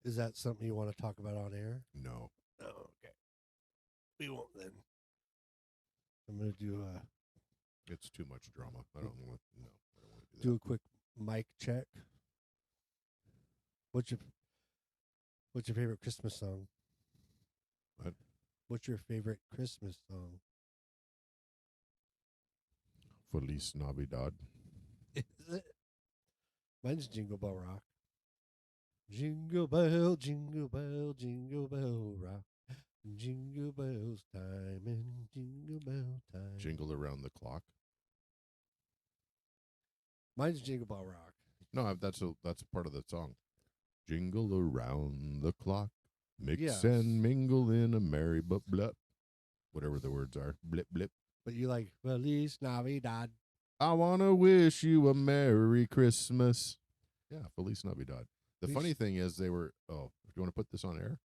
Is that something you want to talk about on air? No. Oh, okay. We won't then. I'm gonna do It's too much drama. I don't want. No, I don't want to do do that. a quick mic check. What's your favorite Christmas song? What? What's your favorite Christmas song? Feliz Navidad. Is it? Mine's Jingle Bell Rock. Jingle bell, jingle bell, jingle bell rock. Jingle bells time and jingle bell time. Jingle around the clock. Mine's Jingle Bell Rock. No, that's a part of the song. Jingle around the clock, mix Yes. and mingle in a merry blip. Whatever the words are, blip blip. But you like Feliz Navidad. I wanna wish you a Merry Christmas. Yeah, Feliz Navidad. The funny thing is, they were. Oh, do you want to put this on air?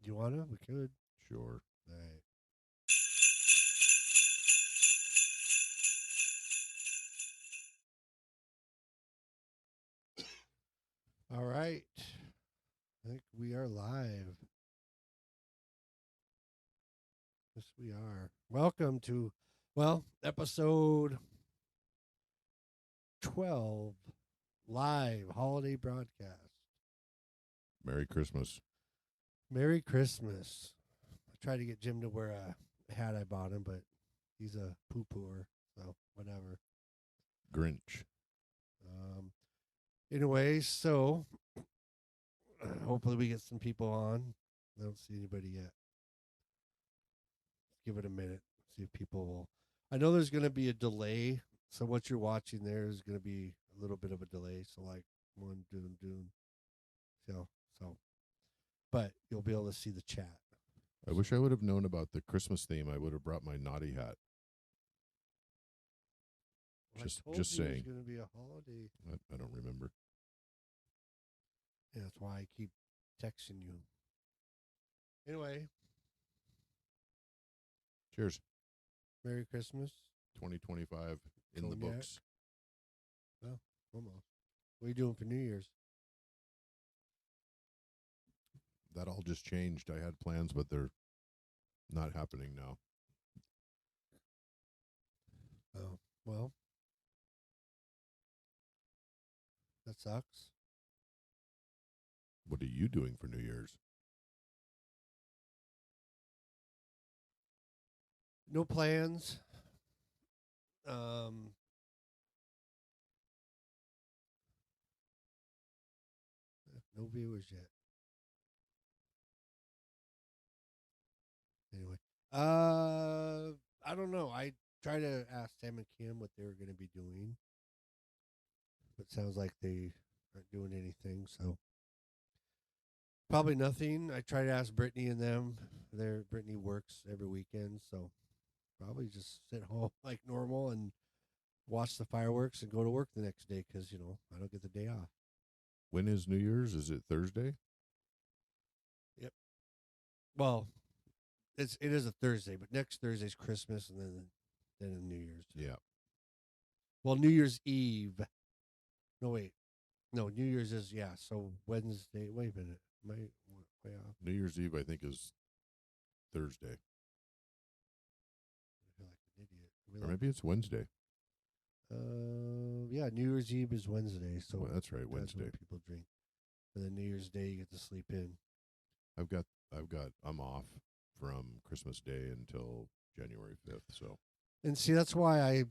You wanna? We could. Sure. All right. All right. I think we are live. Yes, we are. Welcome to, episode 12 live holiday broadcast. Merry Christmas. Merry Christmas. I tried to get Jim to wear a hat I bought him, but he's a poo-pooer, so whatever. Grinch. Anyway, so hopefully we get some people on. I don't see anybody yet. Give it a minute. See if people will. I know there's going to be a delay. So what you're watching there is going to be a little bit of a delay. So like one, doon. So, but you'll be able to see the chat. I wish I would have known about the Christmas theme. I would have brought my naughty hat. Well, just I told you saying. It's going to be a holiday. I don't remember. Yeah, that's why I keep texting you. Anyway, Cheers. Merry Christmas. 2025 in the Cognac. books. Well, almost. What are you doing for New Year's? That all just changed. I had plans, but they're not happening now. Oh, well, that sucks. What are you doing for New Year's? No plans. No viewers yet. Anyway, I don't know. I try to ask Sam and Kim what they were going to be doing, but sounds like they aren't doing anything. So probably nothing. I try to ask Brittany and them. Brittany works every weekend, so probably just sit home like normal and watch the fireworks and go to work the next day because I don't get the day off. When is New Year's? Is it Thursday? Yep. Well, it is a Thursday, but next Thursday's Christmas and then New Year's. Yeah. Well, New Year's Eve. No, wait. No, New Year's is, so Wednesday. Wait a minute. Am I way off? New Year's Eve, I think, is Thursday. I feel like an idiot. Or maybe it's Wednesday. Yeah, New Year's Eve is Wednesday. So Well, that's right, that's Wednesday. when people drink. And then New Year's Day, you get to sleep in. I'm off from Christmas Day until January 5th, so. And see, that's why I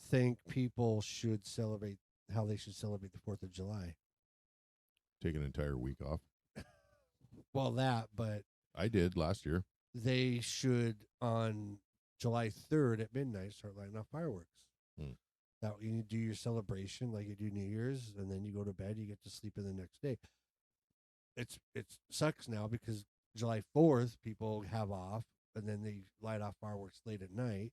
think people should celebrate how they should celebrate the 4th of July. Take an entire week off. Well, but I did last year. they should on July 3rd at midnight start lighting off fireworks. That you do your celebration like you do New Year's, and then you go to bed. You get to sleep in the next day. It sucks now because July 4th people have off, and then they light off fireworks late at night.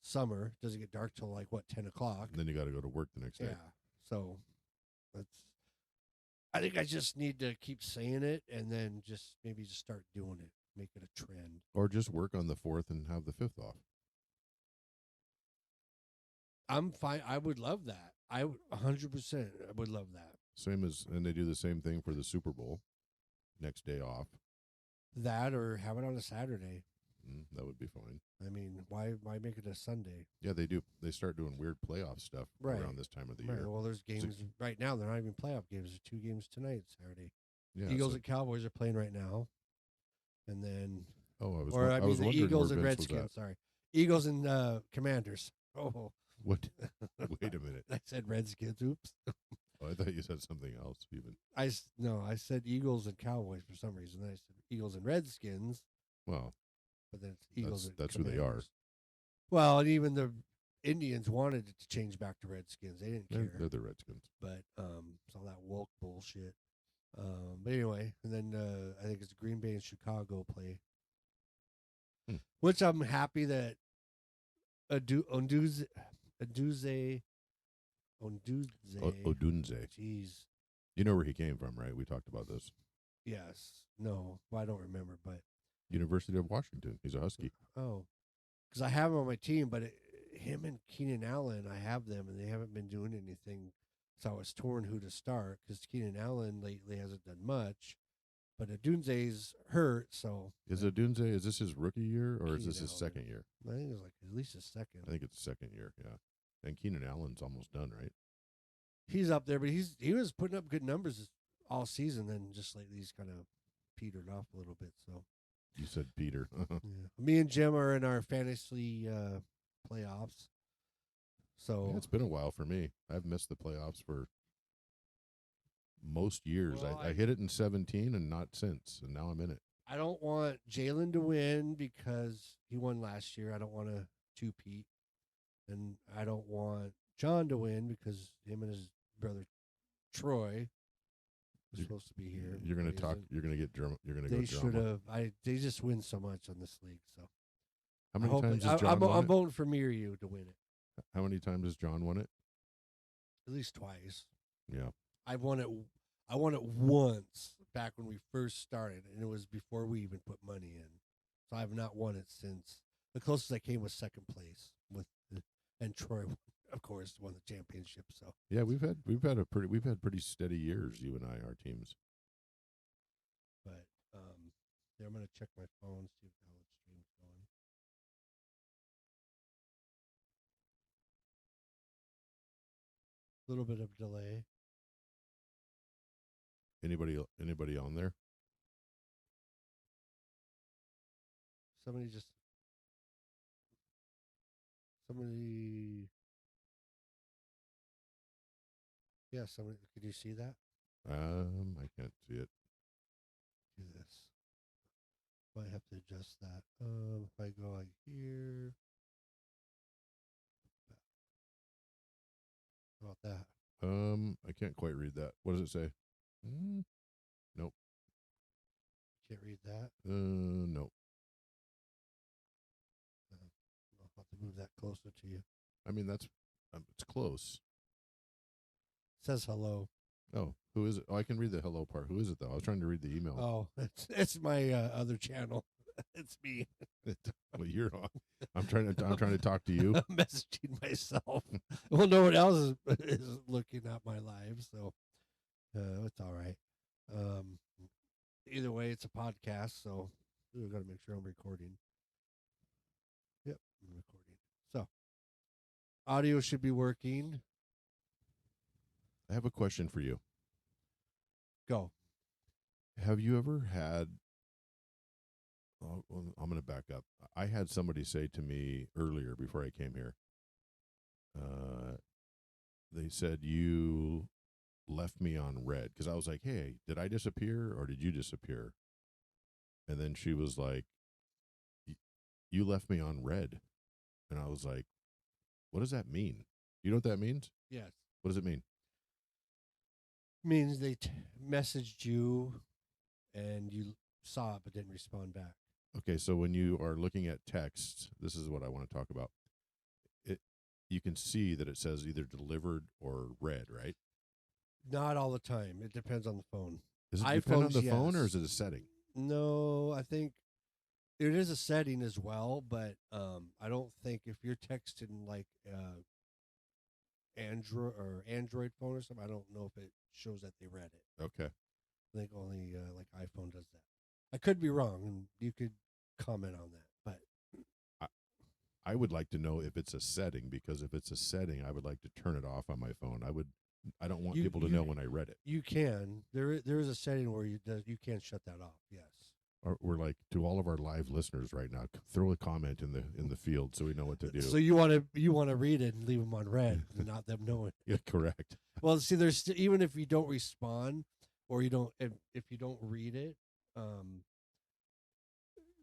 Summer doesn't get dark till 10 o'clock. And then you got to go to work the next day. Yeah, so I think I just need to keep saying it, and then maybe just start doing it, make it a trend. Or just work on the 4th and have the 5th off. I'm fine. I would love that. 100%. I would love that. And they do the same thing for the Super Bowl. next day off. That or have it on a Saturday. That would be fine. I mean, why make it a Sunday? Yeah, they do. They start doing weird playoff stuff Right. around this time of the Right. year. Well, there's games right now. They're not even playoff games. There's 2 games tonight, Saturday. Yeah, Eagles so- and Cowboys are playing right now, and then oh, I was. or I I mean was the wondering Eagles where and Vince was Redskins. Sorry, Eagles and Commanders. Oh, at. What? Wait a minute. I said Redskins. Oops. Oh, I thought you said something else. Even. I said Eagles and Cowboys for some reason. Then I said Eagles and Redskins, Well, but then it's Eagles. that's and who they are. Commanders. Well, and even the Indians wanted it to change back to Redskins. They didn't care. They're the Redskins. But it's all that woke bullshit. But anyway, and then I think it's Green Bay and Chicago play, which I'm happy that Odunze. Odunze. Jeez. You know where he came from, right? We talked about this. Yes. No. Well, I don't remember, but University of Washington. He's a Husky. oh, because I have him on my team, but him and Keenan Allen, I have them, and they haven't been doing anything. So I was torn who to start because Keenan Allen lately hasn't done much, but Odunze's hurt. So Is Odunze? Is this his rookie year or is this his Keenan second year? I think it's like at least his second. I think it's second year. Yeah, and Keenan Allen's almost done, right? He's up there, but he was putting up good numbers all season. Then just lately he's kind of petered off a little bit. So You said Peter. yeah. Me and Jim are in our fantasy playoffs. So Yeah, it's been a while for me. I've missed the playoffs for most years. Well, I hit it in 17 and not since, and now I'm in it. I don't want Jalen to win because he won last year. I don't want to two-peat. And I don't want John to win because him and his brother Troy was supposed to be here. You're going to talk. You're going to get drama. You're going to go They should drama. have. They just win so much on this league. So How many times has John won I'm it? voting for me or you to win it. How many times has John won it? At least twice. Yeah. I won it once back when we first started, and it was before we even put money in. So I have not won it since. The closest I came was second place and Troy, of course, won the championship. So Yeah, we've had pretty steady years, you and I, our teams. but yeah, I'm gonna check my phone, see if how the stream's going. A little bit of delay. Anybody on there? Somebody. Yeah, somebody. Could you see that? I can't see it. Do this. Might have to adjust that. If I go like here. How about that? I can't quite read that. What does it say? Nope. Can't read that. Nope. I'll have to move that closer to you. I mean, that's it's close. It says hello. Oh, who is it? Oh, I can read the hello part. Who is it though? I was trying to read the email. Oh, it's my other channel. It's me. Well, you're on. I'm trying to talk to you. I'm messaging myself. Well, no one else is looking at my live, so it's all right. Either way, it's a podcast, so we've got to make sure I'm recording. Yep, I'm recording. So, audio should be working. I have a question for you. Go. Have you ever had? Oh, well, I'm going to back up. I had somebody say to me earlier before I came here. They said you left me on red because I was like, "Hey, did I disappear or did you disappear?" And then she was like, "You left me on red," and I was like, "What does that mean? You know what that means? Yes. What does it mean?" Means they messaged you and you saw it but didn't respond back. Okay, so when you are looking at text, this is what I want to talk about. You can see that it says either delivered or read, right? Not all the time. It depends on the phone. Does it depend on iPhones, the phone or yes. is it a setting? No, I think it is a setting as well, but I don't think if you're texting like Android phone or something, I don't know if it shows that they read it. Okay. I think only like iPhone does that. I could be wrong, and you could comment on that. But I would like to know if it's a setting, because if it's a setting, I would like to turn it off on my phone. I don't want people to know when I read it. You can. There is a setting where you can shut that off. Yes. Or we're like, to all of our live listeners right now, throw a comment in the field so we know what to do. So you want to read it and leave them on red, and not them knowing. Yeah, correct. Well, see, there's even if you don't respond or you don't if you don't read it,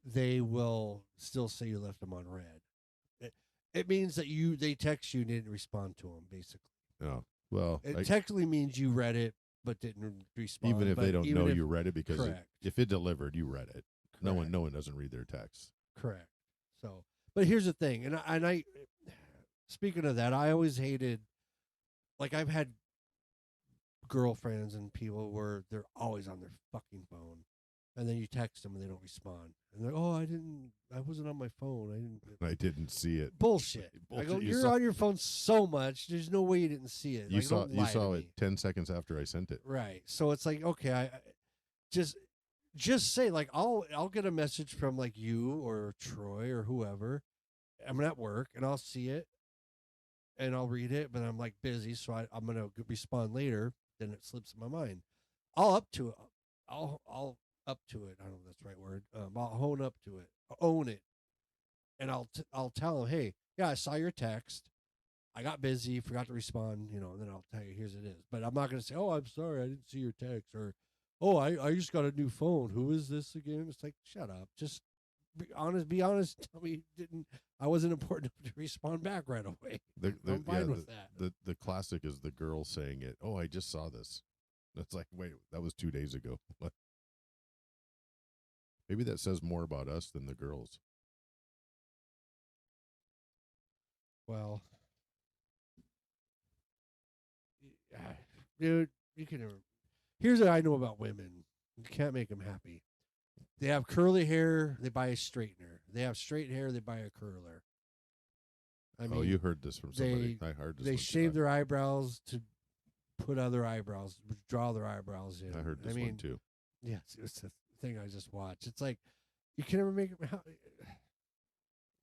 they will still say you left them on red. It means that they text you and didn't respond to them. Basically, Oh, well, it technically means you read it but didn't respond. Even if they don't know you read it, because if it delivered, you read it. Correct. No one doesn't read their text. Correct. So, but here's the thing, and I speaking of that, I always hated, like, I've had girlfriends and people where they're always on their fucking phone, and then you text them and they don't respond, and they're, oh, I wasn't on my phone, I didn't see it. Bullshit. I go, you're on your phone so much. There's no way you didn't see it. You saw it 10 seconds after I sent it. Right. So it's like, okay, I just say, like, I'll get a message from like you or Troy or whoever. I'm at work and I'll see it and I'll read it, but I'm like busy, so I'm gonna respond later. Then it slips in my mind. I'll up to it. I'll up to it. I don't know if that's the right word. I'll hone up to it, own it, and I'll tell them, hey, yeah, I saw your text. I got busy, forgot to respond. And then I'll tell you, here's it is. But I'm not gonna say, oh, I'm sorry, I didn't see your text, or oh, I just got a new phone. Who is this again? It's like, shut up. Just be honest. Tell me I wasn't important enough to respond back right away. I'm fine with that. The classic is the girl saying it. Oh, I just saw this. That's like, wait, that was 2 days ago. What? Maybe that says more about us than the girls. Well, dude, you can. Here's what I know about women. You can't make them happy. They have curly hair, they buy a straightener. They have straight hair, they buy a curler. I mean, you heard this from somebody. I heard this. They shave their eyebrows to put other eyebrows, draw their eyebrows in. I heard this one too. Yes, it's the thing I just watched. It's like, you can never make them happy.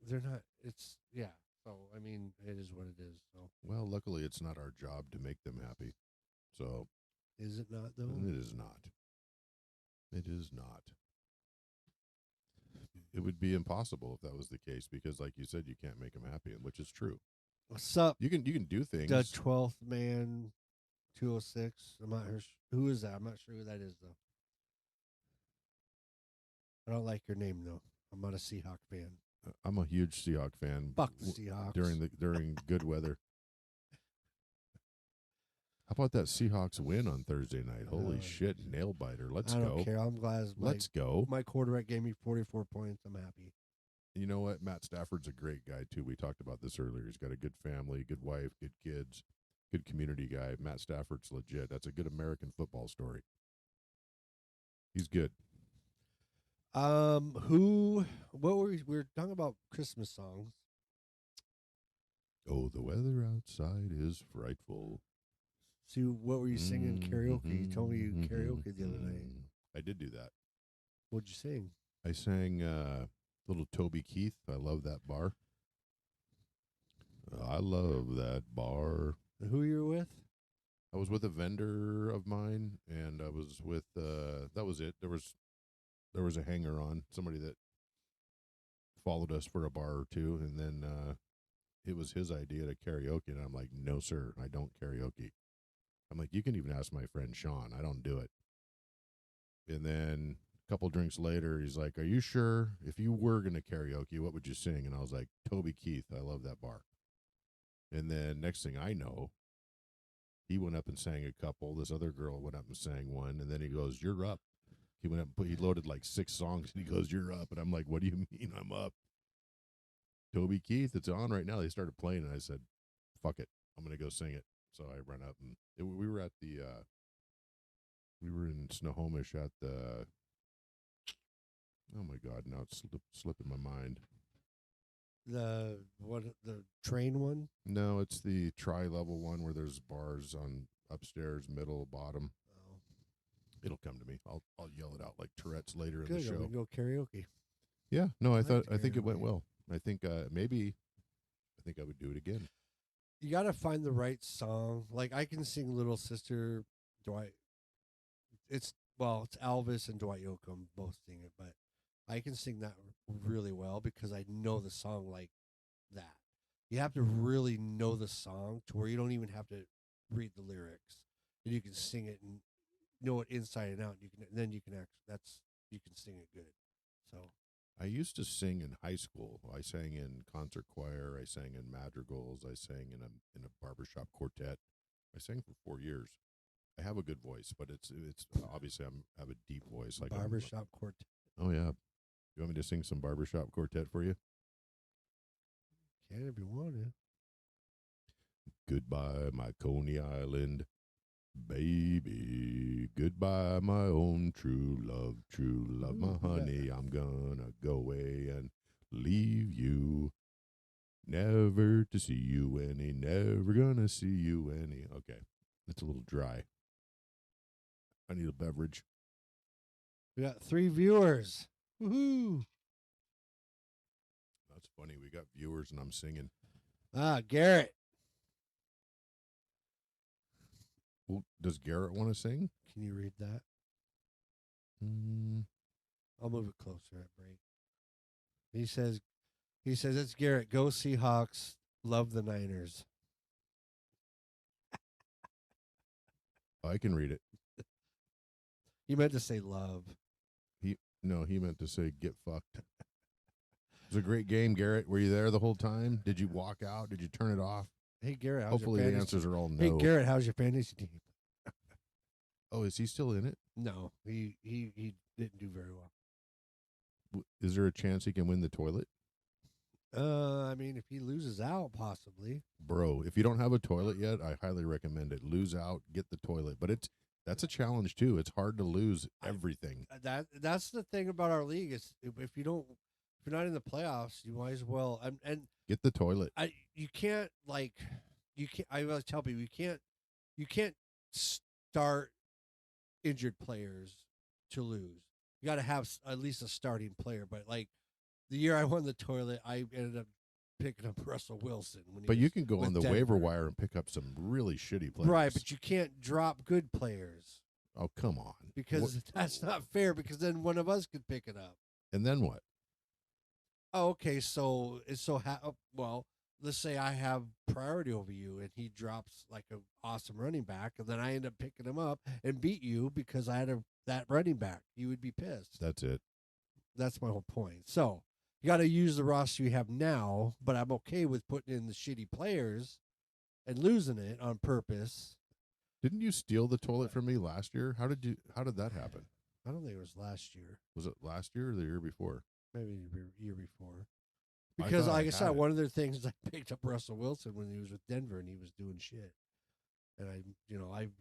They're not. It's, yeah. So, I mean, it is what it is. So. Well, luckily, it's not our job to make them happy. So. Is it not, though? It is not. It is not. It would be impossible if that was the case, because, like you said, you can't make them happy, which is true. What's up? You can do things. The 12th man, 206. I'm not sure. Who is that? I'm not sure who that is, though. I don't like your name, though. I'm not a Seahawk fan. I'm a huge Seahawk fan. Fuck the Seahawks. During good weather. How about that Seahawks win on Thursday night? Holy shit, nail biter. Let's go. I don't care. I'm glad. Let's go. My quarterback gave me 44 points. I'm happy. You know what? Matt Stafford's a great guy, too. We talked about this earlier. He's got a good family, good wife, good kids, good community guy. Matt Stafford's legit. That's a good American football story. He's good. What we were talking about Christmas songs. Oh, the weather outside is frightful. See, what were you singing karaoke? You told me you karaoke the other night. I did do that. What'd you sing? I sang little Toby Keith. I love that bar. I love that bar. And who you were with? I was with a vendor of mine, and I was with that was it. There was a hanger on, somebody that followed us for a bar or two, and then it was his idea to karaoke, and I'm like, no, sir, I don't karaoke. I'm like, you can even ask my friend Sean. I don't do it. And then a couple drinks later, he's like, are you sure? If you were going to karaoke, what would you sing? And I was like, Toby Keith. I love that bar. And then next thing I know, he went up and sang a couple. This other girl went up and sang one. And then he goes, you're up. He went up and he loaded like 6 songs. And he goes, you're up. And I'm like, what do you mean I'm up? Toby Keith, it's on right now. They started playing, and I said, fuck it. I'm going to go sing it. So I ran up, and we were at the, we were in Snohomish at the, oh my God, now it's slipping my mind. The train one? No, it's the tri-level one where there's bars on upstairs, middle, bottom. Oh. It'll come to me. I'll yell it out like Tourette's later in Good. the We show. can go karaoke. Yeah, no, I like I think it went karaoke. well. I think maybe I think I would do it again. You got to find the right song. Like I can sing "Little Sister." Dwight. It's it's Elvis and Dwight Yoakam both sing it, but I can sing that really well because I know the song like that. You have to really know the song to where you don't even have to read the lyrics, and you can sing it and know it inside and out. You can you can sing it good. So I used to sing in high school. I sang in concert choir. I sang in madrigals. I sang in a barbershop quartet. I sang for 4 years. I have a good voice, but it's obviously I have a deep voice. Like barbershop quartet. oh yeah, you want me to sing some barbershop quartet for you? Can if you want to. Goodbye, my Coney Island baby. Goodbye, my own true love, my Ooh, honey. I'm gonna go away and leave you. Never to see you any, never gonna see you any. Okay, it's a little dry. I need a beverage. We got 3 viewers. Woohoo! That's funny. We got viewers and I'm singing. Garrett. Well, does Garrett want to sing? Can you read that? Mm. I'll move it closer at break. He says it's Garrett. Go Seahawks. Love the Niners. I can read it. He meant to say love. No, he meant to say get fucked. It was a great game, Garrett. Were you there the whole time? Did you walk out? Did you turn it off? Hey Garrett, how's Hopefully your the fantasy? answers are all no. Hey Garrett, how's your fantasy team? Oh, is he still in it? No, he didn't do very well. Is there a chance he can win the toilet? I mean, if he loses out, possibly. Bro, if you don't have a toilet yet, I highly recommend it. Lose out, get the toilet. But that's a challenge too. It's hard to lose everything. That's the thing about our league is if you're not in the playoffs, you might as well and Get the toilet. you can't I always tell people you can't start injured players to lose. You got to have at least a starting player. But like the year I won the toilet, I ended up picking up Russell Wilson. But you can go with on the Denver. waiver wire and pick up some really shitty players. Right, but you can't drop good players oh, come on. because that's not fair. Because then one of us could pick it up. And then what? Oh, okay. So well. Let's say I have priority over you, and he drops like an awesome running back, and then I end up picking him up and beat you because I had that running back. You would be pissed. That's it. That's my whole point. So you got to use the roster you have now, but I'm okay with putting in the shitty players and losing it on purpose. Didn't you steal the toilet from me last year? How did that happen? I don't think it was last year. Was it last year or the year before? Maybe the year before. Because, like I said, one of the things I picked up Russell Wilson when he was with Denver and he was doing shit. And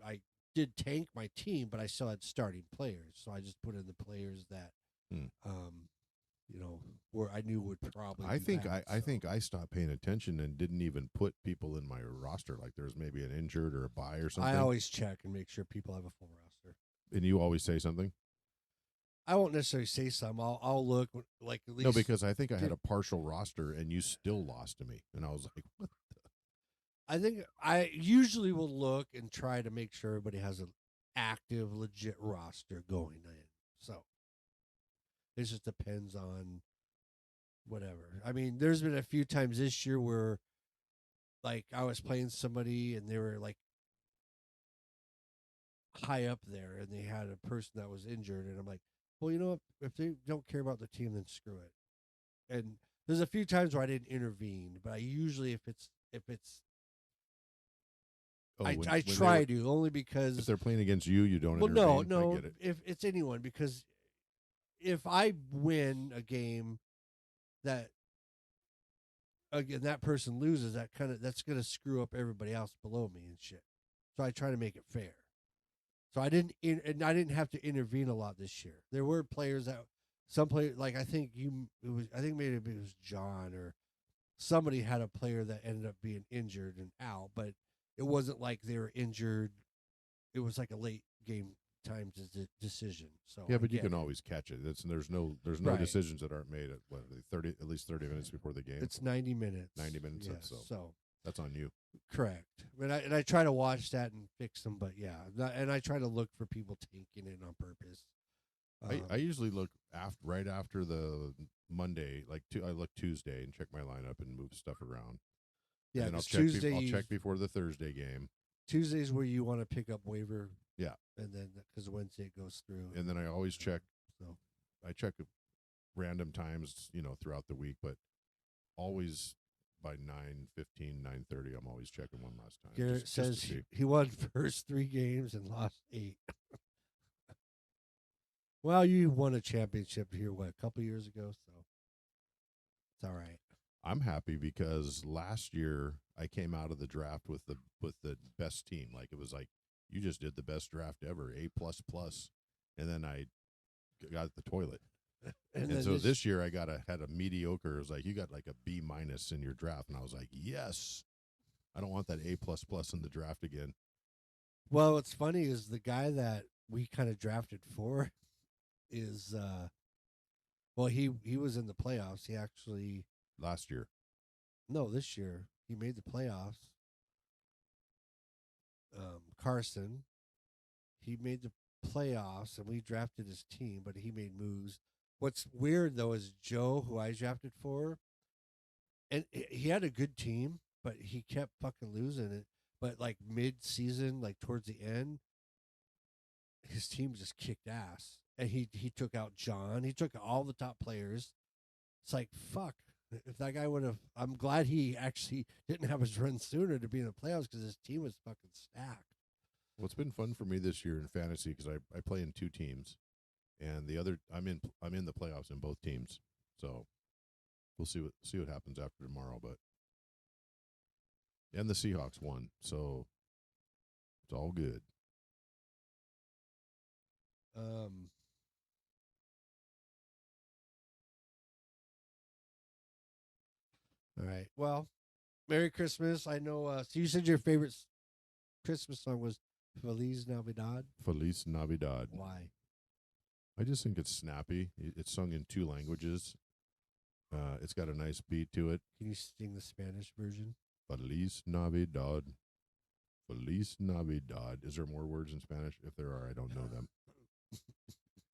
I did tank my team, but I still had starting players. So I just put in the players that, where I knew would probably. I think I stopped paying attention and didn't even put people in my roster. Like there's maybe an injured or a bye or something. I always check and make sure people have a full roster. And you always say something? I won't necessarily say something. I'll look like at least. No, because I think I had a partial roster and you still lost to me, and I was like, "What?" I think I usually will look and try to make sure everybody has an active, legit roster going in. So it just depends on whatever. I mean, there's been a few times this year where, like, I was playing somebody and they were like high up there, and they had a person that was injured, and I'm like, well, you know what? If they don't care about the team, then screw it. And there's a few times where I didn't intervene, but I usually, if it's, I try to only because if they're playing against you, you don't. Well, intervene. no, I get it. if it's anyone, because if I win a game that again that person loses, that's gonna screw up everybody else below me and shit. So I try to make it fair. So I didn't have to intervene a lot this year. There were players like I think maybe it was John or somebody had a player that ended up being injured and out, but it wasn't like they were injured. It was like a late game times a decision. So Yeah, I but you get can it. always catch it. There's no Right. decisions that aren't made at at least 30 minutes before the game. It's 90 minutes. 90 minutes. Yes. So That's on you. correct. And I try to watch that and fix them, but yeah, and I try to look for people tanking it on purpose. I usually look right after the Monday, I look Tuesday and check my lineup and move stuff around. Yeah, and then Tuesday I'll check before the Thursday game. Tuesday's where you want to pick up waiver. Yeah, and then because Wednesday it goes through. And then I always check. So I check random times, throughout the week, but always by 9:15, 9:30, I'm always checking one last time. Garrett just to says see. he won first 3 games and lost 8. Well, you won a championship here, a couple years ago, so it's all right. I'm happy because last year I came out of the draft with the best team. Like, it was like, you just did the best draft ever, A++, and then I got the toilet. And so this year I had a mediocre. It was like, you got like a B- in your draft, and I was like, yes, I don't want that A++ in the draft again. Well, what's funny is the guy that we kind of drafted for is he was in the playoffs. He actually Last year. No, this year he made the playoffs. Carson, he made the playoffs, and we drafted his team, but he made moves. What's weird though is Joe, who I drafted for, and he had a good team, but he kept fucking losing it. But like mid-season, like towards the end, his team just kicked ass, and he took out John. He took all the top players. It's like, fuck. If that guy would have, I'm glad he actually didn't have his run sooner to be in the playoffs because his team was fucking stacked. Well, it's been fun for me this year in fantasy because I play in 2 teams, and the other I'm in the playoffs in both teams. So we'll see what happens after tomorrow. But and the Seahawks won, so it's all good. All right. Well, Merry Christmas. I know. So you said your favorite Christmas song was Feliz Navidad. Feliz Navidad. Why? I just think it's snappy. It's sung in 2 languages. It's got a nice beat to it. Can you sing the Spanish version? Feliz Navidad. Feliz Navidad. Is there more words in Spanish? If there are, I don't know them.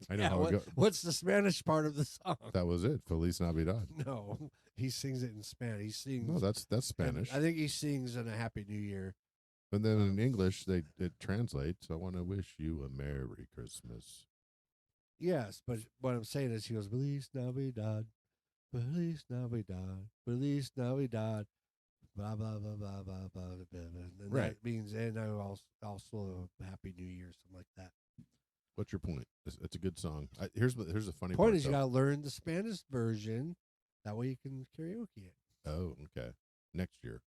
I know how it goes. What's the Spanish part of the song? That was it. Feliz Navidad. No, he sings it in Spanish. He sings. No, that's Spanish. I think he sings in a Happy New Year. And then in English, it translates. I want to wish you a Merry Christmas. Yes, but what I'm saying is he goes, Feliz Navidad, Feliz Navidad, Feliz Navidad, blah, blah, blah, blah, blah, blah, blah. And right. That means, and I also a Happy New Year, something like that. What's your point? It's a good song. Here's the funny point part. Is you got to learn the Spanish version. That way you can karaoke it. Oh, okay. Next year.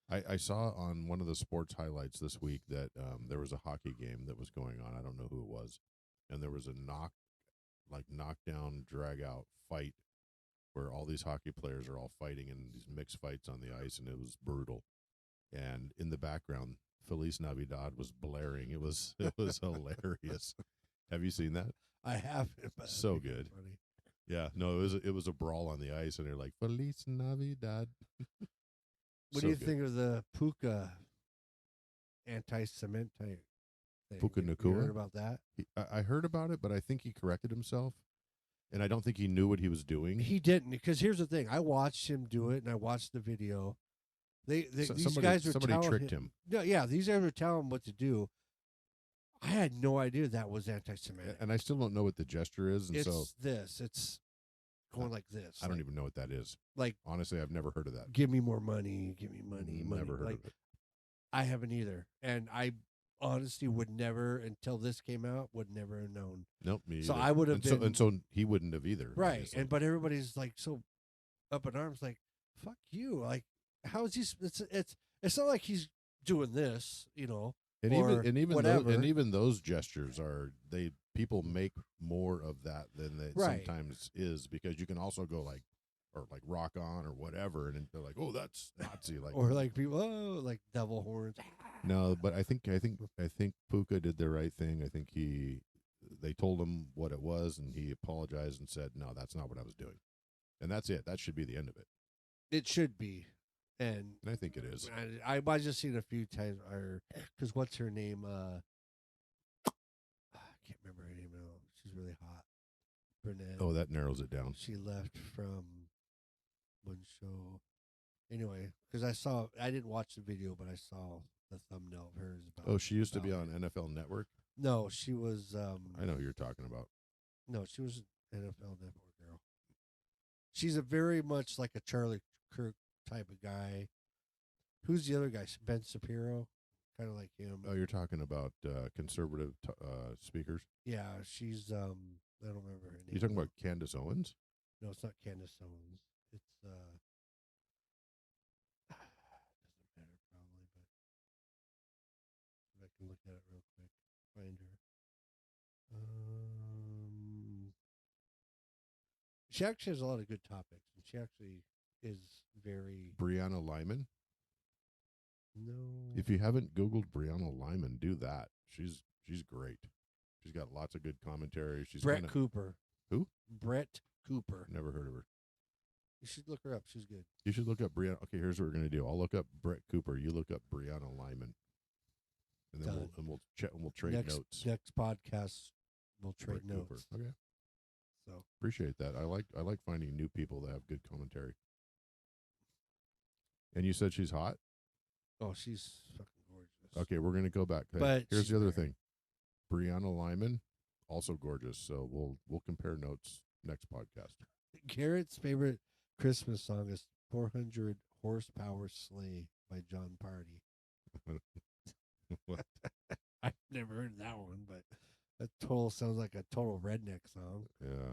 I saw on one of the sports highlights this week that there was a hockey game that was going on. I don't know who it was. And there was a knockdown, drag out fight where all these hockey players are all fighting in these mixed fights on the ice, and it was brutal. And in the background, Feliz Navidad was blaring. It was hilarious. Have you seen that? I haven't. So good. Funny. Yeah, no, it was a brawl on the ice, and they're like Feliz Navidad. What do you think of the Puka anti-cement thing? Puka Nacua? You heard about that? I heard about it, but I think he corrected himself, and I don't think he knew what he was doing. He didn't, because here's the thing: I watched him do it, and I watched the video. These guys were somebody tricked him. No, yeah, these guys were telling him what to do. I had no idea that was anti-Semitic, and I still don't know what the gesture is. And it's going like this. I don't even know what that is. Like, honestly, I've never heard of that. Give me more money. Give me money. Never heard of it. I haven't either, and I honestly would never, until this came out, would never have known. Nope, me So either. I would have been, and so he wouldn't have either, right? Obviously. But everybody's like so up in arms, like, "Fuck you!" Like, how is he? It's not like he's doing this, And even those gestures people make more of that than it sometimes is, because you can also go like or like Rock On or whatever, and then they're like, oh, that's Nazi. Like, Or like people, like devil horns. no, but I think Puka did the right thing. I think they told him what it was, and he apologized and said, no, that's not what I was doing, and that's it. That should be the end of it. It should be, and I think it is. I just seen a few times, or because what's her name? I can't remember her name now. She's really hot, brunette. Oh, that narrows it down. She left from one show. Anyway, because I didn't watch the video, but I saw the thumbnail of hers. Oh, she used to be about on NFL Network. No, she was. I know who you're talking about. No, she was an NFL Network girl. She's a very much like a Charlie Kirk type of guy. Who's the other guy? Ben Shapiro, kind of like him. Oh, you're talking about conservative speakers. Yeah, she's. I don't remember her name. You talking about Candace Owens? No, it's not Candace Owens. It's doesn't matter probably, but if I can look at it real quick, find her. She actually has a lot of good topics, and she actually is very Brianna Lyman. no. If you haven't Googled Brianna Lyman, do that. She's great. She's got lots of good commentary. She's Brett Cooper. Who? Brett Cooper. Never heard of her. You should look her up. She's good. You should look up Brianna. Okay, here's what we're gonna do. I'll look up Brett Cooper. You look up Brianna Lyman, and then Done. we'll trade notes. Next podcast, we'll trade Brett Cooper. notes. Okay, So appreciate that. I like finding new people that have good commentary. And you said she's hot. oh, she's fucking gorgeous. Okay, we're gonna go back. Hey, But here's she's the other rare. thing. Brianna Lyman, also gorgeous. So we'll compare notes next podcast. Garrett's favorite Christmas song is 400 Horsepower Sleigh by John Party. What? I've never heard that one, but that sounds like a total redneck song. Yeah.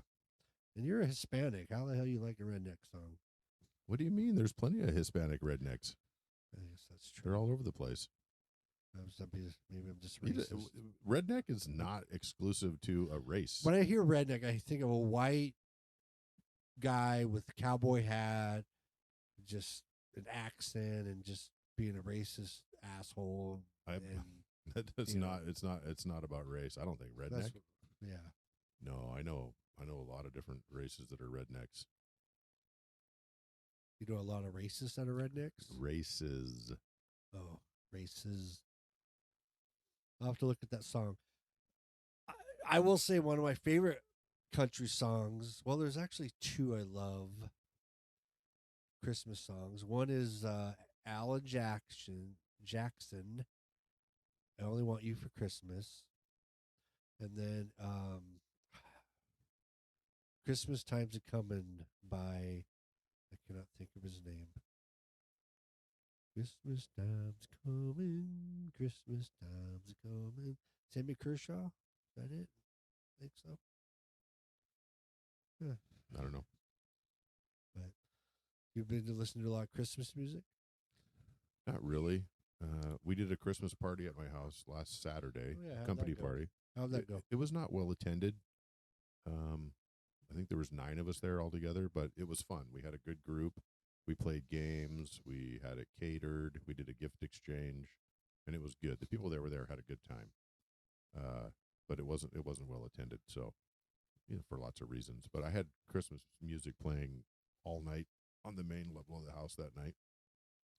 And you're a Hispanic. How the hell you like a redneck song? What do you mean? There's plenty of Hispanic rednecks. I guess that's true. They're all over the place. Maybe I'm just You racist. know, redneck is not exclusive to a race. When I hear redneck, I think of a white guy with a cowboy hat, just an accent, and just being a racist asshole. And That's you know. not. It's not about race. I don't think redneck. that's, yeah. No, I know a lot of different races that are rednecks. You know a lot of racists that are rednecks? Races. Oh, races. I'll have to look at that song. I will say one of my favorite country songs. Well, there's actually two I love. Christmas songs. One is Alan Jackson. I Only Want You for Christmas. And then Christmas Time's a Comin' by, I cannot think of his name. Christmas time's coming, Christmas time's coming. Sammy Kershaw? Is that it? I think so. Yeah. I don't know. But you've been to listen to a lot of Christmas music? Not really. We did a Christmas party at my house last Saturday. Oh, yeah, how'd Company that go? party. How'd that go? It was not well attended. I think there was 9 of us there altogether, but it was fun. We had a good group. We played games. We had it catered. We did a gift exchange, and it was good. The people that were there had a good time. But it wasn't well attended. So, for lots of reasons. But I had Christmas music playing all night on the main level of the house that night.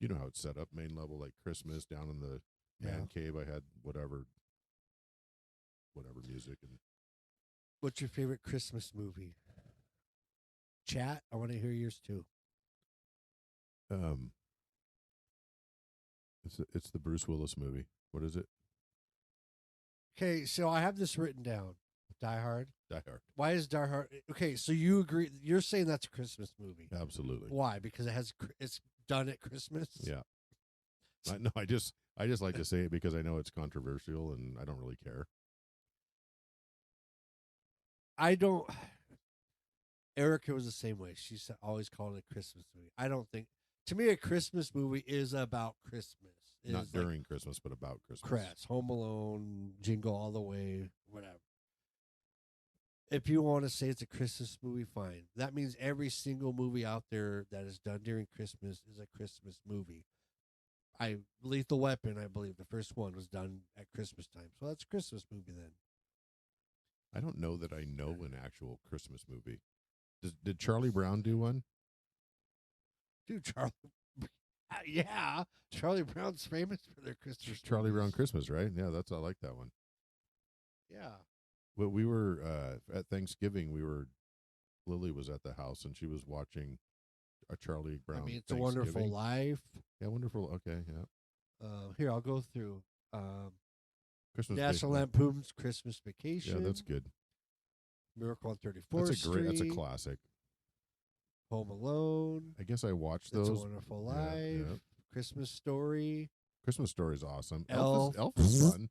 You know how it's set up, main level, like Christmas. Down in the man cave, I had whatever music. And What's your favorite Christmas movie? Chat, I want to hear yours too. It's the Bruce Willis movie. What is it? Okay, so I have this written down. Die Hard. Die Hard. Why is Die Hard? Okay, so you agree? You're saying that's a Christmas movie. Absolutely. Why? Because it's done at Christmas. Yeah. No, I just like to say it because I know it's controversial and I don't really care. I don't. Erica was the same way. She always called it a Christmas movie. I don't think. To me, a Christmas movie is about Christmas. Not during Christmas, but about Christmas. Home Alone, Jingle All the Way, whatever. if you want to say it's a Christmas movie, fine. That means every single movie out there that is done during Christmas is a Christmas movie. Lethal Weapon, I believe the first one was done at Christmas time, so that's a Christmas movie then. I don't know that I know an actual Christmas movie. Did Charlie Brown do one? Dude, Charlie, yeah, Charlie Brown's famous for their Christmas. Charlie Brown movies. Christmas, right? Yeah, I like that one. Yeah, Well, we were at Thanksgiving. Lily was at the house and she was watching a Charlie Brown. I mean, It's a Wonderful Thanksgiving. Life. Yeah, wonderful. Okay, yeah. Here, I'll go through. Christmas National Vacation. Lampoon's Christmas Vacation. Yeah, that's good. Miracle on 34th That's Street. That's a classic. Home Alone. I guess I watched It's those. a Wonderful Yeah, Life. yeah. Christmas Story. Christmas Story is awesome. Elf. Elf is fun.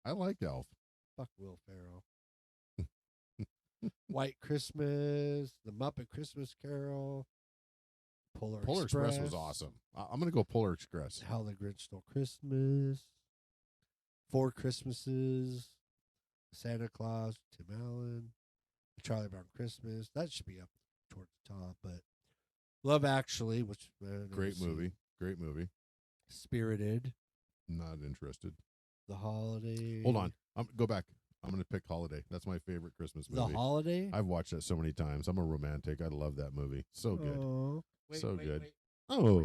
I liked Elf. Fuck Will Ferrell. White Christmas. The Muppet Christmas Carol. Polar Express was awesome. I'm going to go Polar Express. How the Grinch Stole Christmas. Four Christmases. Santa Claus. Tim Allen. Charlie Brown Christmas. That should be up towards the top. But Love Actually, which Great movie. Great movie. Spirited. Not interested. The Holiday. Hold on. Go back. I'm going to pick Holiday. That's my favorite Christmas movie. The Holiday. I've watched that so many times. I'm a romantic. I love that movie. So good. Oh. Wait, So wait, good. wait. Oh.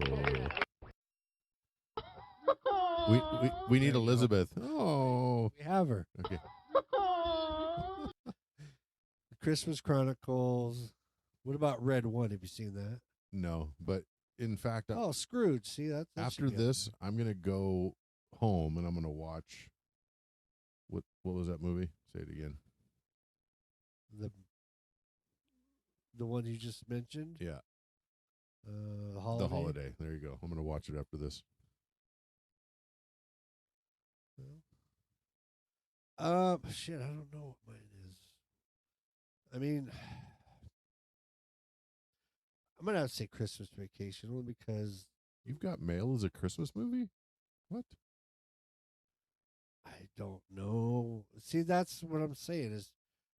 We need There you go. Elizabeth. Oh. We have her. Okay. The Christmas Chronicles. What about Red One? Have you seen that? No, but in fact, Oh, Scrooge. See that should after be up this, I'm gonna go home and I'm gonna watch. What was that movie? Say it again. there. The one you just mentioned. Yeah, Holiday. The Holiday. There you go. I'm gonna watch it after this. Shit. I don't know what mine is. I mean, I'm gonna have to say Christmas Vacation only because You've Got Mail is a Christmas movie. What? I don't know. See, that's what I'm saying is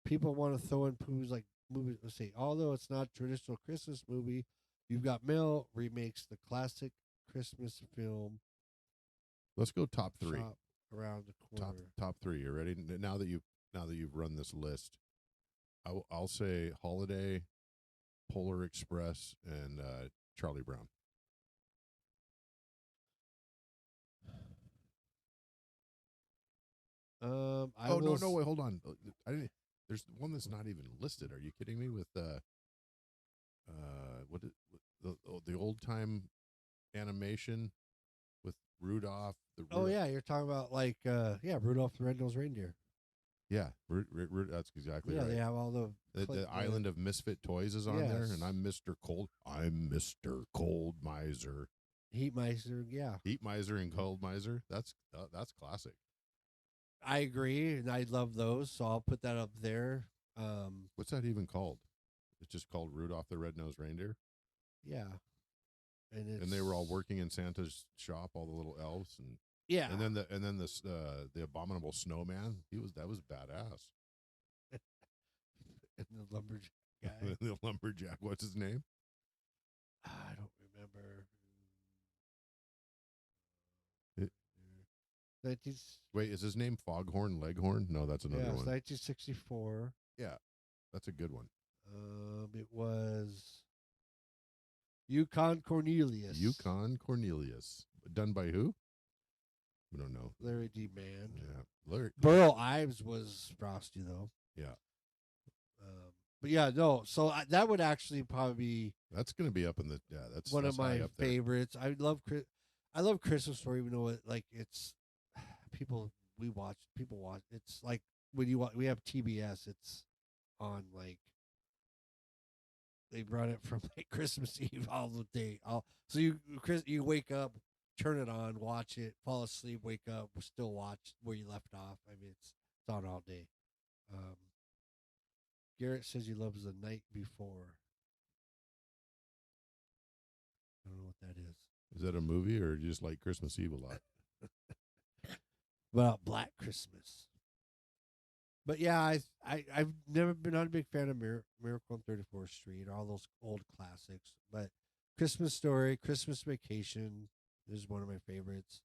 people want to throw in movies like movies. Let's say, although it's not a traditional Christmas movie, You've Got Mail remakes the classic Christmas film. Let's go top three. Shop around the corner. Top three. You ready? Now that you've run this list, I'll say Holiday, Polar Express, and Charlie Brown. No, Wait, hold on. I didn't. There's one that's not even listed. Are you kidding me? With the old time animation with Rudolph. You're talking about like Rudolph the Red-Nosed Reindeer. Yeah, that's exactly Yeah, right. they have all The Island of Misfit Toys is on there, Yes. and I'm Mr. Cold. I'm Mr. Cold Miser. Heat Miser. Yeah, Heat Miser and Cold Miser. That's classic. I agree, and I love those, so I'll put that up there. What's that even called? It's just called Rudolph the Red-Nosed Reindeer. Yeah, And they were all working in Santa's shop, all the little elves, and Yeah, and then the abominable snowman. That was badass. and the lumberjack guy. The lumberjack. What's his name? I don't remember. It- 19, Wait, is his name Foghorn Leghorn? No, that's another it's one. 1964. That's a good one. It was Yukon Cornelius. Yukon Cornelius. Done by who? We don't know. Larry D. Mann. Yeah. Larry. Burl Ives was Frosty though. Yeah. But yeah, no. So that would actually probably be That's going to be up in the. Yeah, that's one that's of my high up there. favorites. I love Christmas Story, even though it's people watch. It's like when we have TBS. It's on like they run it from like Christmas Eve all the day. So you wake up, turn it on, watch it, fall asleep, wake up, still watch where you left off. I mean, it's on all day. Garrett says he loves The Night Before. I don't know what that is. Is that a movie or you just like Christmas Eve a lot? About Black Christmas. But yeah, I've never been not a big fan of Miracle on 34th Street, all those old classics. But Christmas Story, Christmas Vacation is one of my favorites,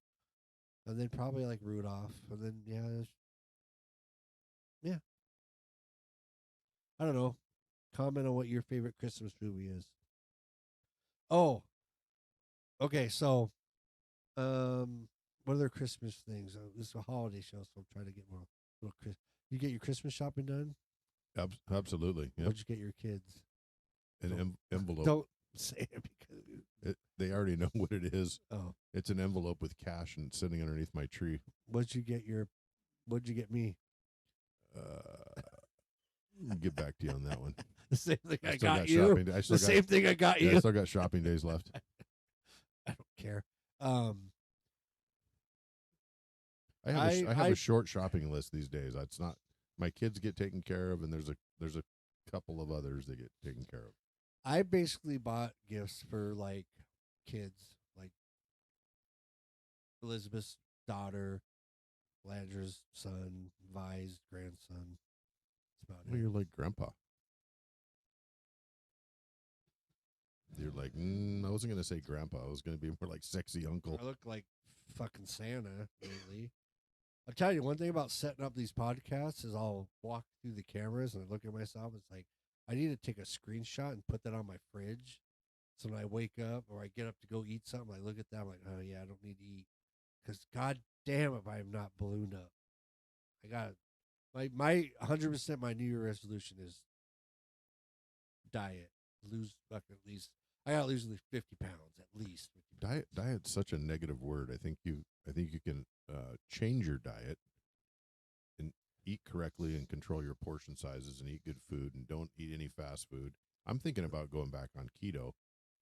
and then probably like Rudolph, and then yeah, I don't know. Comment on what your favorite Christmas movie is. Oh, okay. So, um, what other Christmas things? This is a holiday show, so I'm trying to get more little Chris. You get your Christmas shopping done? Absolutely. Yep. What'd you get your kids? Envelope. Don't say it because They already know what it is. oh, It's an envelope with cash and sitting underneath my tree. what'd you get your? What'd you get me? Get back to you on that one. The same thing I still got you. shopping. The same thing I got Yeah, I you. still got shopping days left. I don't care. Um, I have a short shopping list these days. It's not my kids get taken care of, and there's a couple of others that get taken care of. I basically bought gifts for like kids, like Elizabeth's daughter, Landra's son, Vi's grandson. That's about Well, it. you're like grandpa. You're like, I wasn't gonna say grandpa. I was gonna be more like sexy uncle. I look like fucking Santa lately. I'll tell you one thing about setting up these podcasts is I'll walk through the cameras and I look at myself. It's like I need to take a screenshot and put that on my fridge. So when I wake up or I get up to go eat something, I look at that. I'm like, oh yeah, I don't need to eat because god damn if I am not ballooned up. I got my 100% my New Year resolution is diet. Lose fucking at least I gotta lose at least 50 pounds at least. 50 pounds. Diet's such a negative word. I think you can change your diet and eat correctly and control your portion sizes and eat good food and don't eat any fast food. I'm thinking about going back on keto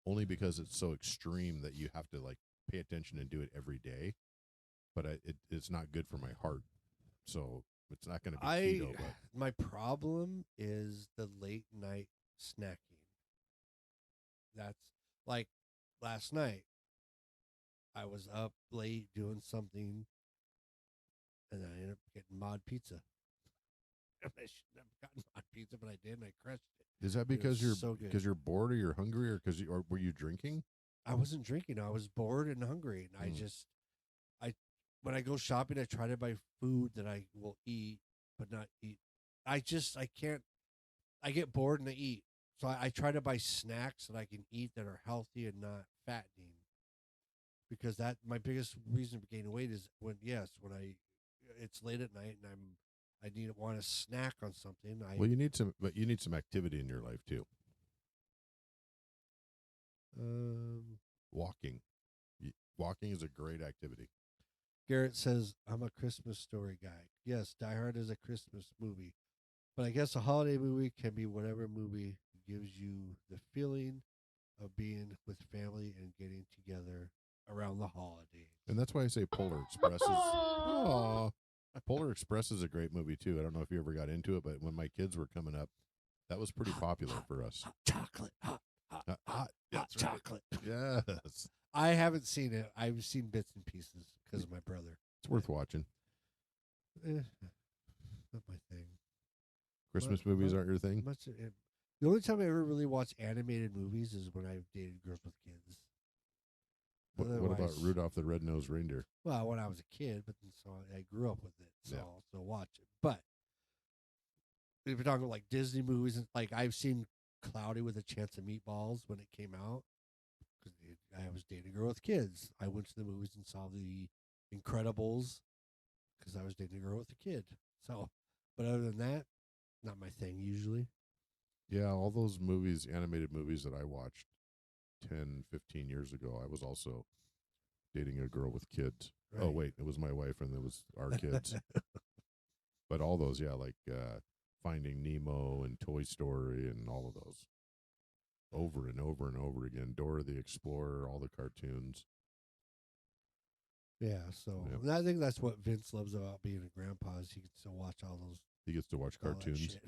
only because it's so extreme that you have to like pay attention and do it every day. But it's not good for my heart, so it's not going to be keto. But My problem is the late night snacking. That's like last night. I was up late doing something, and I ended up getting mod pizza. I shouldn't have gotten mod pizza, but I did, and I crushed it. is that because you're so good. because you're bored or you're hungry or or were you drinking? I wasn't drinking. I was bored and hungry, and I when I go shopping, I try to buy food that I will eat, but not eat. I can't. I get bored and I eat, so I try to buy snacks that I can eat that are healthy and not fattening. Because that my biggest reason for gaining weight is when it's late at night and I want to snack on something. Well, you need some activity in your life too. Walking. Walking is a great activity. Garrett says I'm a Christmas Story guy. Yes, Die Hard is a Christmas movie, but I guess a holiday movie can be whatever movie gives you the feeling of being with family and getting together around the holidays. And that's why I say Polar Express is. Aww. Polar Express is a great movie too. I don't know if you ever got into it, but when my kids were coming up, that was pretty popular for us. Hot chocolate, hot chocolate. Yes, I haven't seen it. I've seen bits and pieces because of my brother. it's worth watching. Not my thing. Christmas But- movies but aren't your thing. The only time I ever really watched animated movies is when I've dated girls with kids. What about Otherwise- Rudolph the Red-Nosed Reindeer? Well, when I was a kid, but then so I grew up with it, so Yeah. I'll still watch it. But if you're talking like Disney movies, like I've seen Cloudy with a Chance of Meatballs when it came out because I was dating a girl with kids. I went to the movies and saw the Incredibles because I was dating a girl with a kid. So, but other than that, not my thing usually. Yeah, all those movies, animated movies that I watched 10, 15 years ago, I was also dating a girl with kids. Oh, Right. wait, it was my wife and it was our kids. But all those, yeah, like Finding Nemo and Toy Story and all of those. Over and over and over again. Dora the Explorer, all the cartoons. Yeah, so Yep. and I think that's what Vince loves about being a grandpa is he can still watch all those He gets to watch all that cartoons shit.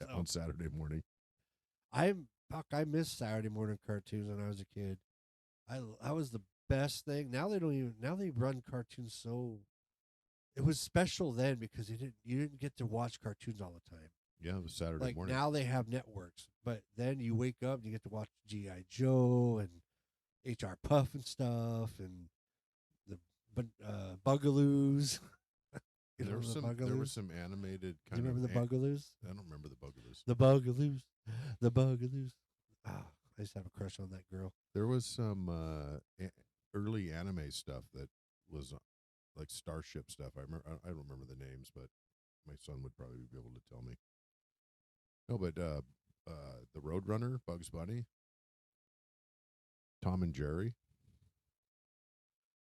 on Saturday morning. I miss Saturday morning cartoons when I was a kid. I was the best thing. Now they don't even now they run cartoons so it was special then because you didn't get to watch cartoons all the time. Yeah, it was Saturday Like morning. now they have networks, but then you wake up and you get to watch GI Joe and HR Puff and stuff and the Bugaloos. You There know was the some Bugaloos. animated Do kind you remember the of. Bugaloos? I don't remember the Bugaloos. The Bugaloos. The Bugaloos. Ah, I used to have a crush on that girl. There was some early anime stuff that was like Starship stuff. I remember. I don't remember the names, but my son would probably be able to tell me. No, but the Roadrunner, Bugs Bunny, Tom and Jerry.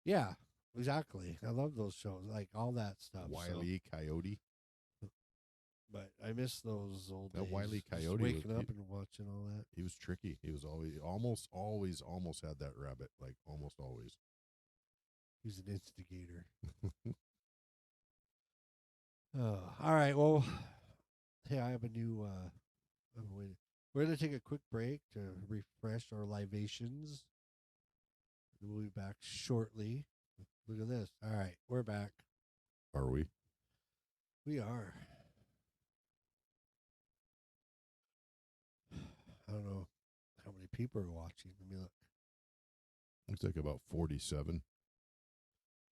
Yeah, exactly. I love those shows, like all that stuff. Wile E. Coyote. But I miss those old That days. Wile E. Just Coyote waking was- up and watching all that. He was tricky. He was always almost had that rabbit. Like almost always. He's an instigator. All right. Well, hey, I have a new. We're gonna take a quick break to refresh our libations. We'll be back shortly. Look at this. All right, we're back. Are we? We are. I don't know how many people are watching. Let me look. Looks like about 47.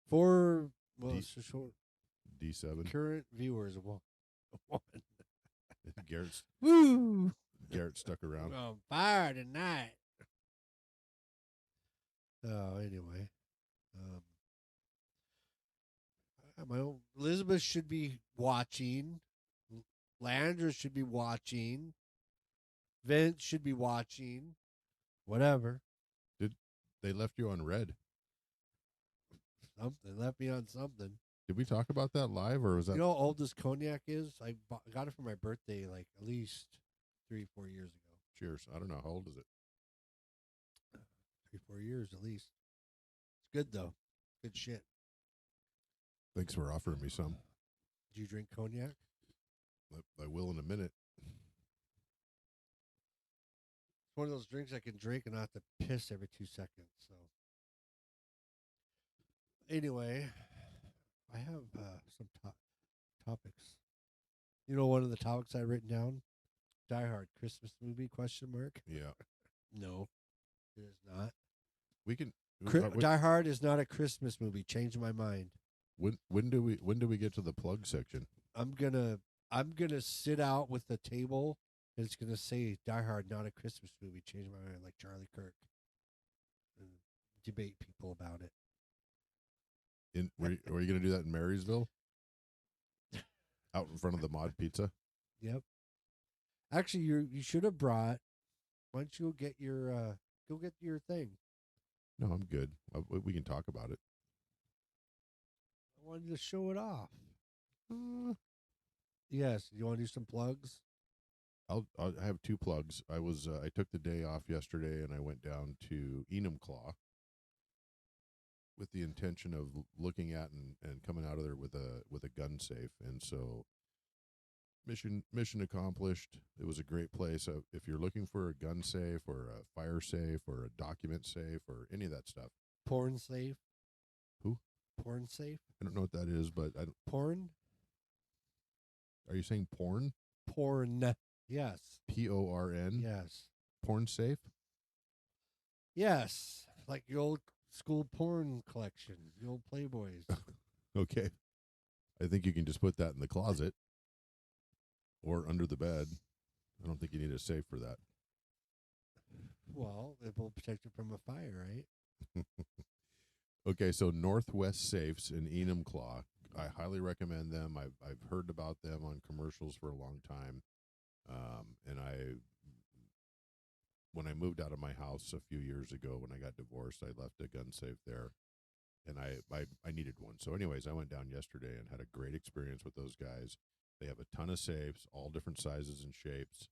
Well, D- it's just short. D7. Current viewers of one. Garrett's Woo! Garrett stuck around. We're on fire tonight. Anyway, my own Elizabeth should be watching. Landra should be watching. Vince should be watching. Whatever. They left you on red. Something left me on something. Did we talk about that live, or was that? You know how old this cognac is? I got it for my birthday like at least 3-4 years ago. Cheers. I don't know. How old is it? 3-4 years at least. It's good though. Good shit. Thanks for offering me some. Do you drink cognac? I will in a minute. It's one of those drinks I can drink and not have to piss every 2 seconds. So, anyway, I have some topics. You know, one of the topics I've written down: Die Hard Christmas movie? Question mark. Yeah, No, it is not. we can. Die Hard is not a Christmas movie. Changed my mind. When do we get to the plug section? I'm gonna sit out with the table and it's gonna say Die Hard, not a Christmas movie. Change my mind, like Charlie Kirk, and debate people about it. Were you going to do that in Marysville? Out in front of the Mod Pizza? Yep. Actually, you should have brought. Why don't you get your thing? No, I'm good. We can talk about it. I wanted to show it off. Yes. You want to do some plugs? I have 2 plugs. I took the day off yesterday and I went down to Enumclaw with the intention of looking at and coming out of there with a gun safe. And so mission accomplished. It was a great place. If you're looking for a gun safe or a fire safe or a document safe or any of that stuff. Porn safe. Who? Porn safe. I don't know what that is, but Porn. Are you saying porn? Porn. Yes. PORN? Yes. Porn safe? Yes. Like the old school porn collection, the old Playboys. Okay. I think you can just put that in the closet or under the bed. I don't think you need a safe for that. Well, it will protect you from a fire, right? Okay, so Northwest Safes in Enumclaw. I highly recommend them. I've heard about them on commercials for a long time. And when I moved out of my house a few years ago, when I got divorced, I left a gun safe there, and I needed one. So, anyways, I went down yesterday and had a great experience with those guys. They have a ton of safes, all different sizes and shapes.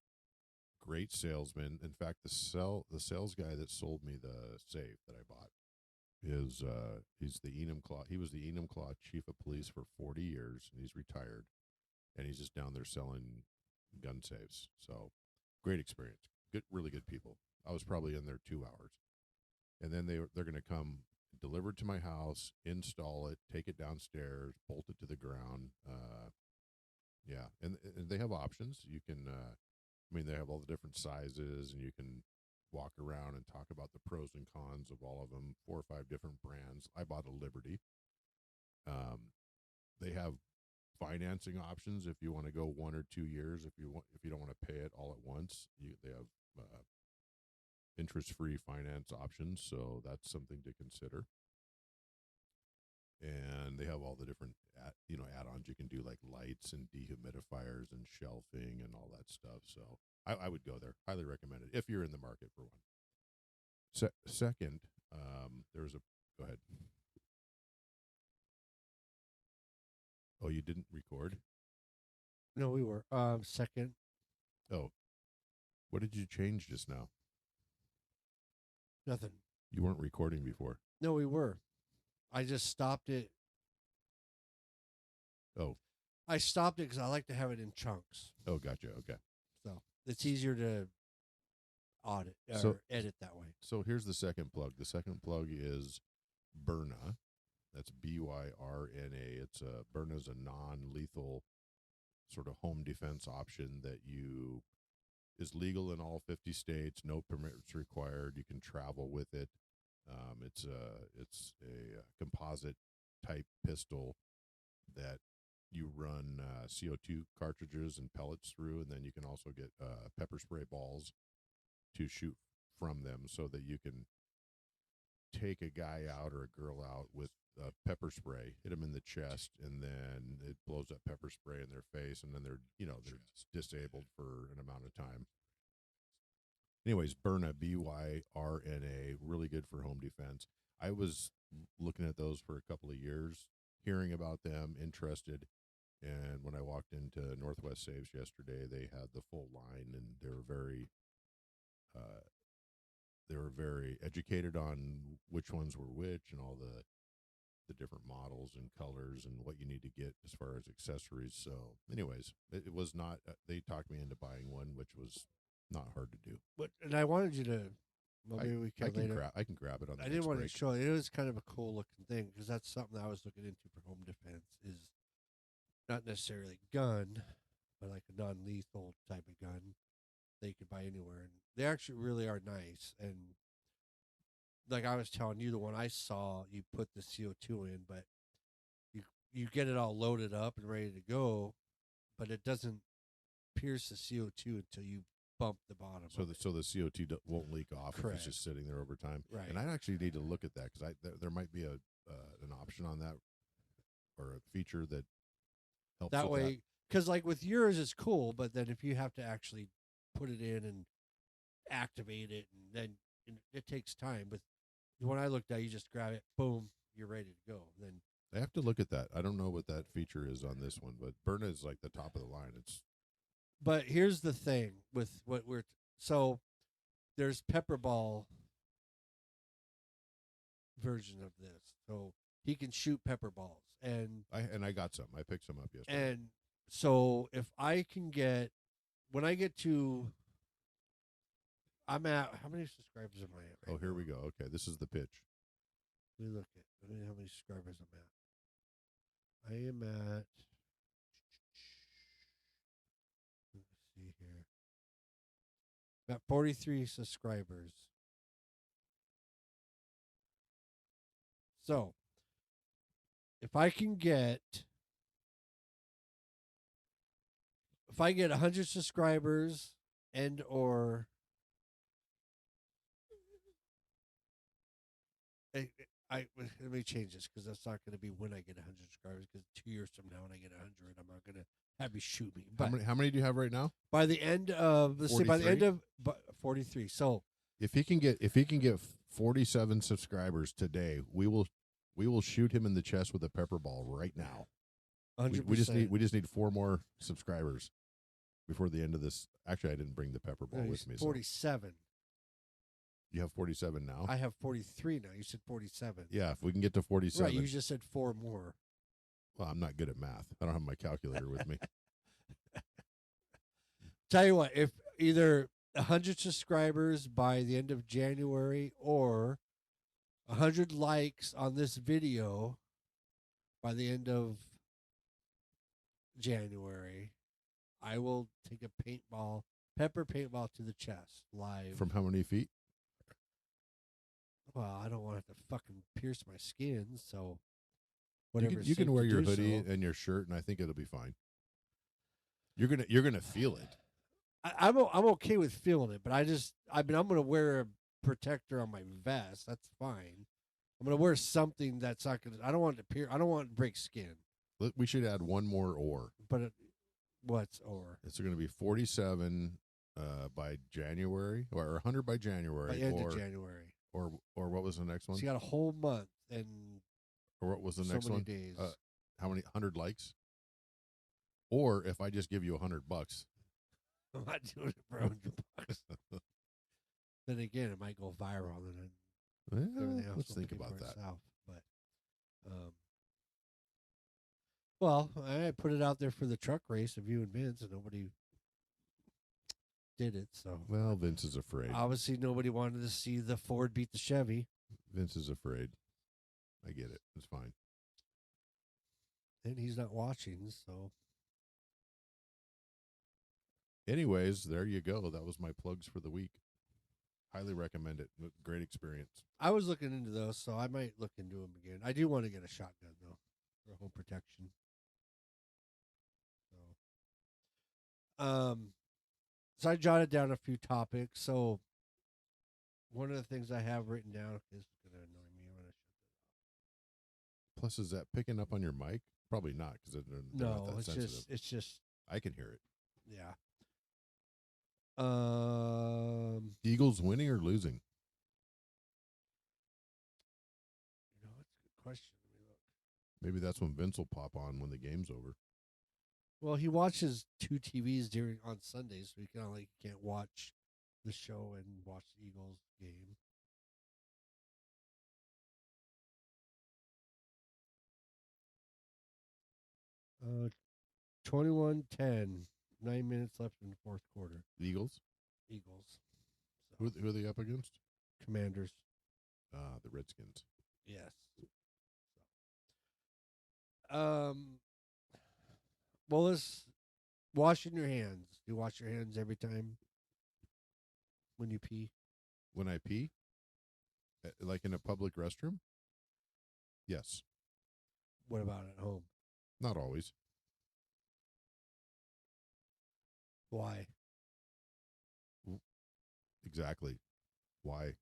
Great salesman. In fact, the sales guy that sold me the safe that I bought is he's the Enumclaw. He was the Enumclaw chief of police for 40 years, and he's retired, and he's just down there selling gun safes. So, great experience. Good, really good people. I was probably in there 2 hours, and then they're going to come delivered to my house, install it, take it downstairs, bolt it to the ground. Yeah, and they have options. You can, I mean, they have all the different sizes, and you can walk around and talk about the pros and cons of all of them. 4 or 5 different brands. I bought a Liberty. They have financing options if you want to go 1 or 2 years. If you don't want to pay it all at once, they have interest-free finance options. So that's something to consider. And they have all the different add-ons you can do, like lights and dehumidifiers and shelving and all that stuff. So I would go there. Highly recommend it if you're in the market for one. Second, there's a go ahead. Oh, you didn't record? No, we were. Second. Oh, what did you change just now? Nothing. You weren't recording before. No, we were. I just stopped it. Oh. I stopped it because I like to have it in chunks. Oh, gotcha. Okay. So it's easier to edit that way. So here's the second plug. The second plug is Byrna. That's Byrna. Byrna's a non-lethal sort of home defense option that is legal in all 50 states. No permits required. You can travel with it. It's a composite type pistol that you run CO2 cartridges and pellets through, and then you can also get pepper spray balls to shoot from them, so that you can take a guy out or a girl out with pepper spray, hit them in the chest, and then it blows up pepper spray in their face, and then they're disabled for an amount of time. Anyways, Byrna, Byrna, really good for home defense. I was looking at those for a couple of years, hearing about them, interested, and when I walked into Northwest Saves yesterday, they had the full line, and they were very educated on which ones were which and all the different models and colors and what you need to get as far as accessories. So anyways, it was not, they talked me into buying one, which was not hard to do. And I wanted you to, maybe we can later. I can grab it on the I didn't want break. to show it. It was kind of a cool looking thing, because that's something I was looking into for home defense, is not necessarily a gun, but like a non-lethal type of gun that you could buy anywhere. And they actually really are nice. And like I was telling you, the one I saw, you put the CO2 in, but you get it all loaded up and ready to go, but it doesn't pierce the CO2 until you bump the bottom. So the CO2 won't leak off. Correct. If it's just sitting there over time. Right. And I actually need to look at that, because there might be an option on that, or a feature that helps that with way. Because like with yours, it's cool, but then if you have to actually put it in and activate it, and then it takes time. But when I looked at, you just grab it, boom, you're ready to go. Then I have to look at that. I don't know what that feature is on this one, but Byrna is like the top of the line. But here's the thing with what so there's pepper ball version of this. So he can shoot pepper balls, and I got some. I picked some up yesterday. And so if I can when I get to, I'm at, how many subscribers am I at? Right here we go. Okay, this is the pitch. Let me look at how many subscribers I'm at. I am at, let's see here. Got 43 subscribers. So, if I get 100 subscribers and or let me change this, because that's not going to be when I get 100 subscribers, because 2 years from now when I get 100, I'm not going to have you shoot me. But how many do you have right now? By the end of, let's say by the end of 43. So if he can get 47 subscribers today, we will shoot him in the chest with a pepper ball right now. 100%. We just need 4 more subscribers before the end of this. Actually, I didn't bring the pepper ball with me. 47. So. You have 47 now? I have 43 now. You said 47. Yeah, if we can get to 47. Right, you just said 4 more. Well, I'm not good at math. I don't have my calculator with me. Tell you what, if either 100 subscribers by the end of January, or 100 likes on this video by the end of January, I will take a pepper paintball to the chest live. From how many feet? Well, I don't want it to fucking pierce my skin, so You whatever. you can wear your hoodie and your shirt, and I think it'll be fine. You're gonna feel it. I'm okay with feeling it, but I'm gonna wear a protector on my vest. That's fine. I'm gonna wear something that's not gonna. I don't want it to I don't want it to break skin. We should add one more or. But what's or? It's going to be 47 by January, or 100 by January, By end of January. or what was the next one? So you got a whole month and Or what was the so next many one? days. How many 100 likes? Or if I just give you $100, I'm not doing it for $100. Then again, it might go viral, and then everything else. let's will think pay about for that. itself. But, well, I put it out there for the truck race of you and Vince, and nobody did it. So, Well, Vince is afraid. obviously, nobody wanted to see the Ford beat the Chevy. Vince is afraid. I get it. It's fine. And he's not watching, so. Anyways, there you go. That was my plugs for the week. Highly recommend it. Great experience. I was looking into those, so I might look into them again. I do want to get a shotgun, though, for home protection. So I jotted down a few topics. So one of the things I have written down is going to annoy me. I'm going to shut that Plus, is that picking up on your mic? Probably not, because they're not No, that sensitive. it's just, I can hear it. yeah. Eagles winning or losing? That's a good question. Let me look. Maybe that's when Vince will pop on when the game's over. Well, he watches 2 TVs on Sundays, so he can't watch the show and watch the Eagles game. Uh, 21-10, 9 minutes left in the fourth quarter. The Eagles? Eagles. So, Who are they up against? Commanders. The Redskins. Yes. Well, let's washing your hands. Do you wash your hands every time when you pee? When I pee? Like in a public restroom? Yes. What about at home? Not always. Why? Exactly. Why?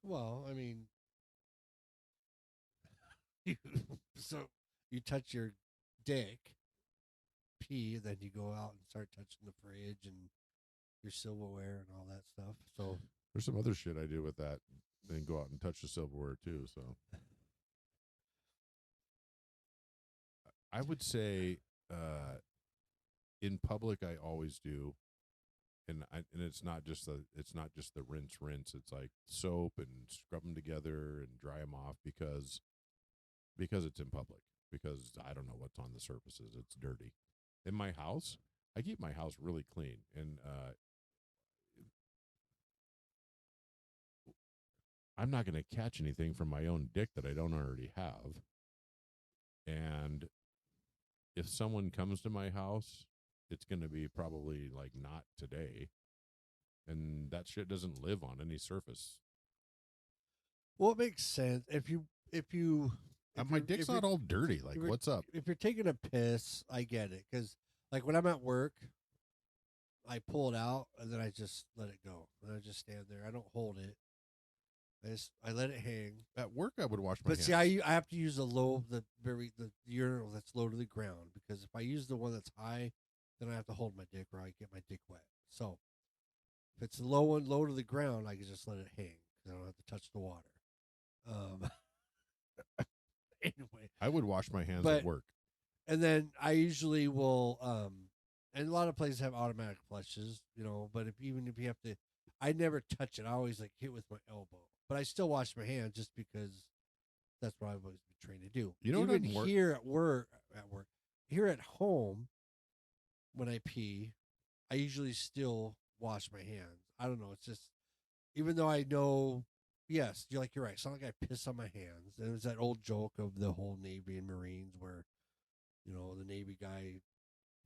Well, I mean, so you touch your dick, pee, then you go out and start touching the fridge and your silverware and all that stuff. So There's some other shit I do with that. Then go out and touch the silverware too. So I would say in public I always do, and it's not just the rinse. It's like soap and scrub them together and dry them off because it's in public. Because I don't know what's on the surfaces. It's dirty. In my house, I keep my house really clean, and I'm not going to catch anything from my own dick that I don't already have. And if someone comes to my house, it's going to be probably like not today. And that shit doesn't live on any surface. well, it makes sense if My dick's not all dirty. Like, what's up? If you're taking a piss, I get it. Because, like, when I'm at work, I pull it out and then I just let it go. And I just stand there. I don't hold it. I let it hang. At work, I would wash my But hands. see, I have to use the urinal that's low to the ground, because if I use the one that's high, then I have to hold my dick or I get my dick wet. So if it's low to the ground, I can just let it hang because I don't have to touch the water. Anyway, I would wash my hands at work. and then I usually will, and a lot of places have automatic flushes, but even if you have to, I never touch it. I always hit with my elbow, but I still wash my hands just because that's what I've always been trained to do. You know what even I'm here at work, here at home, when I pee, I usually still wash my hands. I don't know. It's just, even though I know yes, you're right. It's not like I piss on my hands. It was that old joke of the whole Navy and Marines where, the Navy guy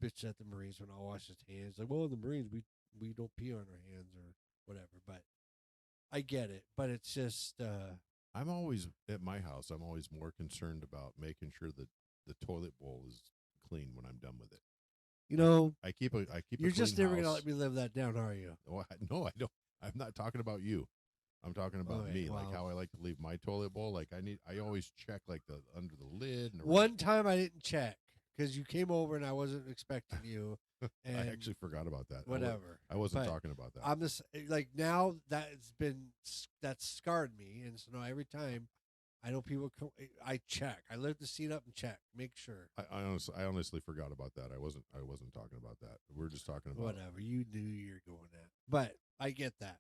bitched at the Marines when I wash his hands. Like, well, in the Marines we don't pee on our hands or whatever. But I get it. But it's just I'm always at my house. I'm always more concerned about making sure that the toilet bowl is clean when I'm done with it. you know, I keep a you're clean just never house. gonna let me live that down, are you? Oh, no, I don't. I'm not talking about you. I'm talking about Okay, me, like well. how I like to leave my toilet bowl. Like I always check like the under the lid. And One time I didn't check because you came over and I wasn't expecting you. And I actually forgot about that. whatever. I wasn't But talking about that. I'm just like now that's scarred me, and so now every time I know people come, I check. I lift the seat up and check, make sure. I honestly forgot about that. I wasn't talking about that. We're just talking about Whatever you knew you're going at, but I get that.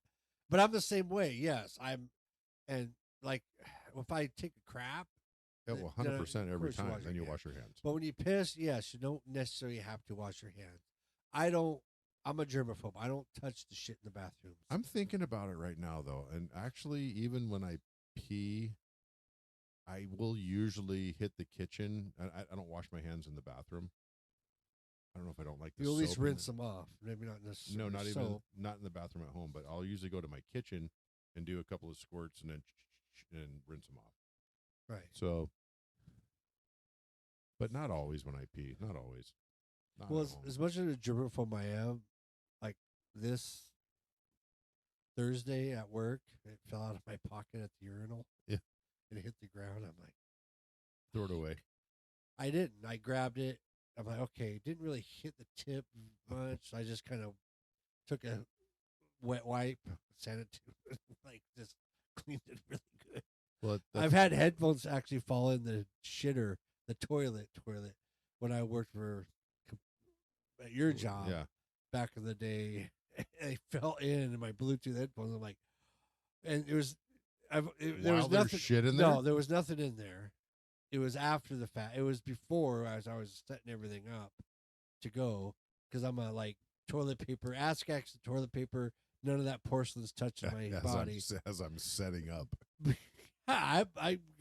But I'm the same way. Yes, and like if I take a crap, yeah, then- 100% then, of every course you time. wash Then your you hands. wash your hands. But when you piss, yes, you don't necessarily have to wash your hands. I don't. I'm a germaphobe. I don't touch the shit in the bathrooms. I'm thinking about it right now though, and actually, even when I pee, I will usually hit the kitchen. I don't wash my hands in the bathroom. I don't know if I don't like the You at least soap in rinse the- them off. Maybe not necessarily. No, not soap. even not in the bathroom at home. But I'll usually go to my kitchen and do a couple of squirts and then and rinse them off. Right. So, but not always when I pee. Not always. Not Well, at home. as much as a germaphobe I am, like this Thursday at work, it fell out of my pocket at the urinal. Yeah. And it hit the ground. I'm like, Throw it away. I didn't. I grabbed it. I'm like, okay, it didn't really hit the tip much. I just kind of took a wet wipe, sent it to, like, just cleaned it really good. Well, I've had headphones actually fall in the shitter, the toilet, when I worked at your job Yeah. back in the day. I fell in my Bluetooth headphones. I'm like, and there was While there's nothing. shit in there? No, there was nothing in there. It was after the fact. It was before as I was setting everything up to go because I'm a like toilet paper, ass cacks the toilet paper. None of that porcelain's touching my body. As I'm setting up. I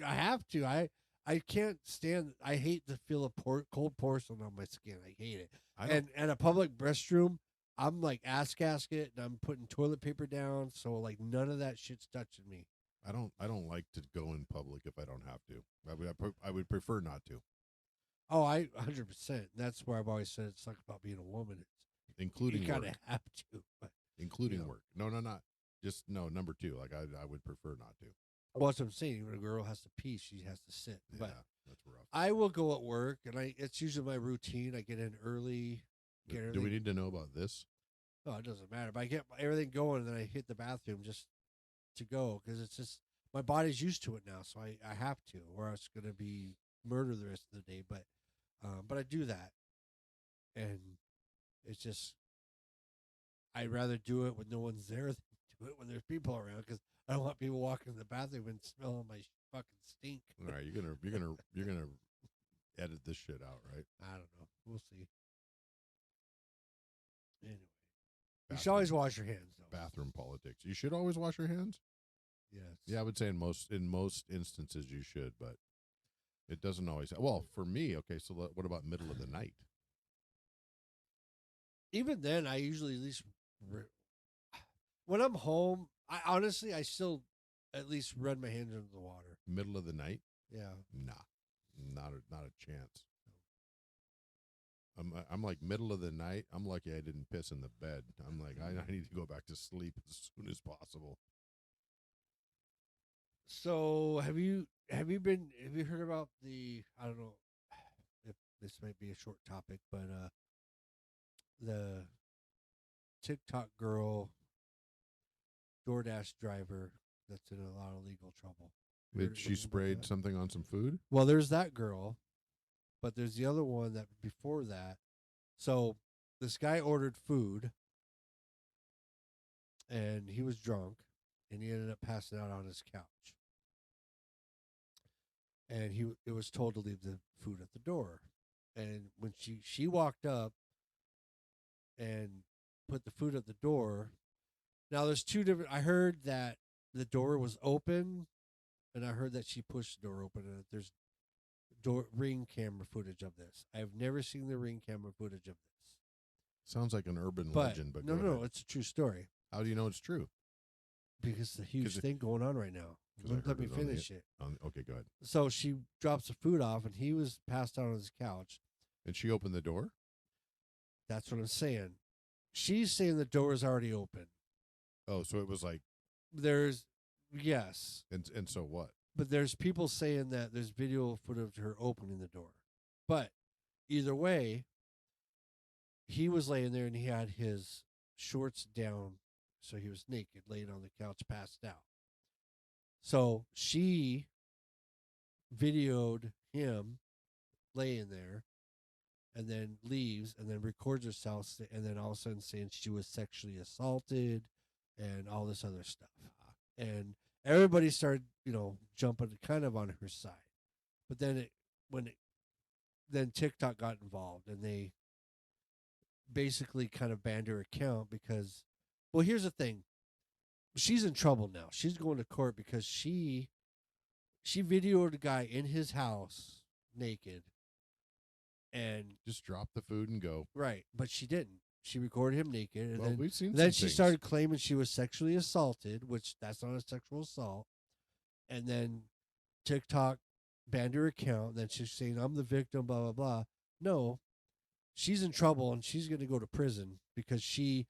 have to. I can't stand. I hate the feel of cold porcelain on my skin. I hate it. And at a public restroom, I'm like ass casket, and I'm putting toilet paper down, so like none of that shit's touching me. I don't like to go in public if I don't have to. I would prefer not to. Oh, I 100%. That's where I've always said it's like about being a woman. Including you kind work. of have to. But, Including work. No, not just no, number two. Like I would prefer not to. well, that's what I'm saying. When a girl has to pee, she has to sit. Yeah, But that's rough. I will go at work, and it's usually my routine. I get in early. Do we need to know about this? No, it doesn't matter. But I get everything going, and then I hit the bathroom just to go because it's just my body's used to it now, so I have to, or it's going to be murder the rest of the day. But I do that, and it's just I'd rather do it when no one's there than do it when there's people around because I don't want people walking in the bathroom and smelling my fucking stink. All right, you're gonna edit this shit out, right? I don't know. We'll see. Anyway, you should always wash your hands, though. Bathroom politics. You should always wash your hands. Yes. Yeah, I would say in most instances you should, but it doesn't always. Well, for me, okay. So what about middle of the night? Even then, I usually at least when I'm home. I still at least run my hands under the water. Middle of the night? Yeah. Nah, not a chance. I'm like middle of the night. I'm lucky I didn't piss in the bed. I'm like I need to go back to sleep as soon as possible. So have you heard about I don't know if this might be a short topic, but the TikTok girl DoorDash driver that's in a lot of legal trouble. Did she sprayed something on some food? Well, there's that girl, but there's the other one that before that. So this guy ordered food and he was drunk and he ended up passing out on his couch. And it was told to leave the food at the door. And when she walked up and put the food at the door. Now there's two different. I heard that the door was open, and I heard that she pushed the door open, and there's ring camera footage of this. I've never seen the ring camera footage of this. Sounds like an urban But legend, but no, go no, ahead. it's a true story How do you know it's true? because it's a huge 'Cause it- thing going on right now. 'Cause I Let heard me it on the- finish it. Okay, go ahead. So she drops the food off, and he was passed out on his couch. And she opened the door? That's what I'm saying. She's saying the door is already open. Oh, so it was like, Yes, and so what? but there's people saying that there's video footage of her opening the door. But either way, he was laying there and he had his shorts down, so he was naked, laying on the couch, passed out. So she videoed him laying there and then leaves and then records herself and then all of a sudden saying she was sexually assaulted and all this other stuff. And everybody started, jumping kind of on her side. But then then TikTok got involved and they basically kind of banned her account because, well, here's the thing. She's in trouble now. She's going to court because she videoed a guy in his house naked and Just drop the food and go. right, but she didn't. She recorded him naked and Well, then we've seen then some she things. started claiming she was sexually assaulted, which that's not a sexual assault. And then TikTok banned her account. Then she's saying, I'm the victim, blah, blah, blah. No, she's in trouble and she's going to go to prison because she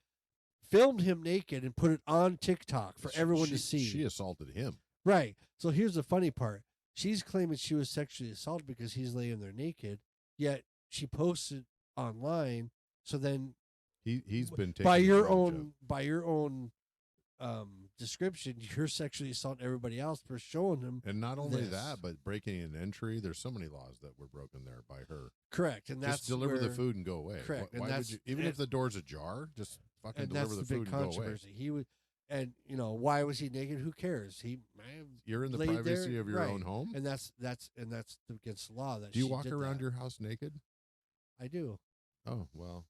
filmed him naked and put it on TikTok for everyone to see. She assaulted him. Right. So here's the funny part. She's claiming she was sexually assaulted because he's laying there naked, yet she posted online. So then He's been taken by your advantage of. own description, you're sexually assaulting everybody else for showing them. And not only this. that, but breaking an entry. There's so many laws that were broken there by her. Correct. And that's Just deliver the where- food and go away. Correct, and Why would that's- you? Even if the door's ajar, just fucking And deliver that's the the food big and go away. controversy. He would, and why was he naked? Who cares? He You're in the laid privacy there, of your right. own home. and that's against the law. That Do you she walk did around that. your house naked? I do. Oh well,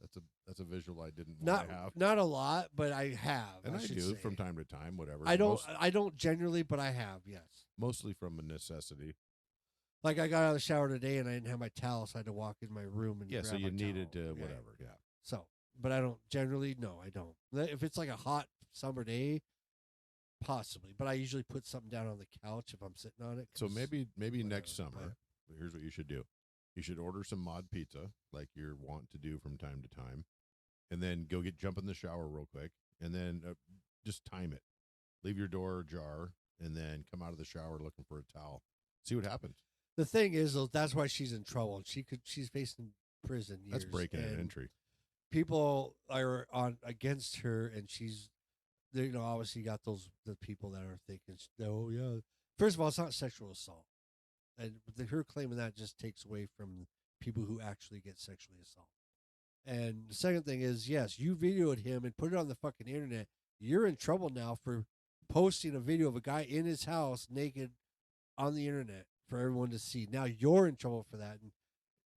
that's a visual I didn't want to have. Not a lot, but I have. And I should do say. from time to time, whatever. I don't generally, but I have. Yes. Mostly from a necessity. Like I got out of the shower today and I didn't have my towel, so I had to walk in my room and Yeah, so grab you my needed towel. to Yeah. whatever. Yeah. So, but I don't generally. No, I don't. If it's like a hot summer day, possibly. But I usually put something down on the couch if I'm sitting on it. So 'cause maybe next whatever, summer, here's what you should do. You should order some mod pizza, like you're wont to do from time to time, and then go jump in the shower real quick, and then just time it. Leave your door ajar, and then come out of the shower looking for a towel. See what happens. The thing is, though, that's why she's in trouble. She's facing prison years. That's breaking an and entry. People are on against her, and she's, obviously got the people that are thinking, oh yeah. First of all, it's not sexual assault, and her claiming that just takes away from people who actually get sexually assaulted. And the second thing is, yes, you videoed him and put it on the fucking internet. You're in trouble now for posting a video of a guy in his house naked on the internet for everyone to see. Now you're in trouble for that,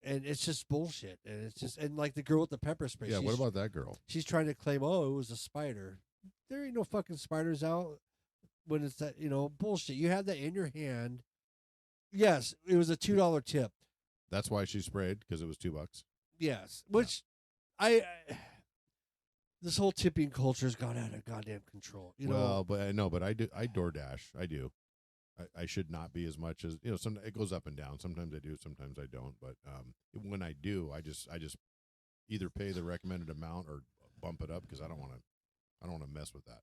and it's just bullshit. And it's just like the girl with the pepper spray. Yeah, what about that girl? She's trying to claim, oh, it was a spider. There ain't no fucking spiders out when it's that, bullshit. You had that in your hand. Yes, it was a $2 tip. That's why she sprayed, because it was $2. Yes, which this whole tipping culture's gone out of goddamn control. But I know, but I DoorDash. I do. I should not be as much as some. It goes up and down. Sometimes I do, sometimes I don't. But when I do, I just either pay the recommended amount or bump it up because I don't want to mess with that.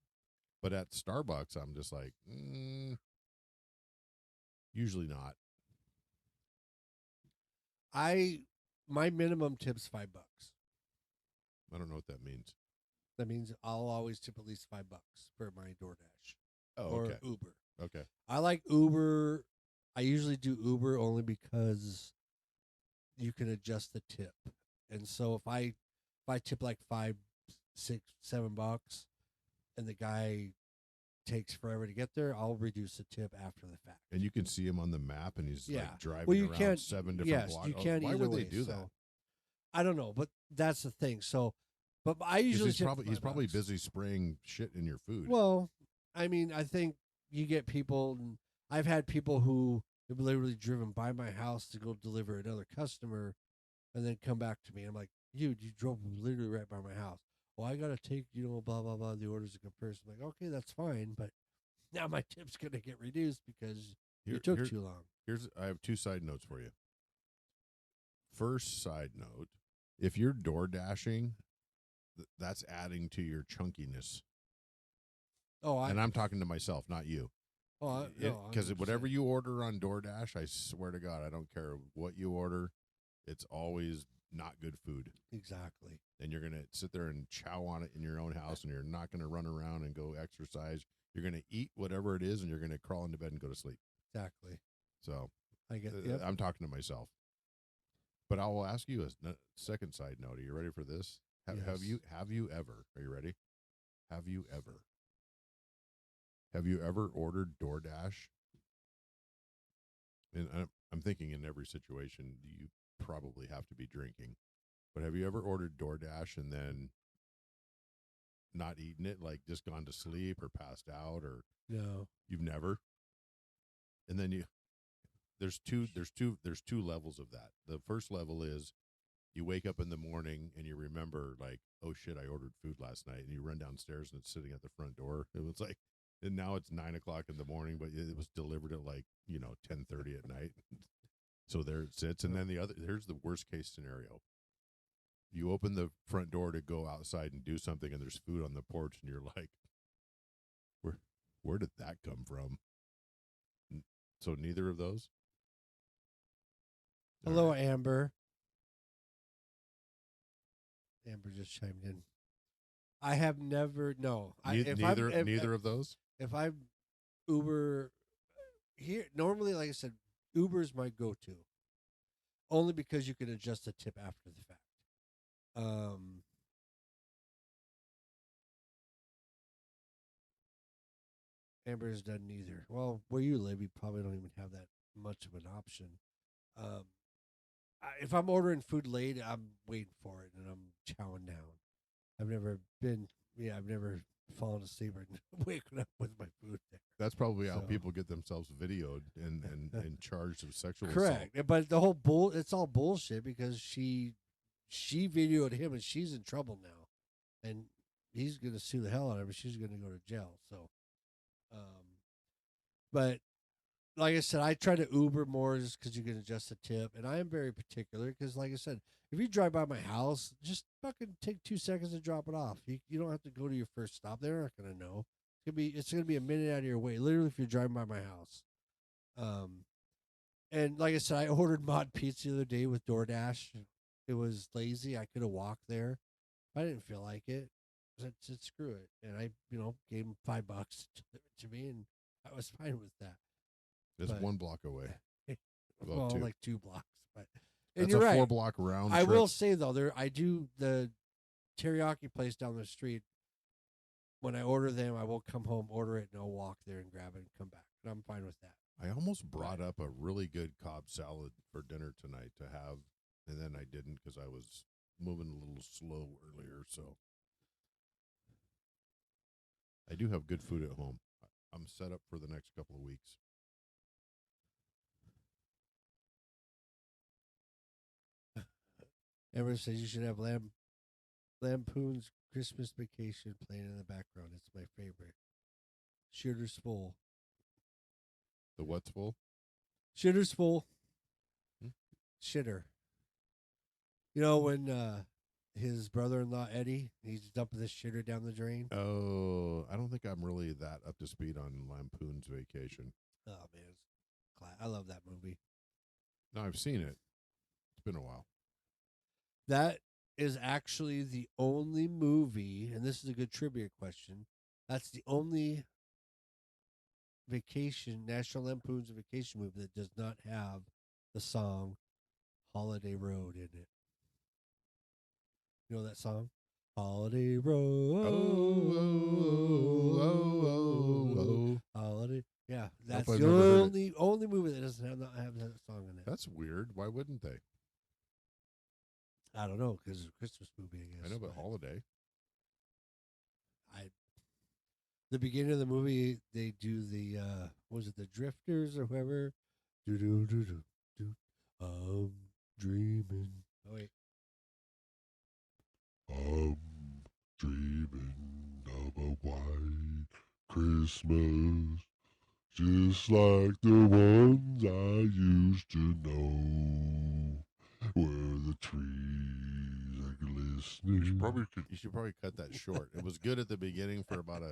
But at Starbucks, I'm just like, usually not. My minimum tip's $5. I don't know what that means. That means I'll always tip at least $5 for my DoorDash Oh, or okay. Uber. Okay. I like Uber. I usually do Uber only because you can adjust the tip. And so if I tip like $5, $6, $7 and the guy takes forever to get there, I'll reduce the tip after the fact. And you can see him on the map, and he's Yeah. like driving Well, you around can't- 7 different yes, blocks. you can Why either would they way, do so that? I don't know, but that's the thing. So, but I 'Cause usually he's tip probably $5. busy spraying shit in your food. Well, I mean, I think you get people, and I've had people who have literally driven by my house to go deliver another customer, and then come back to me. I'm like, dude, you drove literally right by my house. Well, I gotta take blah blah blah the orders in comparison. I'm like, okay, that's fine, but now my tip's gonna get reduced because you Here, took here, too long. I have 2 side notes for you. First side note: if you're door dashing, that's adding to your chunkiness. Oh, And I'm talking to myself, not you. no, Because 100%. whatever you order on DoorDash, I swear to God, I don't care what you order, it's always not good food. Exactly. And you're gonna sit there and chow on it in your own house, and you're not gonna run around and go exercise. You're gonna eat whatever it is, and you're gonna crawl into bed and go to sleep. Exactly. So I get. Yep. I'm talking to myself. But I will ask you a second side note. Are you ready for this? Have Yes. you ever? Are you ready? Have you ever ordered DoorDash? And I'm thinking in every situation you probably have to be drinking. But have you ever ordered DoorDash and then not eaten it, like just gone to sleep or passed out, or No. you've never? And then there's two levels of that. The first level is you wake up in the morning and you remember, like, oh shit, I ordered food last night, and you run downstairs and it's sitting at the front door. It was like, and now it's 9 o'clock in the morning, but it was delivered at like 10:30 at night. So there it sits, and then here's the worst case scenario. You open the front door to go outside and do something, and there's food on the porch, and you're like, where did that come from? So neither of those. All Hello, right. Amber. Amber just chimed in. I have never. No. Neither of those. If I'm Uber here, normally, like I said, Uber is my go-to, only because you can adjust the tip after the fact. Um, Amber's done neither. Well, where you live, you probably don't even have that much of an option. Um, if I'm ordering food late, I'm waiting for it and I'm chowing down. I've never fallen asleep and waking up with my food there. That's probably how So- people get themselves videoed and charged of sexual Correct, assault. but the whole it's all bullshit because she videoed him and she's in trouble now, and he's gonna sue the hell out of her. She's gonna go to jail. So, but like I said, I try to Uber more just because you can adjust the tip, and I am very particular because, like I said, if you drive by my house, just fucking take 2 seconds to drop it off. You don't have to go to your first stop. They're not gonna know. It's gonna be a minute out of your way, literally, if you're driving by my house. And like I said, I ordered mod pizza the other day with DoorDash. It was lazy. I could have walked there. I didn't feel like it. I said, screw it. And I, gave him $5 to deliver it to me, and I was fine with that. It's But- 1 block away. Well, 2. like 2 blocks. But and That's you're a right. 4-block round I trip. will say though, I do the teriyaki place down the street. When I order them, I will come home, order it, and I'll walk there and grab it and come back. And I'm fine with that. I almost brought up a really good Cobb salad for dinner tonight to have, and then I didn't because I was moving a little slow earlier. So I do have good food at home. I'm set up for the next couple of weeks. Ever says you should have Lampoon's Christmas Vacation playing in the background. It's my favorite. Shooter's full. The what's full? Shitter's full. Hmm? Shitter. You know when his brother-in-law Eddie, he's dumping this shitter down the drain. Oh, I don't think I'm really that up to speed on Lampoon's Vacation. Oh man, I love that movie. No, I've seen it. It's been a while. That is actually the only movie, and this is a good trivia question. That's the only National Lampoon's Vacation movie that does not have the song Holiday Road in it. You know that song? Holiday Road. Holiday. Yeah, that's I've the never heard only movie that doesn't not have that song in it. That's weird. Why wouldn't they? I don't know because it's a Christmas movie. I guess. I know, but holiday. the beginning of the movie, they do the was it the Drifters or whoever? Do do do do do. I'm dreaming. Oh wait, I'm dreaming of a white Christmas, just like the ones I used to know, where the trees are glistening. You should probably cut that short. It was good at the beginning for about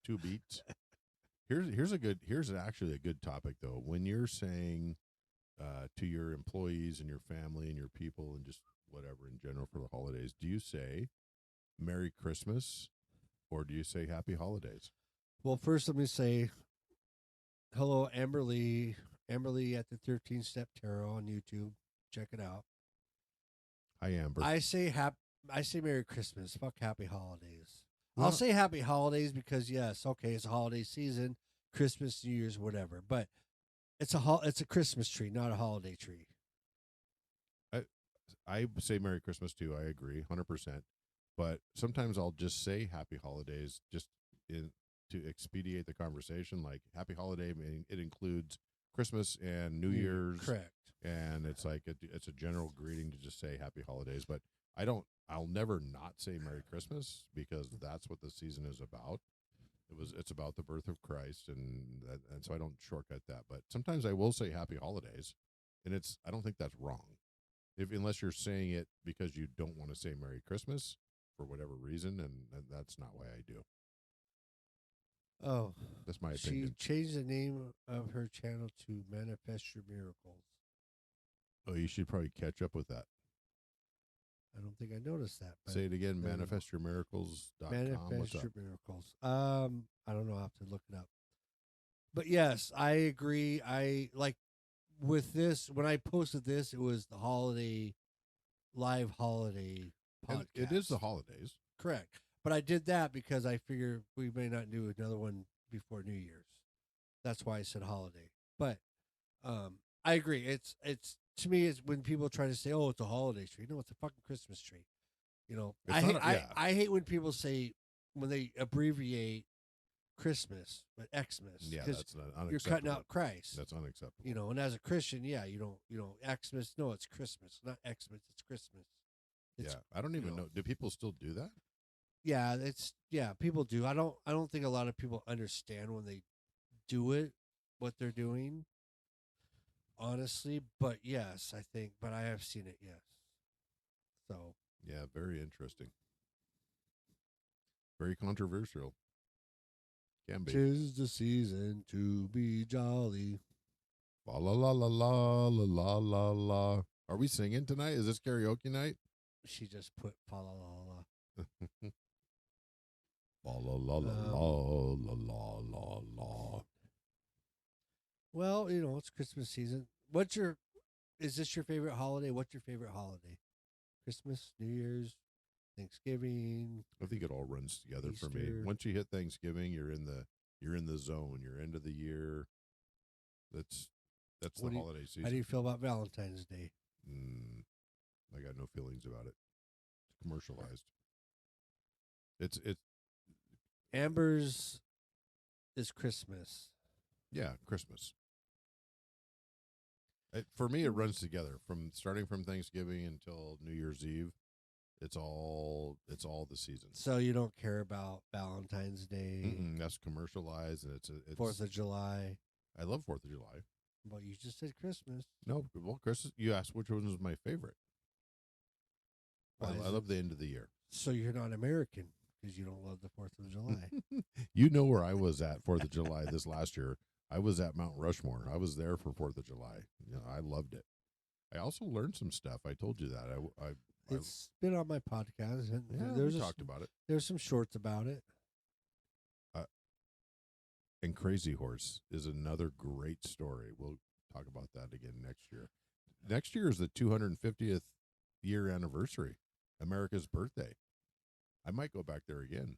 2 beats. Here's actually a good topic though. When you're saying to your employees and your family and your people and just whatever in general for the holidays, do you say Merry Christmas or do you say Happy Holidays? well, first let me say hello, Amberly. Amberly at the 13 Step Tarot on YouTube. Check it out. Hi, Amber. I say Merry Christmas. Fuck Happy Holidays. Well- I'll say Happy Holidays because yes, okay, it's a holiday season, Christmas, New Year's, whatever. But it's a Christmas tree, not a holiday tree. I say Merry Christmas too. I agree, 100%. But sometimes I'll just say Happy Holidays just to expedite the conversation. Like Happy Holiday, it includes Christmas and New Year's. Correct. And it's like it's a general greeting to just say Happy Holidays. But I'll never not say Merry Christmas because that's what the season is about. It's about the birth of Christ, and so I don't shortcut that. But sometimes I will say Happy Holidays, and I don't think that's wrong, unless you're saying it because you don't want to say Merry Christmas for whatever reason, and that's not why I do. Oh, That's my she opinion. changed the name of her channel to Manifest Your Miracles. Oh, you should probably catch up with that. I don't think I noticed that. But Say it again. there you go. ManifestYourMiracles.com. What's Manifest up? Your Miracles. I don't know. I'll have to look it up. But yes, I agree. I like with this when I posted this, it was the live holiday podcast. And it is the holidays. Correct. But I did that because I figured we may not do another one before New Year's. That's why I said holiday. But I agree. It's to me it's when people try to say, "Oh, it's a holiday tree." No, it's a fucking Christmas tree. You know, It's I not hate, a- yeah. I hate when people say when they abbreviate Christmas, but Xmas. Yeah, 'cause that's not unacceptable. you're cutting out Christ. That's unacceptable. You know, and as a Christian, yeah, you don't Xmas. No, it's Christmas, not Xmas. It's Christmas. It's, Yeah, I don't even know. know. Do people still do that? yeah, people do. I don't think a lot of people understand when they do it, what they're doing. Honestly, but yes, I think. But I have seen it. Yes. So Yeah, very interesting. Very controversial. Can be. 'tis the season to be jolly. La la la la la la la la la. Are we singing tonight? Is this karaoke night? She just put fa la la la. La la la la la la la la la. Well, it's Christmas season. Is this your favorite holiday? What's your favorite holiday? Christmas, New Year's, Thanksgiving. I think it all runs together for me. Easter. Once you hit Thanksgiving, you're in the zone. You're end of the year. That's What the do you- holiday season. How do you feel about Valentine's Day? I got no feelings about it. It's commercialized. It's Amber's is Christmas. yeah, Christmas. For me, it runs together starting from Thanksgiving until New Year's Eve. It's all the season. So you don't care about Valentine's Day, That's commercialized, and it's 4th of July. I love 4th of July. Well, you just said Christmas. No, well, Christmas. You asked which one was my favorite. Why I is love the end of the year. So you're not American because you don't love the 4th of July. You know where I was at 4th of July this last year. I was at Mount Rushmore. I was there for 4th of July. I loved it. I also learned some stuff. I told you that. It's been on my podcast, and we talked about it. There's some shorts about it. And Crazy Horse is another great story. We'll talk about that again next year. Next year is the 250th year anniversary, America's birthday. I might go back there again.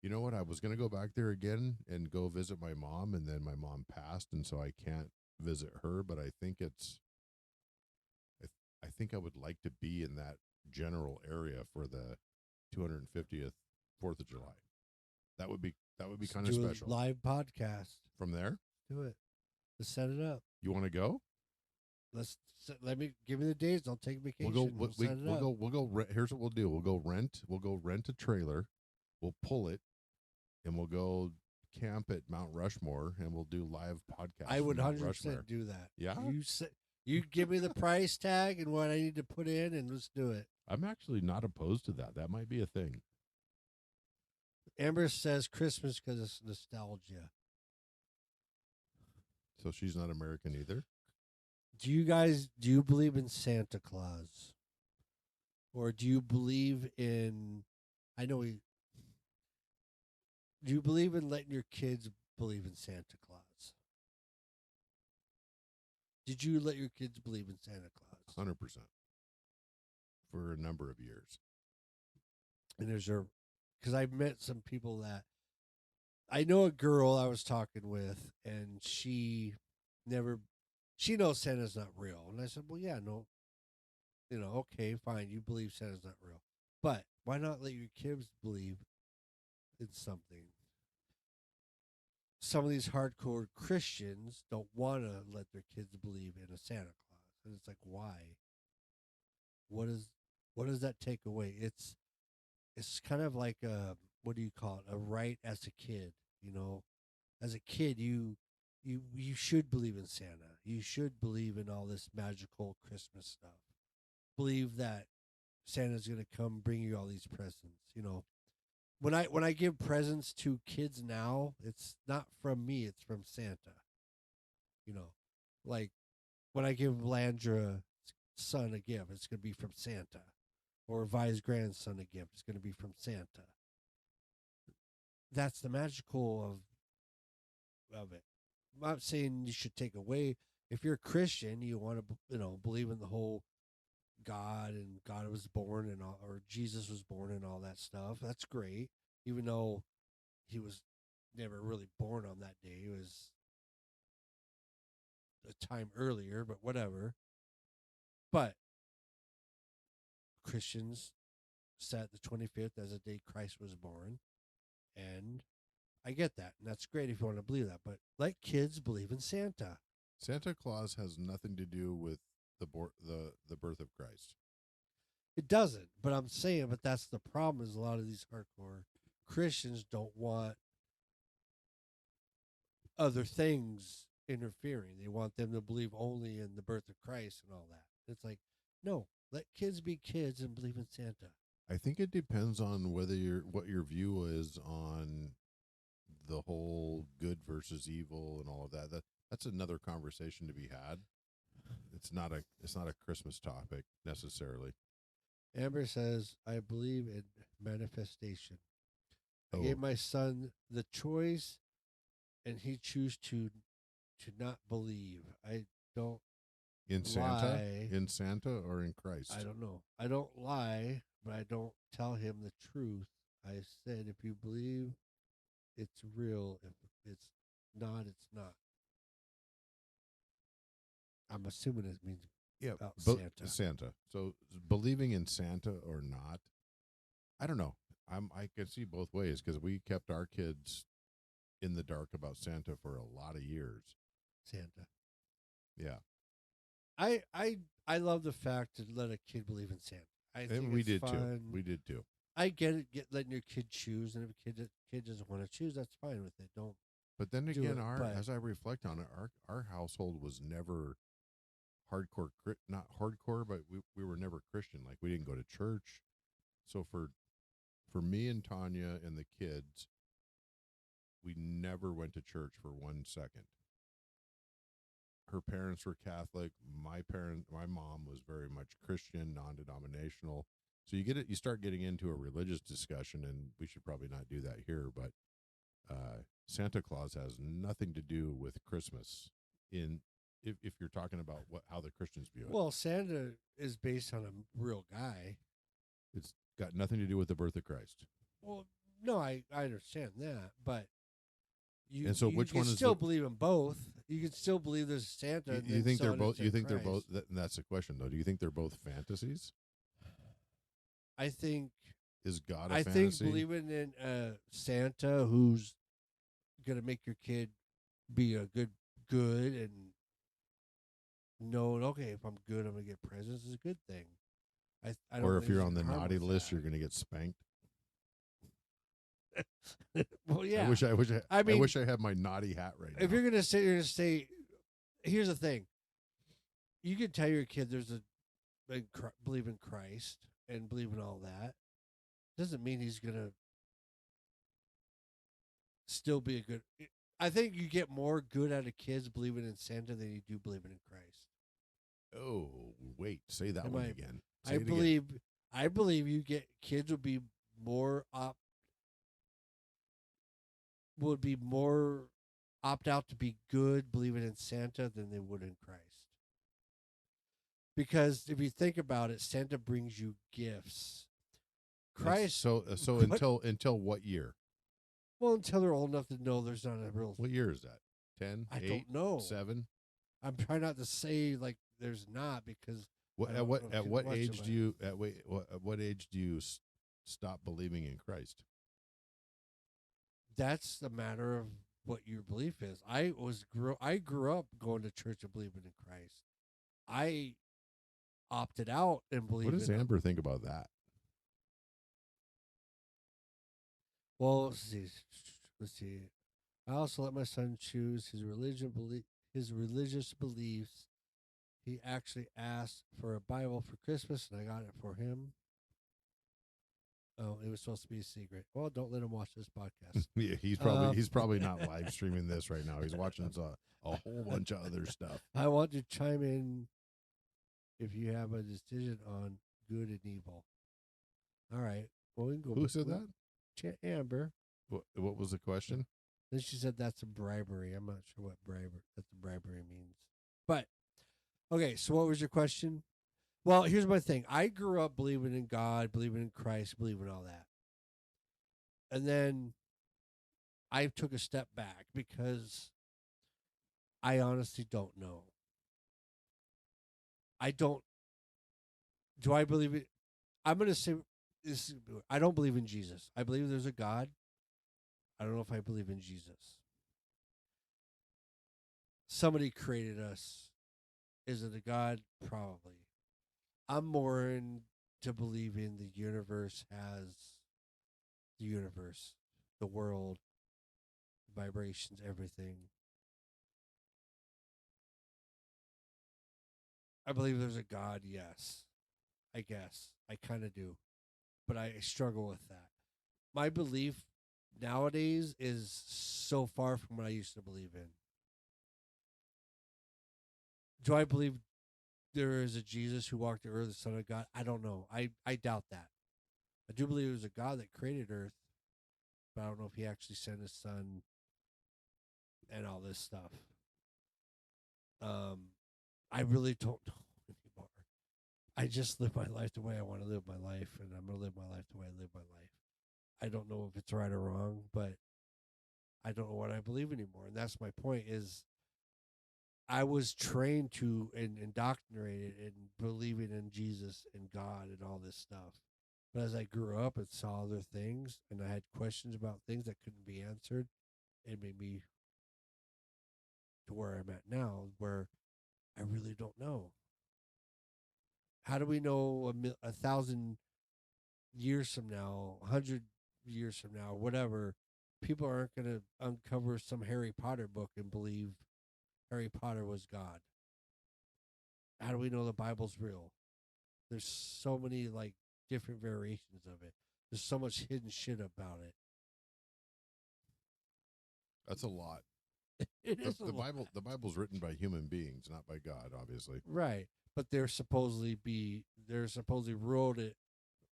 You know what? I was going to go back there again and go visit my mom, and then my mom passed, and so I can't visit her. But I think I think I would like to be in that general area for the 250th 4th of July. That would be That would be Let's kind of do special. A live podcast. From there, Do it. Let's set it up. you want to go? Let me give me the days. I'll take vacation. We'll go. We'll go. Here's what we'll do. We'll go rent a trailer. We'll pull it, and we'll go camp at Mount Rushmore, and we'll do live podcasts. I would from Mount 100% Rushmore. do that. Yeah? You give me the price tag and what I need to put in, and let's do it. I'm actually not opposed to that. That might be a thing. Amber says Christmas because it's nostalgia. So she's not American either. Do you believe in Santa Claus? Or do you believe in, do you believe in letting your kids believe in Santa Claus? Did you let your kids believe in Santa Claus? 100%. For a number of years. And because I've met some people that, I know a girl I was talking with, and she knows Santa's not real. And I said, well, yeah, no, okay, fine, you believe Santa's not real. But why not let your kids believe in something? Some of these hardcore Christians don't want to let their kids believe in a Santa Claus. And it's like, why? What does that take away? It's kind of like what do you call it? A right as a kid, As a kid, you should believe in Santa. You should believe in all this magical Christmas stuff. Believe that Santa's going to come bring you all these presents, When I give presents to kids now, it's not from me, it's from Santa. Like when I give Landra son a gift, it's going to be from Santa. Or Vi's grandson a gift, it's going to be from Santa. That's the magical of it. I'm not saying you should take away. If you're a Christian, you want to, believe in the whole God and God was born and all, or Jesus was born and all that stuff. That's great. Even though he was never really born on that day. It was a time earlier, but whatever. But Christians set the 25th as a day Christ was born. And I get that. And that's great if you want to believe that. But let kids believe in Santa. Santa Claus has nothing to do with the birth of Christ. It doesn't. But I'm saying, but that's the problem is a lot of these hardcore Christians don't want other things interfering. They want them to believe only in the birth of Christ and all that. It's like, no, let kids be kids and believe in Santa. I think it depends on what your view is on the whole good versus evil and all of that. That's another conversation to be had. It's not a Christmas topic necessarily. Amber says, I believe in manifestation. Oh. I gave my son the choice and he chose to not believe. I don't in Santa? lie. In Santa or in Christ? I don't know. I don't lie, but I don't tell him the truth. I said, if you believe, it's real. If it's not, it's not. I'm assuming it means about Santa. Santa. So believing in Santa or not, I don't know. I can see both ways because we kept our kids in the dark about Santa for a lot of years. Santa. Yeah. I love the fact to let a kid believe in Santa. I think and we it's did fun. too. We did too. I get it. Letting your kid choose, and if a kid doesn't want to choose, that's fine with it. Don't. But then do again, it, as I reflect on it, our household was never hardcore. Not hardcore, but we were never Christian. Like we didn't go to church. So for me and Tanya and the kids, we never went to church for 1 second. Her parents were Catholic. My mom was very much Christian, non-denominational. So you start getting into a religious discussion, and we should probably not do that here. But Santa Claus has nothing to do with Christmas. If you're talking about how the Christians view it, Well, Santa is based on a real guy. it's got nothing to do with the birth of Christ. Well, no, I understand that, but And so which can one is still believe in both. You can still believe there's a Santa. And You then think they're Son both? and You think they're both? Christ. That's the question, though. Do you think they're both fantasies? I think Is God a I fantasy? think believing in Santa who's gonna make your kid be a good and knowing, okay, if I'm good, I'm gonna get presents is a good thing. I don't. Or think if you're there's on the harm naughty with list, that. you're going to get spanked. Well, yeah. I wish I I mean, wish I had my naughty hat right now. if you're gonna sit here and say, here's the thing, you can tell your kid there's believe in Christ and believe in all that. Doesn't mean he's gonna still be a good. I think you get more good out of kids believing in Santa than you do believing in Christ. Oh, wait, say that Am one I- again. Say it again. I believe you get kids would be more opt out to be good believing in Santa than they would in Christ. Because if you think about it, Santa brings you gifts. Christ, So What? until what year? well, until they're old enough to know there's not a real. What year is that? 10, I 8, don't know. 7? I'm trying not to say like there's not because What I at don't what know at too what much age about do it. you at what age do you stop believing in Christ? That's a matter of what your belief is. I grew up going to church and believing in Christ. I opted out and What believed does in Amber think about that? Well, let's see. Let's see. I also let my son choose his his religious beliefs. He actually asked for a Bible for Christmas, and I got it for him. Oh, it was supposed to be a secret. Well, don't let him watch this podcast. Yeah, he's probably not live streaming this right now. He's watching a whole bunch of other stuff. I want to chime in if you have a decision on good and evil. All right. Well, we can go. Who said that? Amber. What was the question? Then she said that's a bribery. I'm not sure what bribery means. But okay, so what was your question? Well, here's my thing. I grew up believing in God, believing in Christ, believing all that. And then I took a step back because I honestly don't know. I don't. Do I believe it? I'm going to say this. I don't believe in Jesus. I believe there's a God. I don't know if I believe in Jesus. Somebody created us. Is it a God? Probably. I'm more into believing the universe has the universe, the world, vibrations, everything. I believe there's a God, yes. I guess. I kind of do. But I struggle with that. My belief nowadays is so far from what I used to believe in. Do I believe there is a Jesus who walked the earth, the Son of God? I don't know. I doubt that. I do believe there's a God that created earth, but I don't know if he actually sent his son and all this stuff. I really don't know anymore. I just live my life the way I want to live my life, and I'm going to live my life the way I live my life. I don't know if it's right or wrong, but I don't know what I believe anymore. And that's my point is I was trained to and indoctrinated in believing in Jesus and God and all this stuff. But as I grew up and saw other things and I had questions about things that couldn't be answered, it made me to where I'm at now, where I really don't know. How do we know 1,000 years from now, 100 years from now, whatever, people aren't going to uncover some Harry Potter book and believe Harry Potter was God? How do we know the Bible's real? There's so many like different variations of it. There's so much hidden shit about it. That's a lot. It is The Bible's written by human beings, not by God, obviously. right, but they're supposedly wrote it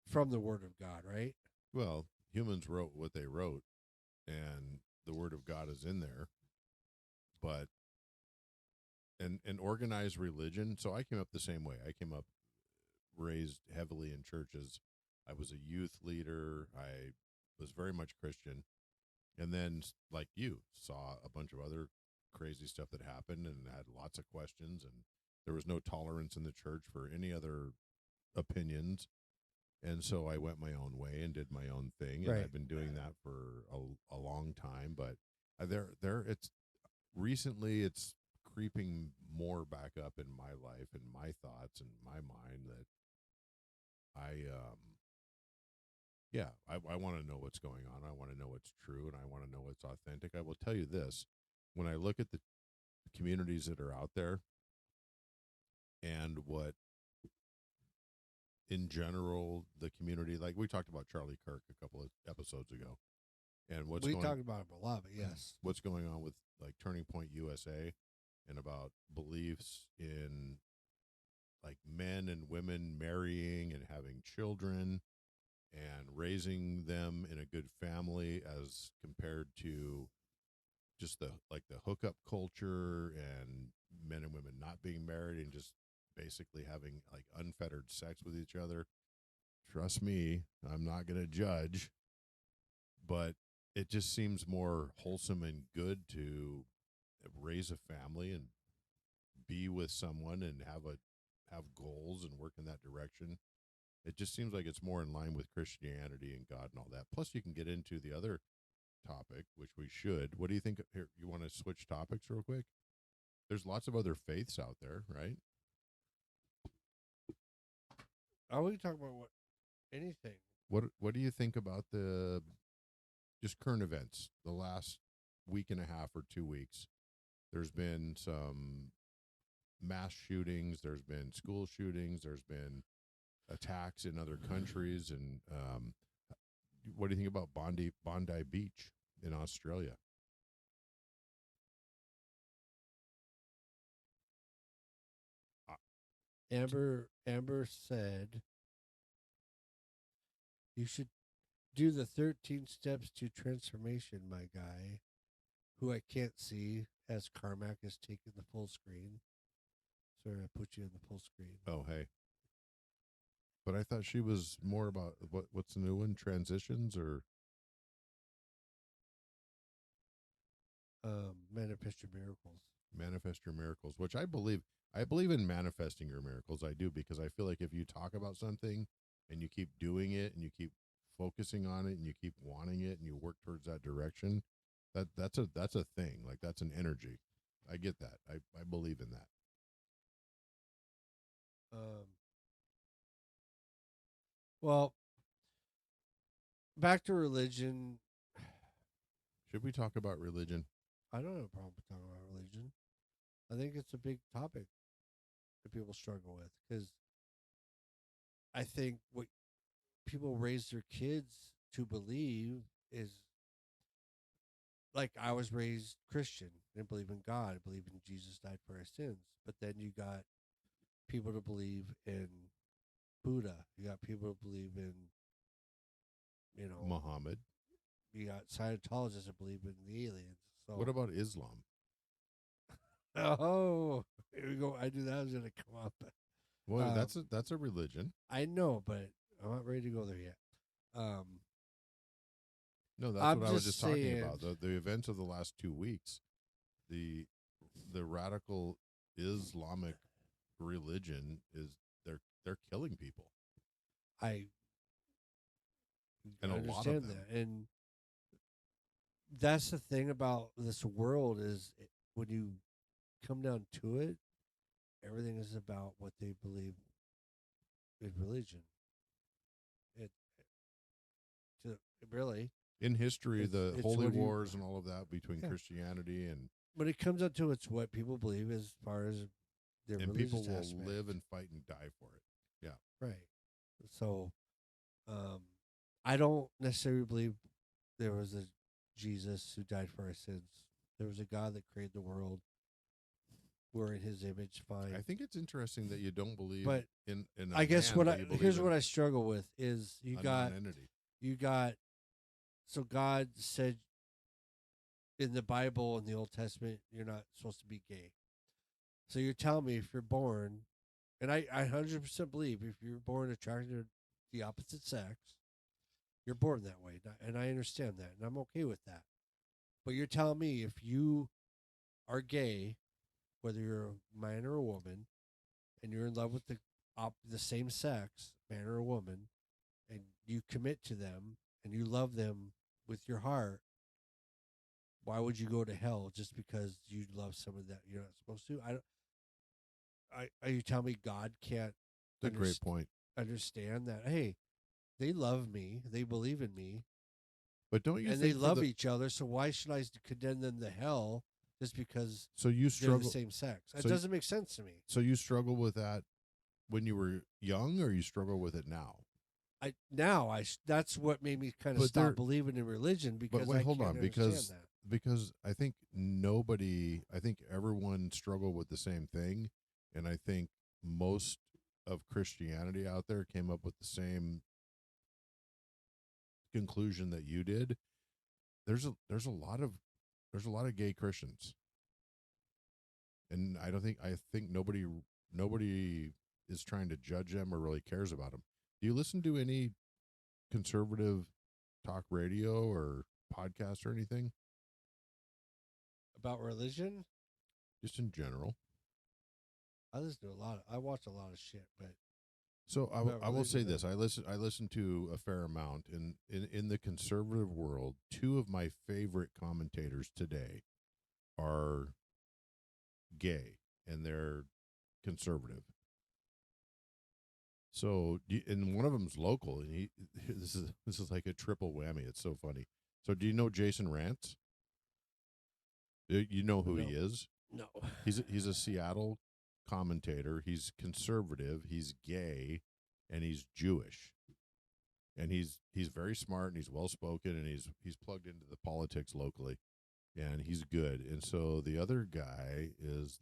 from the Word of God, right? Well, humans wrote what they wrote, and the Word of God is in there. But an organized religion. So I came up the same way. I came up raised heavily in churches. I was a youth leader. I was very much Christian. And then, like you, saw a bunch of other crazy stuff that happened and had lots of questions. And there was no tolerance in the church for any other opinions. And so I went my own way and did my own thing. And Right. I've been doing that for a long time. But It's recently it's creeping more back up in my life and my thoughts and my mind that I want to know what's going on. I want to know what's true and I want to know what's authentic. I will tell you this, when I look at the communities that are out there and what in general the community, like we talked about Charlie Kirk a couple of episodes ago, and we talked about him a lot, but yes, what's going on with like Turning Point USA and about beliefs in like men and women marrying and having children and raising them in a good family as compared to just the hookup culture and men and women not being married and just basically having like unfettered sex with each other. Trust me, I'm not going to judge, but it just seems more wholesome and good to raise a family and be with someone and have goals and work in that direction. It just seems like it's more in line with Christianity and God and all that. Plus, you can get into the other topic, which we should. What do you think? Here, you want to switch topics real quick? There's lots of other faiths out there, right? are we talking about anything? What do you think about the just current events? The last week and a half or 2 weeks, there's been some mass shootings. There's been school shootings. There's been attacks in other countries. And what do you think about Bondi Beach in Australia? Amber said you should do the 13 steps to transformation, my guy, who I can't see as Carmack is taking the full screen. Sorry, I put you in the full screen. Oh, hey. But I thought she was more about what's the new one? Transitions or Manifest Your Miracles. Manifest Your Miracles, which I believe in manifesting your miracles. I do, because I feel like if you talk about something and you keep doing it and you keep focusing on it and you keep wanting it and you work towards that direction, that's a thing. Like that's an energy. I get that. I believe in that. Well, back to religion. Should we talk about religion? I don't have a problem with talking about religion. I think it's a big topic that people struggle with because I think what people raise their kids to believe is like I was raised Christian. I didn't believe in God. I believe in Jesus died for our sins. But then you got people to believe in Buddha. You got people to believe in, Muhammad. You got Scientologists that believe in the aliens. So What about Islam? Oh, here we go. I knew that was going to come up. Well, that's a religion. I know, but I'm not ready to go there yet. No, that's what I was just talking about. The events of the last 2 weeks, the radical Islamic religion is they're killing people. I and understand a lot of them. that, and that's the thing about this world is when you come down to it, everything is about what they believe in religion. It really in history, the it's holy wars and all of that between Christianity and when it comes down to it's what people believe as far as their and religious people will aspect. live and fight and die for it. Yeah, right. So, I don't necessarily believe there was a Jesus who died for our sins. There was a God that created the world. We're in His image. Fine. I think it's interesting that you don't believe but in a I guess man, here's what I struggle with is you got non-entity. So God said in the Bible in the Old Testament you're not supposed to be gay. So you're telling me if you're born, and I 100% believe if you're born attracted to the opposite sex, you're born that way, and I understand that, and I'm okay with that. But you're telling me if you are gay, whether you're a man or a woman, and you're in love with the same sex, man or a woman, and you commit to them and you love them with your heart, why would you go to hell just because you love someone that you're not supposed to? I don't. Are you telling me God can't That's a great point. understand that? Hey, they love me, they believe in me, But don't you and they think for love the, each other. So why should I condemn them to hell just because so you they're struggle the same sex? It so- doesn't make sense to me. so you struggle with that when you were young, or you struggle with it now? That's what made me kind of But stop there- believing in religion because wait, I hold can't on, understand that. because I think everyone struggled with the same thing, and I think most of Christianity out there came up with the same conclusion that you did. There's a lot of gay Christians, and I think nobody is trying to judge them or really cares about them. Do you listen to any conservative talk radio or podcast or anything? About religion, Just in general. I listen to a lot. I watch a lot of shit, but So About I will say religion, this: I listen to a fair amount, and in the conservative world, two of my favorite commentators today are gay, and they're conservative. So, and one of them's local, and he this is like a triple whammy. It's so funny. So, do you know Jason Rantz? You know who he No. is? no. He's a Seattle commentator. He's conservative. He's gay, and he's Jewish. And he's very smart, and he's well spoken, and he's plugged into the politics locally, and he's good. And so the other guy is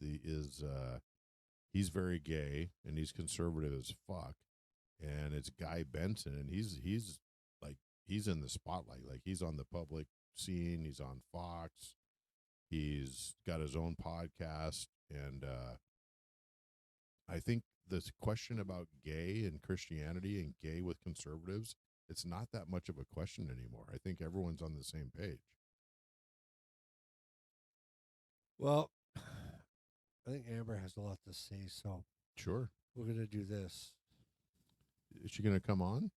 he's very gay, and he's conservative as fuck, and it's Guy Benson, and he's like he's in the spotlight, like he's on the public scene. He's on Fox. He's got his own podcast, and I think this question about gay and Christianity and gay with conservatives, it's not that much of a question anymore. I think everyone's on the same page. Well, I think Amber has a lot to say, so Sure. we're gonna do this. Is she going to come on?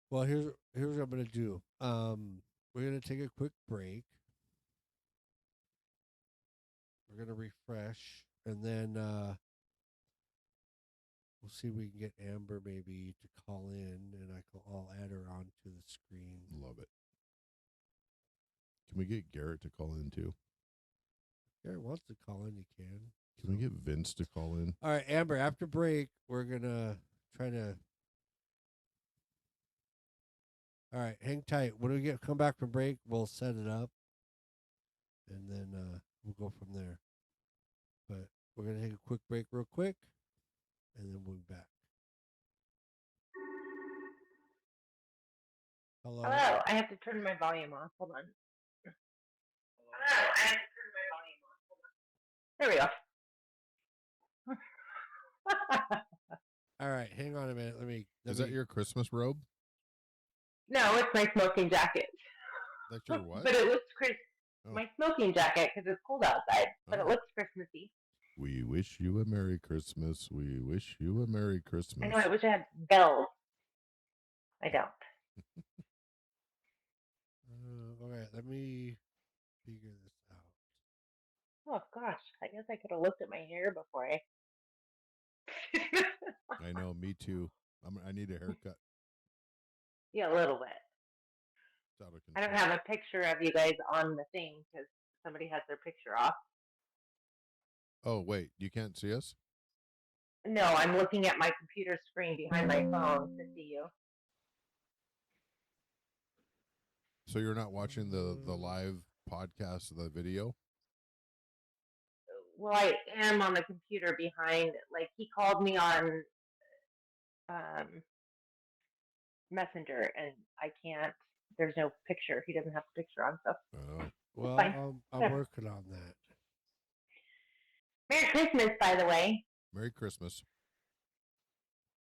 Well, here's what I'm gonna do. We're gonna take a quick break. We're gonna refresh, and then we'll see if we can get Amber maybe to call in, and I'll add her onto the screen. Love it. Can we get Garrett to call in too? If Garrett wants to call in, you can. Can we get Vince to call in? All right, Amber. After break, we're gonna try to. All right, hang tight. When we come back from break, we'll set it up, and then we'll go from there. But we're gonna take a quick break, real quick, and then we'll be back. Hello. Hello, I have to turn my volume off. Hold on. Hello, I have to turn my volume off. Hold on. There we go. All right, hang on a minute. Is that your Christmas robe? No, it's my smoking jacket. That's your what? But it looks Oh. my smoking jacket because it's cold outside. But Oh. it looks Christmassy. We wish you a Merry Christmas. We wish you a Merry Christmas. I know. I wish I had bells. I don't. All right, let me figure this out. Oh gosh, I guess I could have looked at my hair before I. I know, me too. I need a haircut. Yeah, a little bit. It's out of I don't control. have a picture of you guys on the thing because somebody has their picture off. Oh, wait, you can't see us? No, I'm looking at my computer screen behind my phone to see you. So you're not watching the live podcast, the video? Well, I am on the computer behind. Like he called me on Messenger, and I can't. There's no picture. He doesn't have the picture on. So Oh, Well, fine. I'm Yeah. working on that. Merry Christmas, by the way. Merry Christmas.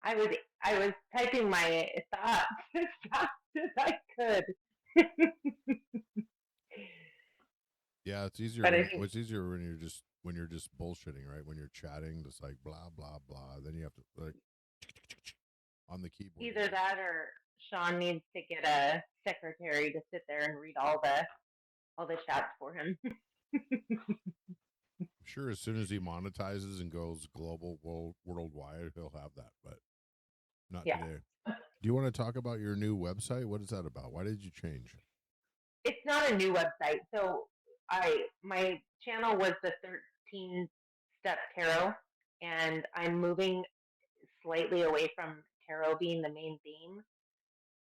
I was typing my thoughts as fast as I could. Yeah, it's easier. But I When, think- it's easier when you're just bullshitting, right? When you're chatting, just like blah blah blah. Then you have to like on the keyboard. Either that or Sean needs to get a secretary to sit there and read all the chats for him. I'm sure as soon as he monetizes and goes global, worldwide, he'll have that, but not Yeah. today. Do you want to talk about your new website? What is that about? Why did you change? It's not a new website. So my channel was the 13 Step Tarot, and I'm moving slightly away from tarot being the main theme.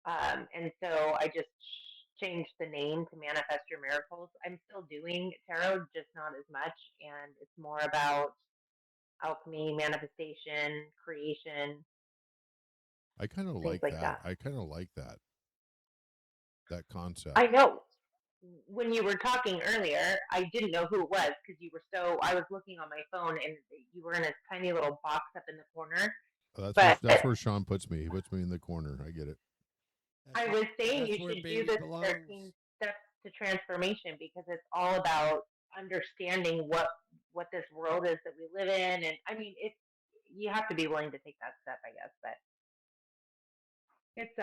And so I just changed the name to Manifest Your Miracles. I'm still doing tarot, just not as much, and it's more about alchemy, manifestation, creation, I kind of things like like that. that. I kind of like that concept. I know. When you were talking earlier, I didn't know who it was because I was looking on my phone and you were in a tiny little box up in the corner. That's where Sean puts me. He puts me in the corner. I get it. I was saying That's you where should do baby this belongs. 13 steps to transformation because it's all about understanding what this world is that we live in. And I mean, you have to be willing to take that step, I guess, but it's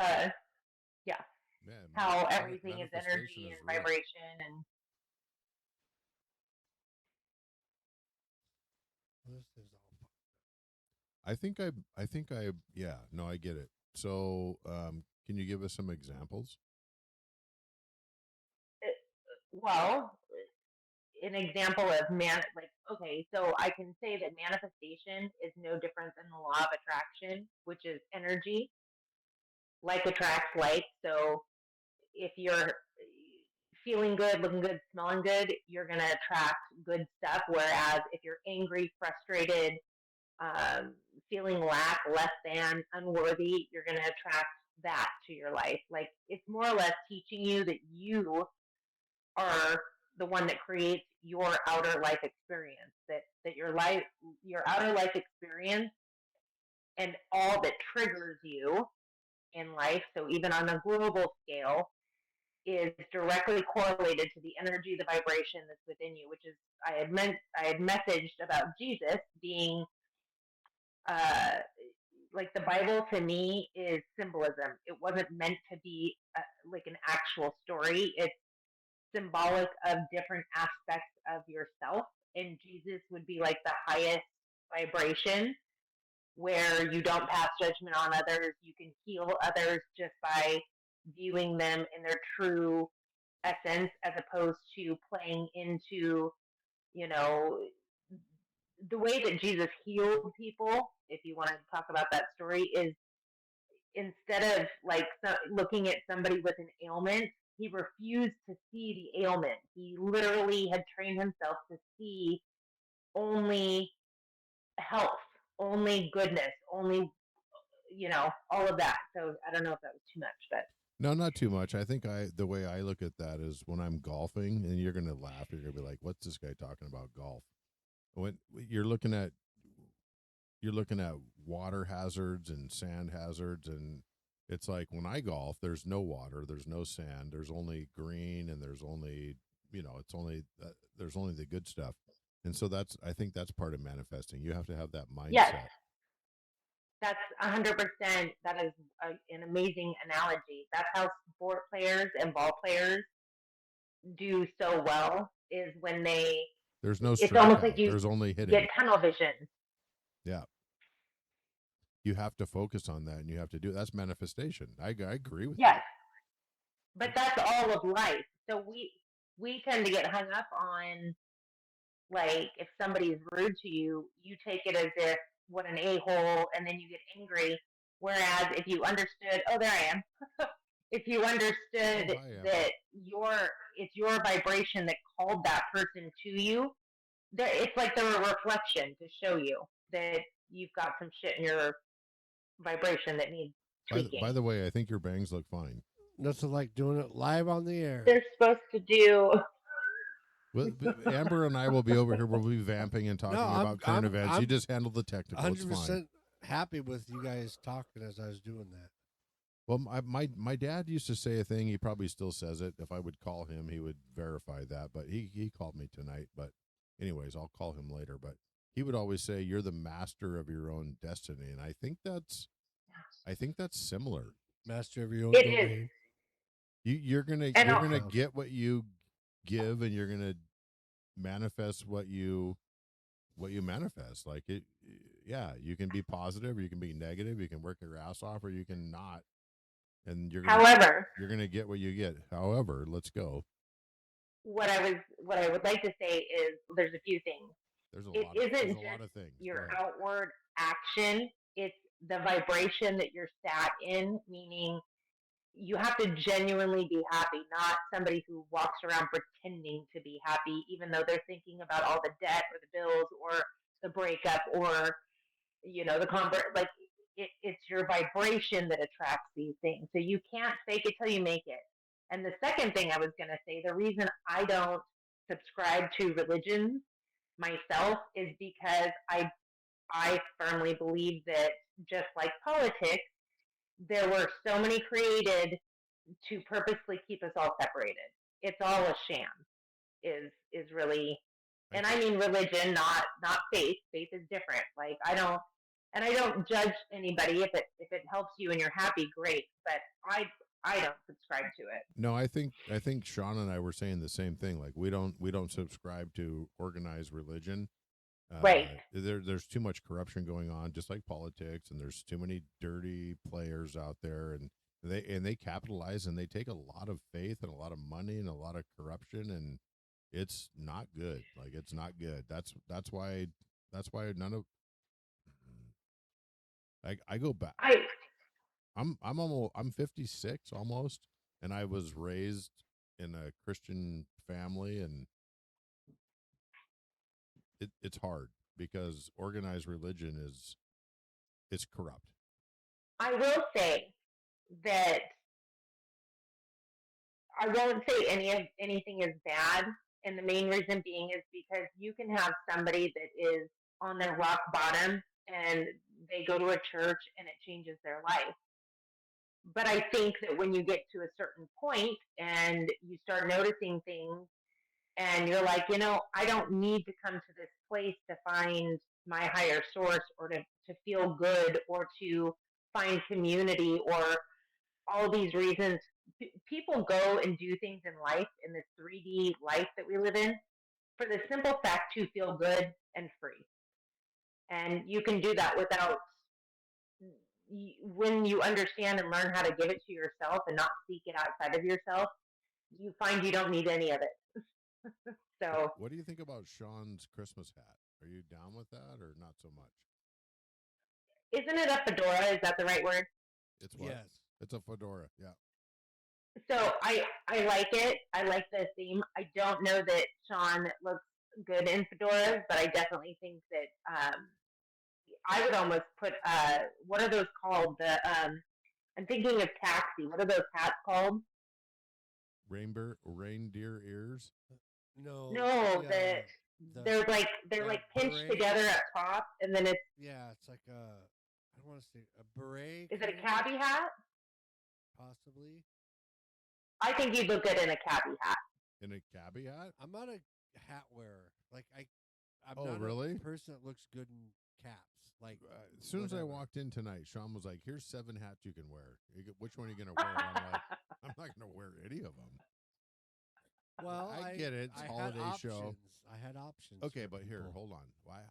yeah, Man, how everything is manifestation energy is and real. vibration and This is all fucked I think I yeah, no, I get it. So, can you give us some examples? well, an example of okay, so I can say that manifestation is no different than the law of attraction, which is energy. Like attracts like. So if you're feeling good, looking good, smelling good, you're going to attract good stuff. Whereas if you're angry, frustrated, feeling lack, less than, unworthy, you're going to attract that to your life. Like it's more or less teaching you that you are the one that creates your outer life experience. That your outer life experience and all that triggers you in life. So even on a global scale, is directly correlated to the energy, the vibration that's within you, which is I had messaged about Jesus being like the Bible to me is symbolism. It wasn't meant to be like an actual story. It's symbolic of different aspects of yourself, and Jesus would be like the highest vibration where you don't pass judgment on others. You can heal others just by viewing them in their true essence as opposed to playing into, you know, the way that Jesus healed people, if you want to talk about that story, is instead of like looking at somebody with an ailment, he refused to see the ailment. He literally had trained himself to see only health, only goodness, only, all of that. So I don't know if that was too much, but No, not too much. I think the way I look at that is when I'm golfing, and you're gonna laugh. You're gonna be like, "What's this guy talking about golf?" When you're looking at water hazards and sand hazards, and it's like when I golf, there's no water, there's no sand, there's only green, and there's only there's only the good stuff. And so I think that's part of manifesting. You have to have that mindset. yes, that's 100%. That is an amazing analogy. That's how sport players and ball players do so well. Is when there's no it's almost like strikeout. you There's only hitting. get tunnel vision. Yeah. You have to focus on that, and you have to do it. That's manifestation. I agree with yes, but that's all of life. So we tend to get hung up on, like, if somebody's rude to you, you take it as if what an a-hole, and then you get angry. Whereas if you understood, oh, there I am. If you understood that it's your vibration that called that person to you, it's like they're a reflection to show you that you've got some shit in your vibration that needs tweaking. By the way, I think your bangs look fine. Nothing like doing it live on the air. They're supposed to do. Well, Amber and I will be over here. We'll be vamping and talking about current events. You just handle the technical. 100% happy with you guys talking as I was doing that. Well, my dad used to say a thing. He probably still says it. If I would call him, he would verify that. But he called me tonight. But anyways, I'll call him later. But he would always say, "You're the master of your own destiny," and I think that's similar. Master of your own It is, domain. You're gonna and you're I'll- gonna get what you give, and you're gonna manifest what you manifest. Like it, yeah. You can be positive, or you can be negative. You can work your ass off, or you can not. And however, you're gonna get what you get. However, let's go. what I would like to say is there's a few things. There's a It lot. Of, isn't there's a just lot of things. Go your ahead. outward action, it's the vibration that you're sat in, meaning you have to genuinely be happy, not somebody who walks around pretending to be happy, even though they're thinking about all the debt or the bills or the breakup or, the convert. Like, it's your vibration that attracts these things. So you can't fake it till you make it. And the second thing I was going to say, the reason I don't subscribe to religions myself is because I firmly believe that, just like politics, there were so many created to purposely keep us all separated. It's all a sham. Is really, and I mean religion, not faith. Faith is different. Like, I don't judge anybody. If it helps you and you're happy, great. But I don't subscribe to it. No, I think Sean and I were saying the same thing. Like we don't subscribe to organized religion. Right. There's too much corruption going on, just like politics, and there's too many dirty players out there, and they capitalize, and they take a lot of faith and a lot of money and a lot of corruption, and it's not good. Like, it's not good. That's why none of I go back. I'm 56 almost, and I was raised in a Christian family, and it's hard because organized religion is corrupt. I will say that I won't say anything is bad, and the main reason being is because you can have somebody that is on their rock bottom and they go to a church and it changes their life. But I think that when you get to a certain point and you start noticing things and you're like, I don't need to come to this place to find my higher source or to feel good or to find community or all these reasons. People go and do things in life, in this 3D life that we live in, for the simple fact to feel good and free. And you can do that without, when you understand and learn how to give it to yourself and not seek it outside of yourself, you find you don't need any of it. So, What do you think about Sean's Christmas hat? Are you down with that or not so much? isn't it a fedora? Is that the right word? It's what? Yes. It's a fedora. Yeah. So I like it. I like the theme. I don't know that Sean looks good in fedoras, but I definitely think that I would almost put what are those called? I'm thinking of Taxi. What are those hats called? Reindeer ears. No. No, the- they're like the pinched beret. together at top, and then it's Yeah, it's like I don't want to say a beret. is it a kind of, cabbie hat? Possibly. I think you'd look good in a cabbie hat. In a cabbie hat? I'm not a hat wearer. Like I'm Oh, not really? a person that looks good in caps. Like As soon as I whatever. walked in tonight, Sean was like, "Here's 7 hats you can wear. Which one are you going to wear?" And I'm like, "I'm not going to wear any of them." Well, I get it. It's I holiday had show. options. I had options. Okay, for but here, people. hold on.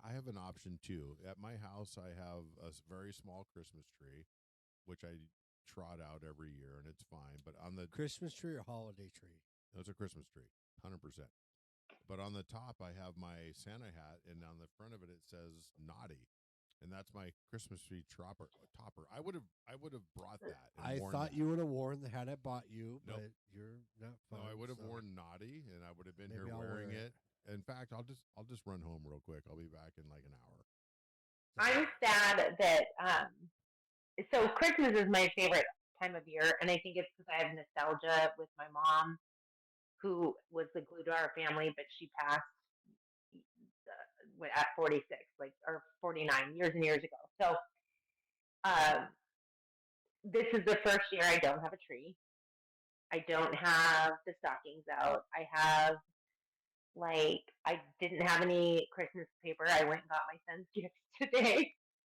I have an option too. At my house, I have a very small Christmas tree, which I trot out every year, and it's fine. But on the Christmas tree or holiday tree. it's a Christmas tree, 100%. But on the top, I have my Santa hat, and on the front of it, it says "Naughty," and that's my Christmas tree topper. I would have brought that. And I worn thought that. you would have worn the hat I bought you, Nope. but you're not fun. No, I would have so. worn "Naughty," and I would have been Maybe here I'll wearing wear it. it. In fact, I'll just run home real quick. I'll be back in like an hour. I'm sad that so Christmas is my favorite time of year, and I think it's because I have nostalgia with my mom, who was the glue to our family, but she passed at 46, like, or 49 years and years ago. So this is the first year I don't have a tree. I don't have the stockings out. I didn't have any Christmas paper. I went and got my son's gifts today.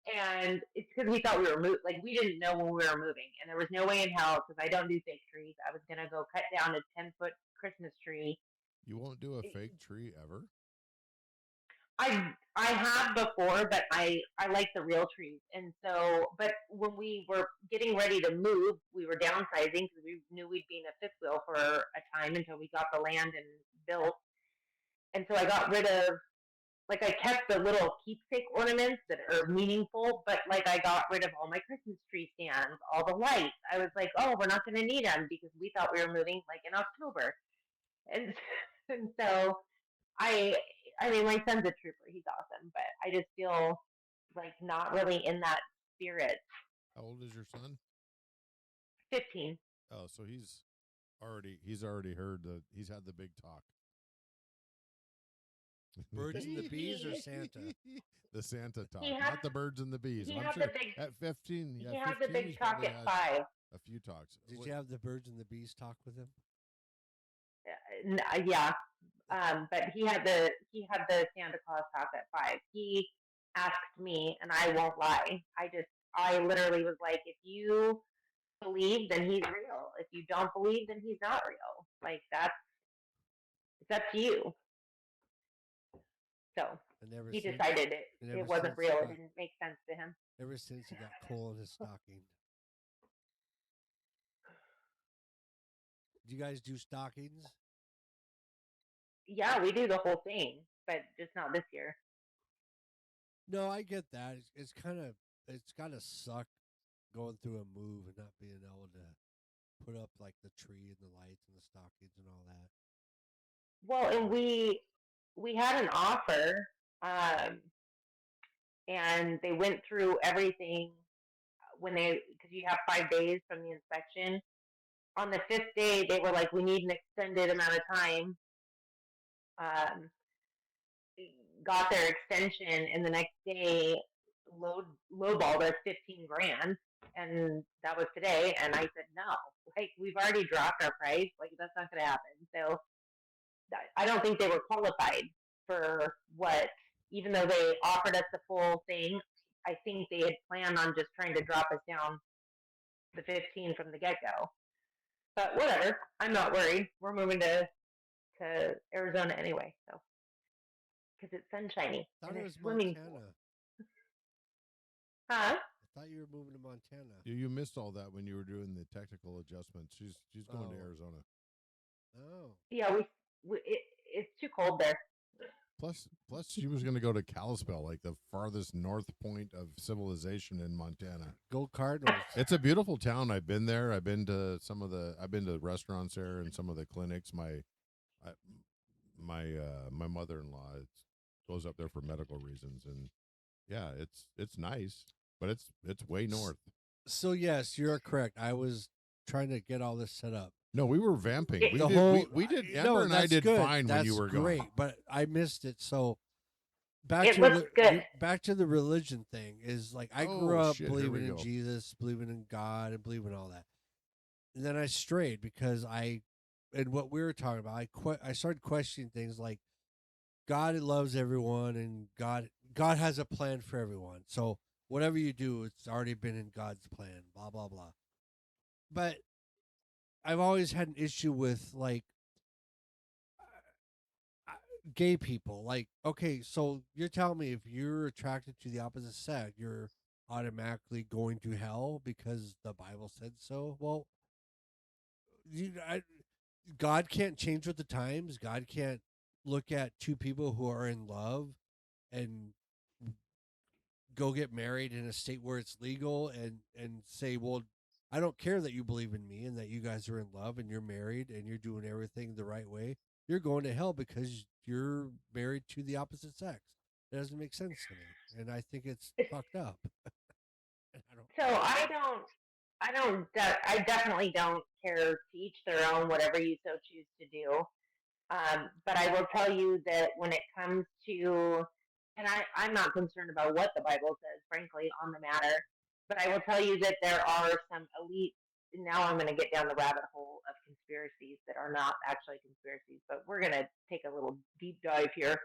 And it's because we thought we were like we didn't know when we were moving, and there was no way in hell because I don't do fake trees. I was gonna go cut down a 10-foot Christmas tree. You won't do a fake tree ever? I have before, but I like the real trees, and so but when we were getting ready to move, we were downsizing because we knew we'd be in a fifth wheel for a time until we got the land and built, and so I got rid of like I kept the little keepsake ornaments that are meaningful, but like I got rid of all my Christmas tree stands, all the lights. I was like, oh, we're not going to need them because we thought we were moving like in October, and and so I I mean my son's a trooper, he's awesome, but I just feel like not really in that spirit. How old is your son? 15. Oh, so he's already heard he's had the big talk. Birds and the bees or Santa? The Santa talk, Had, not the birds and the bees. He I'm had sure the big. at 15, He yeah, had 15, the big he's talk probably at had 5. a few talks. Did you have the birds and the bees talk with him? Yeah, but he had the Santa Claus talk at 5. He asked me, and I won't lie. I literally was like, if you believe, then he's real. If you don't believe, then he's not real. Like it's up to you. So he decided it wasn't real. It didn't make sense to him. Ever since he got coal in his stocking. Do you guys do stockings? Yeah, we do the whole thing, but just not this year. No, I get that. It's gotta suck going through a move and not being able to put up like the tree and the lights and the stockings and all that. Well, and we had an offer, and they went through everything because you have 5 days from the inspection. On the 5th day, they were like, "We need an extended amount of time." Got their extension, and the next day, lowballed us $15,000, and that was today. And I said, "No, like we've already dropped our price. Like that's not going to happen." So I don't think they were qualified for what, even though they offered us the full thing. I think they had planned on just trying to drop us down the 15 from the get go. But whatever, I'm not worried. We're moving to Arizona anyway, so because it's sunshiny and there's swimming pool. Huh? I thought you were moving to Montana. You missed all that when you were doing the technical adjustments. She's going to Arizona. Oh. Yeah, it's too cold there. Plus, she was going to go to Kalispell, like the farthest north point of civilization in Montana. Go Cardinals! It's a beautiful town. I've been there. I've been to the restaurants there and some of the clinics. My mother-in-law goes up there for medical reasons, and yeah, it's nice, but it's way north. So yes, you're correct. I was trying to get all this set up. No, we were vamping. We did. Amber no, and I did good. fine that's when you were great, gone. but I missed it. So back to the religion thing is like I grew up believing in Jesus, believing in God, and believing all that. And then I strayed because and what we were talking about, I started questioning things like God loves everyone and God has a plan for everyone. So whatever you do, it's already been in God's plan, blah, blah, blah. But I've always had an issue with like gay people. Like, okay, so you're telling me if you're attracted to the opposite sex, you're automatically going to hell because the Bible said so? Well, God can't change with the times. God can't look at two people who are in love and go get married in a state where it's legal and say, well, I don't care that you believe in me and that you guys are in love and you're married and you're doing everything the right way. You're going to hell because you're married to the opposite sex. It doesn't make sense to me, and I think it's fucked up. I definitely don't care. To each their own, whatever you so choose to do. But I will tell you that when it comes to, and I'm not concerned about what the Bible says, frankly, on the matter, but I will tell you that there are some elite, now I'm going to get down the rabbit hole of conspiracies that are not actually conspiracies, but we're going to take a little deep dive here.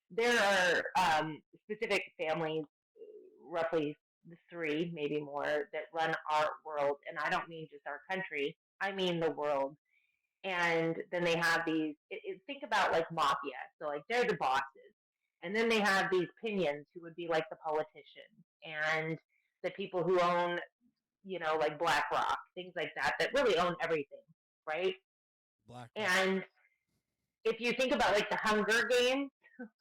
There are specific families roughly three, maybe more, that run our world. And I don't mean just our country, I mean the world. And then they have these, think about like mafia. So, like, they're the bosses. And then they have these pinions who would be like the politicians and the people who own, like BlackRock, things like that, that really own everything, right? Black. And if you think about like the Hunger Games,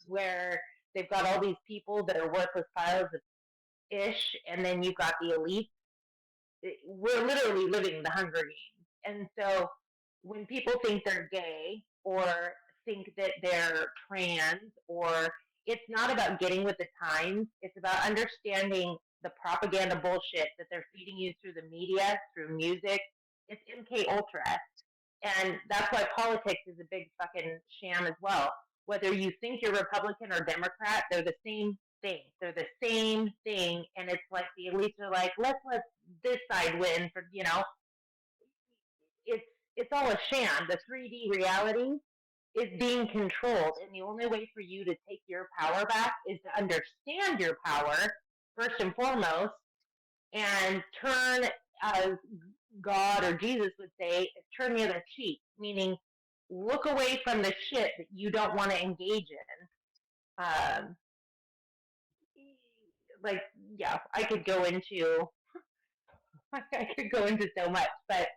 where they've got all these people that are worthless piles of ish, and then you've got the elite, we're literally living the Hunger Games. And so when people think they're gay or think that they're trans, or it's not about getting with the times, it's about understanding the propaganda bullshit that they're feeding you through the media, through music. It's MK Ultra. And that's why politics is a big fucking sham as well. Whether you think you're Republican or Democrat, they're the same thing. They're the same thing. And it's like the elites are like, let's let this side win for, it's all a sham. The 3D reality is being controlled. And the only way for you to take your power back is to understand your power, first and foremost, and turn, as God or Jesus would say, turn the other cheek, meaning look away from the shit that you don't want to engage in. I could go into so much, but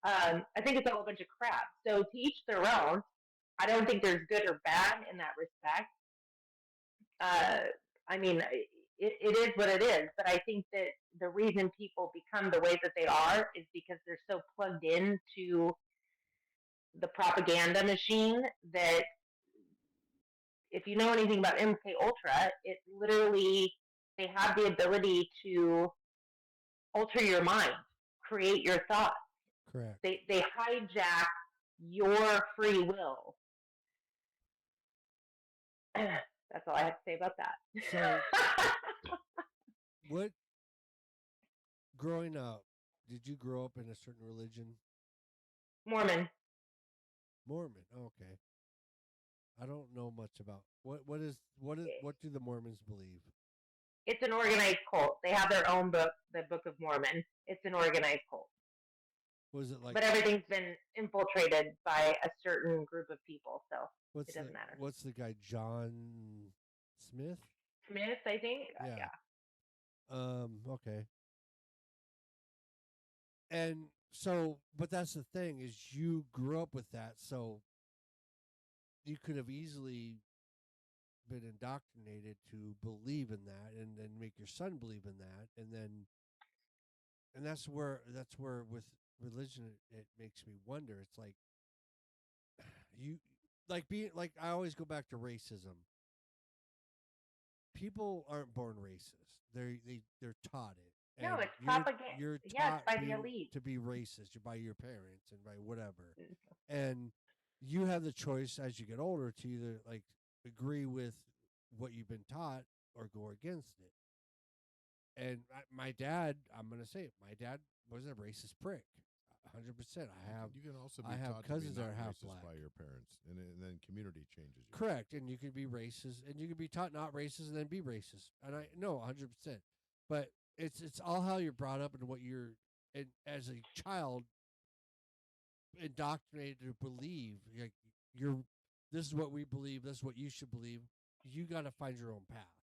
I think it's all a bunch of crap. So to each their own. I don't think there's good or bad in that respect. I mean, it is what it is, but I think that the reason people become the way that they are is because they're so plugged into the propaganda machine that if you know anything about MK Ultra, it literally, they have the ability to alter your mind, create your thoughts. Correct. They hijack your free will. That's all I have to say about that. So, what, growing up, did you grow up in a certain religion? Mormon. Okay. I don't know much about what do the Mormons believe? It's an organized cult. They have their own book, the Book of Mormon. It's an organized cult. Was it like? But everything's been infiltrated by a certain group of people, so it doesn't matter. What's the guy, John Smith? Smith, I think. Yeah. Okay. And so, but that's the thing, is you grew up with that, so you could have easily been indoctrinated to believe in that, and then make your son believe in that, and that's where with religion it makes me wonder. It's like you I always go back to racism. People aren't born racist. They're taught it. No, it's propaganda. You're taught by the being, elite to be racist by your parents and by whatever. And you have the choice as you get older to either like agree with what you've been taught or go against it. And my dad, I'm gonna say it, my dad was a racist prick. 100%. You can also be I have taught cousins to be that are not half racist black. by your parents, and then community changes you. Correct, and you can be racist, and you can be taught not racist, and then be racist. And I know 100%, but it's all how you're brought up and what you're, and as a child, indoctrinated to believe. Like this is what we believe. This is what you should believe. You got to find your own path,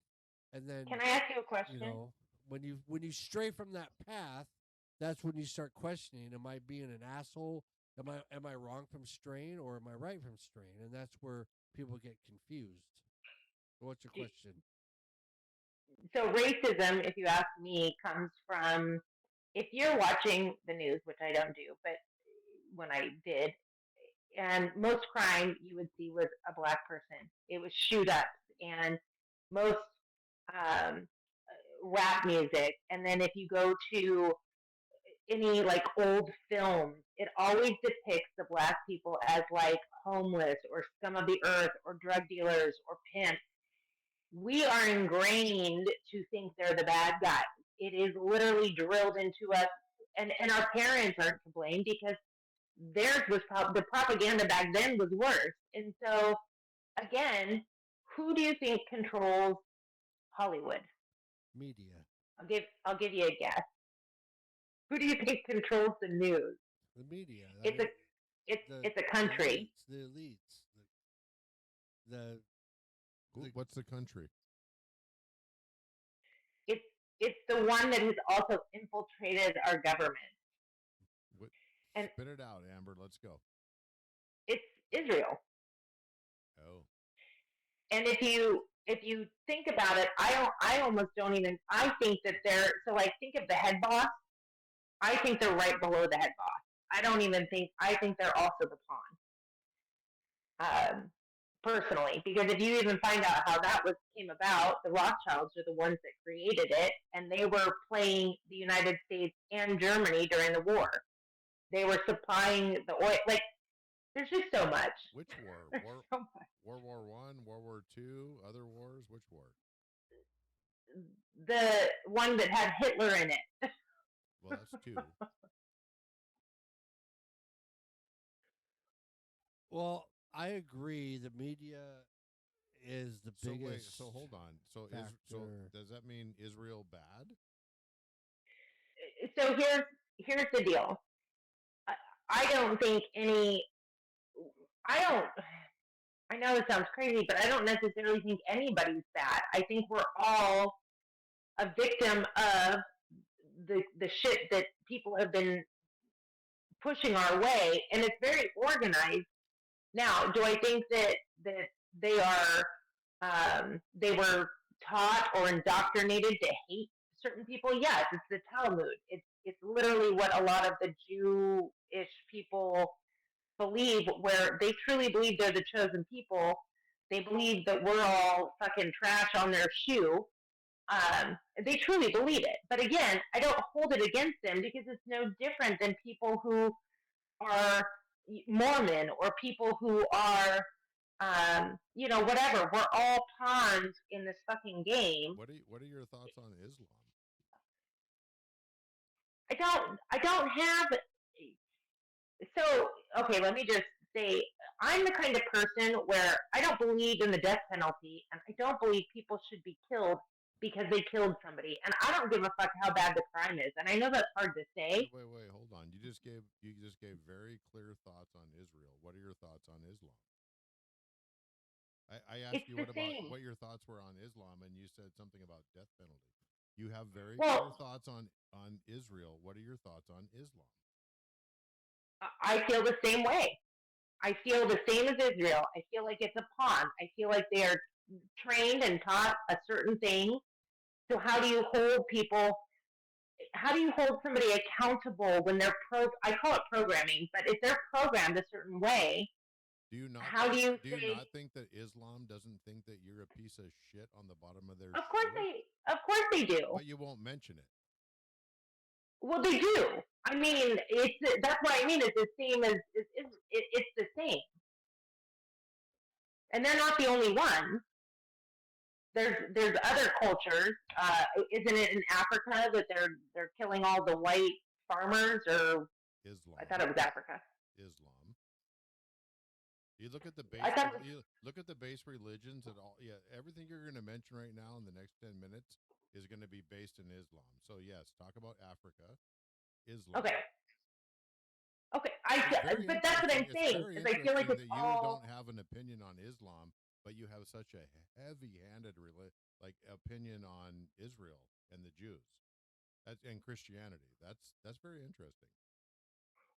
and then can I ask you a question? When you stray from that path, that's when you start questioning: am I being an asshole? Am I wrong from straying, or am I right from straying? And that's where people get confused. What's your question? So racism, if you ask me, comes from, if you're watching the news, which I don't do, but when I did, and most crime you would see was a black person. It was shoot ups and most rap music. And then if you go to any like old films, it always depicts the black people as like homeless or scum of the earth or drug dealers or pimps. We are ingrained to think they're the bad guys. It is literally drilled into us, and our parents aren't to blame because theirs was the propaganda back then was worse. And so, again, who do you think controls Hollywood? Media. I'll give you a guess. Who do you think controls the news? The media. It's a it's a country. The elites. The What's the country? It's the one that has also infiltrated our government. What, And spit it out, Amber. Let's go. it's Israel. Oh, And if you think about it, I almost don't even I think that they're so like think of the head boss. I think they're right below the head boss. I don't even think I think they're also the pawn. Personally, because if you even find out how that came about, the Rothschilds are the ones that created it, and they were playing the United States and Germany during the war. They were supplying the oil. Like, there's just so much. which war? There's War so much. World War One, World War Two, other wars. Which war? The one that had Hitler in it. Well, that's two. Well, I agree. The media is the So biggest. wait. So hold on. So factor. does that mean Israel bad? So here's the deal. I don't think any. I know it sounds crazy, but I don't necessarily think anybody's bad. I think we're all a victim of the shit that people have been pushing our way, and it's very organized. Now, do I think that they are they were taught or indoctrinated to hate certain people? Yes, it's the Talmud. It's literally what a lot of the Jewish people believe, where they truly believe they're the chosen people. They believe that we're all fucking trash on their shoe. They truly believe it. But again, I don't hold it against them because it's no different than people who are Mormon or people who are, whatever. We're all pawns in this fucking game. What are your thoughts on Islam? I don't have. So, okay, let me just say, I'm the kind of person where I don't believe in the death penalty, and I don't believe people should be killed because they killed somebody, and I don't give a fuck how bad the crime is. And I know that's hard to say. Wait, hold on. You just gave very clear thoughts on Israel. What are your thoughts on Islam? I asked you what your thoughts were on Islam, and you said something about death penalty. You have very clear thoughts on Israel. What are your thoughts on Islam? I feel the same way. I feel the same as Israel. I feel like it's a pawn. I feel like they are trained and taught a certain thing. So how do you hold people? How do you hold somebody accountable when they're I call it programming, but if they're programmed a certain way, do you not think that Islam doesn't think that you're a piece of shit on the bottom of their Of course they do. But you won't mention it. Well, they do. I mean, that's what I mean. It's the same as it's the same, and they're not the only ones. There's other cultures. Isn't it in Africa that they're killing all the white farmers? Or Islam. I thought it was Africa. Islam. You look at the base. You look at the base religions and all. Yeah, everything you're going to mention right now in the next 10 minutes is going to be based in Islam. So yes, talk about Africa, Islam. Okay. But that's what I'm saying. Is I feel like it's that you don't have an opinion on Islam, but you have such a heavy-handed opinion on Israel and the Jews, and Christianity. That's very interesting.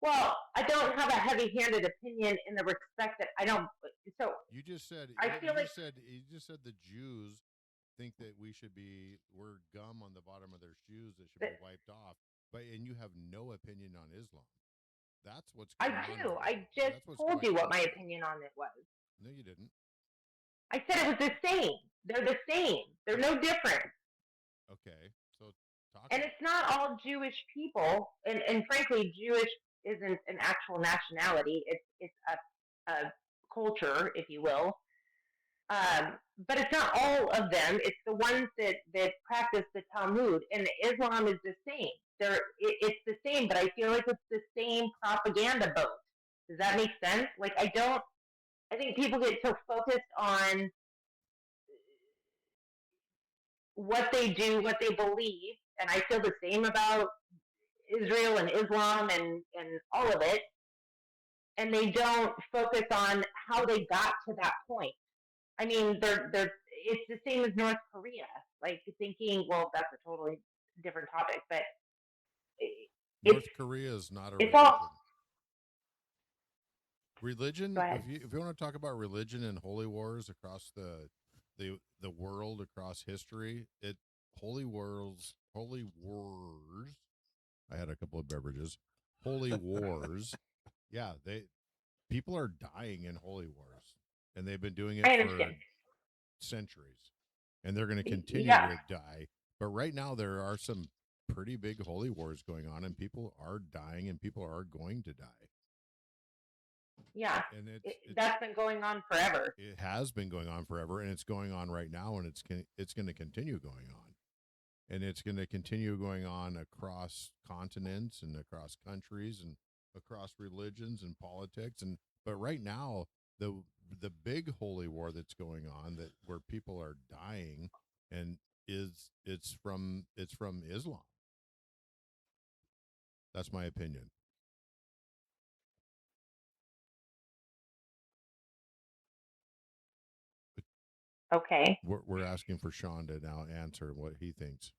Well, I don't have a heavy-handed opinion in the respect that I don't. So you just said you just said the Jews think that we're gum on the bottom of their shoes that should be wiped off, and you have no opinion on Islam. That's what's going on. I do. I just told you what my opinion on it was. No, you didn't. I said it was the same. They're the same. They're no different. Okay, so talk. And it's not all Jewish people, and frankly, Jewish isn't an actual nationality. It's a culture, if you will. But it's not all of them. It's the ones that practice the Talmud, and Islam is the same. It's the same, but I feel like it's the same propaganda boat. Does that make sense? Like, I think people get so focused on what they do, what they believe, and I feel the same about Israel and Islam and all of it, and they don't focus on how they got to that point. I mean, they're it's the same as North Korea. Like thinking, well, that's a totally different topic, but North it's Korea is not a it's religion. all. Go Religion, ahead. if you want to talk about religion and holy wars across the world, across history, holy wars. I had a couple of beverages. Holy wars. Yeah, people are dying in holy wars, and they've been doing it I for understand. centuries, and they're going to continue Yeah, to die. But right now, there are some pretty big holy wars going on, and people are dying, and people are going to die. yeah. And That's been going on forever. it has been going on forever, and it's going on right now, and it's going to continue going on, and it's going to continue going on across continents and across countries and across religions and politics. And but right now, the big holy war that's going on, that where people are dying, and it's from Islam. That's my opinion. Okay. We're asking for Sean to now answer what he thinks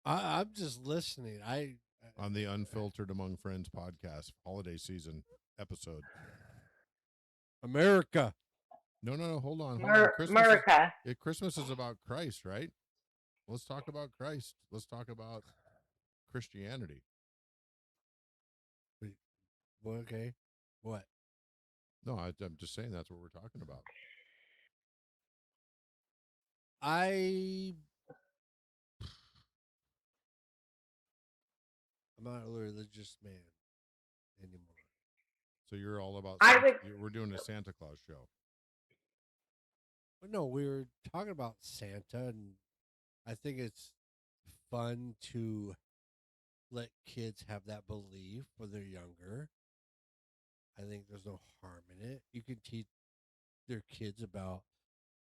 I'm just listening. on the Unfiltered Among Friends podcast holiday season episode. America. No, hold on. America. Christmas is about Christ, right? Let's talk about Christ. Let's talk about Christianity. Well, okay. What? No, I'm just saying that's what we're talking about. I'm not a religious man anymore. So you're all about. We're doing a Santa Claus show. But no, we were talking about Santa, and I think it's fun to let kids have that belief when they're younger. I think there's no harm in it. You can teach their kids about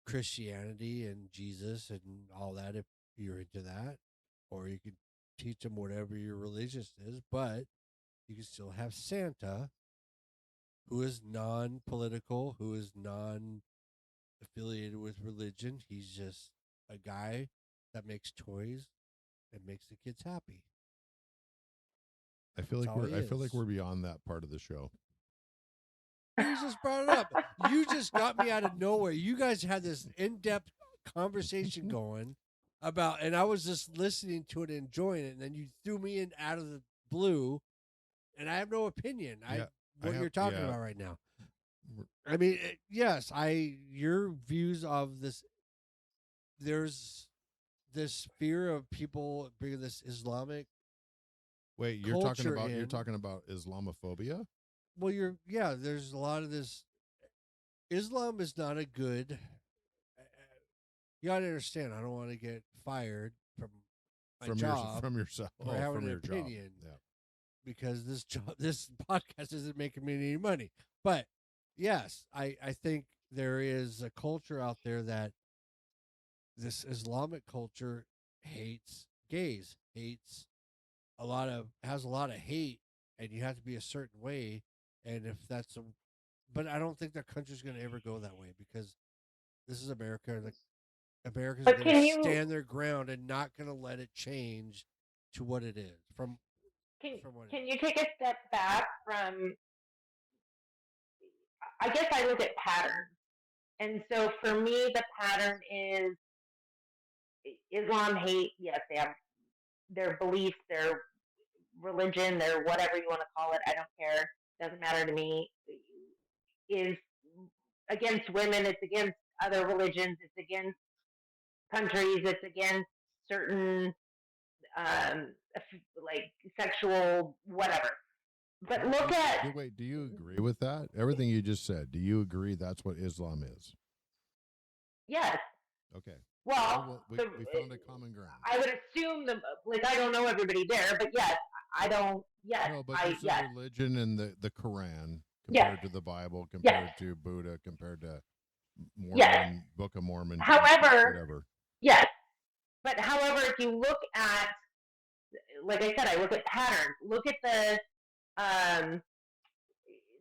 Christianity and Jesus and all that if you're into that, or you can teach them whatever your religious is, but you can still have Santa, who is non-political, who is non-affiliated with religion. He's just a guy that makes toys and makes the kids happy. I feel like we're beyond that part of the show. You just brought it up. You just got me out of nowhere. You guys had this in-depth conversation going about, and I was just listening to it and enjoying it, and then you threw me in out of the blue, and I have no opinion. You're talking about right now. I mean, yes, your views of this. There's this fear of people bringing this Islamic. Wait, you're talking about Islamophobia? Well, there's a lot of this. Islam is not a good. You got to understand. I don't want to get fired from my job from yourself or having from an your opinion. Job. Yeah. Because this podcast isn't making me any money. But yes, I think there is a culture out there that this Islamic culture hates gays, has a lot of hate, and you have to be a certain way. And if that's but I don't think that country's going to ever go that way, because this is America. And America's going to stand their ground and not going to let it change to what it is. Can you take a step back from? I guess I look at patterns, and so for me, the pattern is Islam hate. Yes, they have their beliefs, their religion, their whatever you want to call it. I don't care. Doesn't matter to me. Is against women. It's against other religions. It's against countries. It's against certain like sexual whatever. But look at. Wait, do you agree with that? Everything you just said, do you agree that's what Islam is? Yes. Okay. Well, we found a common ground. I would assume I don't know everybody there, but yes, I don't. Yes, no, but there's yes. a religion in the Quran compared to the Bible, compared to Buddha, compared to Mormon, Book of Mormon. However, whatever. Yes, But however, if you look at, like I said, I look at patterns. Look at the um,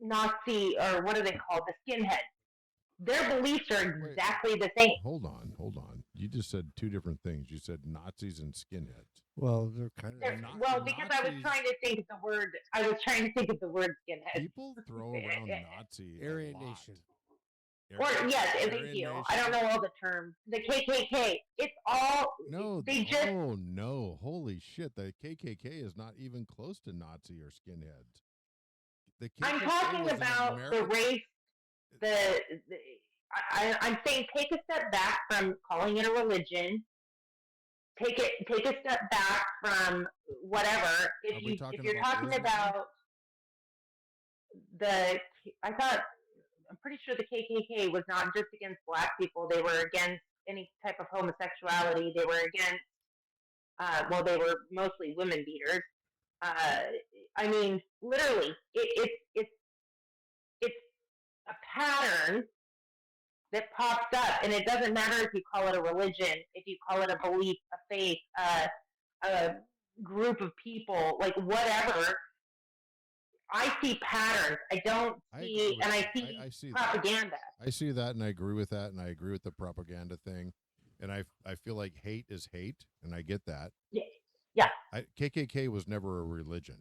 Nazi, or what are they called? The skinheads. Their beliefs are Wait, exactly the same. hold on, hold on. You just said two different things. You said Nazis and skinheads. Well, they're kind They're, of. well, because I was Nazis- trying to think of the word. I was trying to think of the word skinhead. People throw around Nazi a Aryan lot. Nation. Or yes, Aryan thank you. Nation. I don't know all the terms. The KKK. It's all. No, They just. oh no, holy shit! The KKK is not even close to Nazi or skinheads. The KKK I'm talking was an about the American- race. I'm saying take a step back from calling it a religion. Take a step back from whatever. Are we If talking you're about talking Islam? about I'm pretty sure the KKK was not just against black people. They were against any type of homosexuality. They were against, well, they were mostly women beaters. I mean, literally, it's a pattern that pops up, and it doesn't matter if you call it a religion, if you call it a belief, a faith, a group of people, like whatever. I see patterns. I don't see, and I see I see propaganda. that. I see that, and I agree with that, and I agree with the propaganda thing, and I feel like hate is hate, and I get that. Yeah. KKK was never a religion.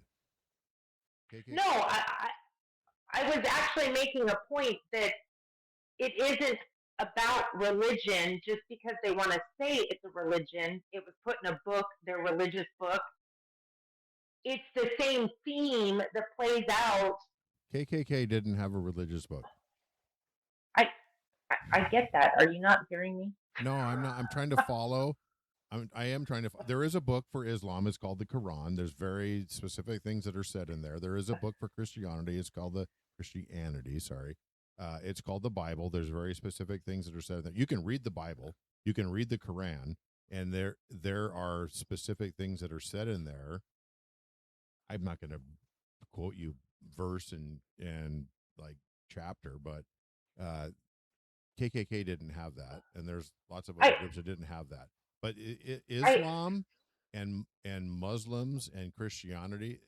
KKK, No, I was actually making a point that it isn't about religion just because they want to say it's a religion. It was put in a book, their religious book. It's the same theme that plays out. KKK didn't have a religious book. I get that. Are you not hearing me? No, I'm not. I'm trying to follow. I am trying to. There is a book for Islam. It's called the Quran. There's very specific things that are said in there. There is a book for Christianity. It's called the Christianity. Sorry, it's called the Bible. There's very specific things that are said in there. You can read the Bible. You can read the Quran, and there are specific things that are said in there. I'm not going to quote you verse and like chapter, but KKK didn't have that, and there's lots of other groups that didn't have that. But Islam and Muslims and Christianity,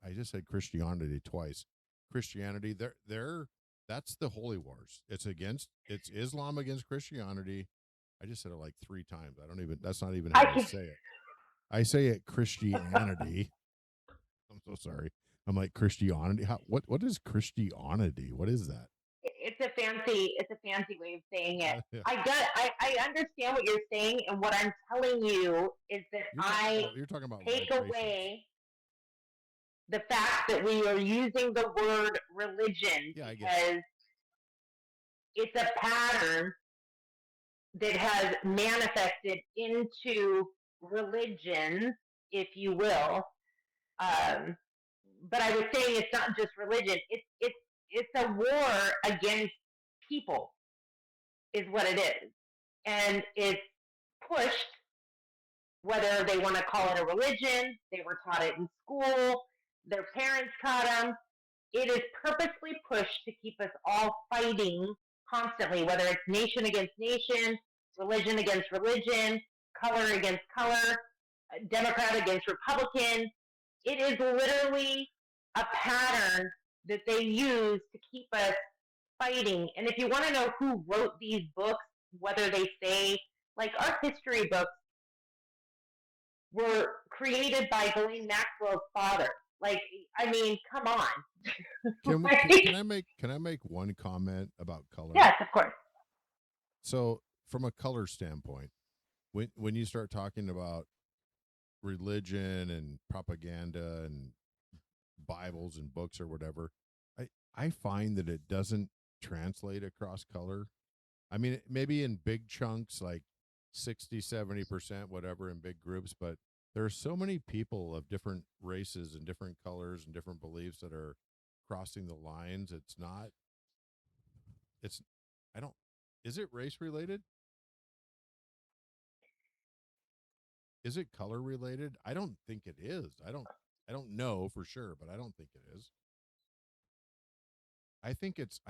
I just said Christianity twice. Christianity, that's the holy wars. It's Islam against Christianity. I just said it like 3 times. That's not even how I say it. I say it Christianity. I'm so sorry. I'm like Christianity. What is Christianity? What is that? It's a fancy way of saying it. I understand what you're saying, and what I'm telling you is that you're talking about take away the fact that we are using the word religion because it's a pattern that has manifested into religion, if you will. But I was saying it's not just religion. It's a war against people, is what it is. And it's pushed, whether they want to call it a religion, they were taught it in school, their parents taught them. It is purposely pushed to keep us all fighting constantly, whether it's nation against nation, religion against religion, color against color, Democrat against Republican. It is literally a pattern that they use to keep us fighting. And if you want to know who wrote these books, whether they say, like our history books were created by Ghislaine Maxwell's father. Like, I mean, come on. Can I make one comment about color? Yes, of course. So, from a color standpoint, when you start talking about religion and propaganda and Bibles and books or whatever, I find that it doesn't translate across color. I mean, maybe in big chunks, like 60-70%, whatever, in big groups, but there are so many people of different races and different colors and different beliefs that are crossing the lines. Is it race related? Is it color related? I don't think it is. I don't know for sure, but I don't think it is. I think it's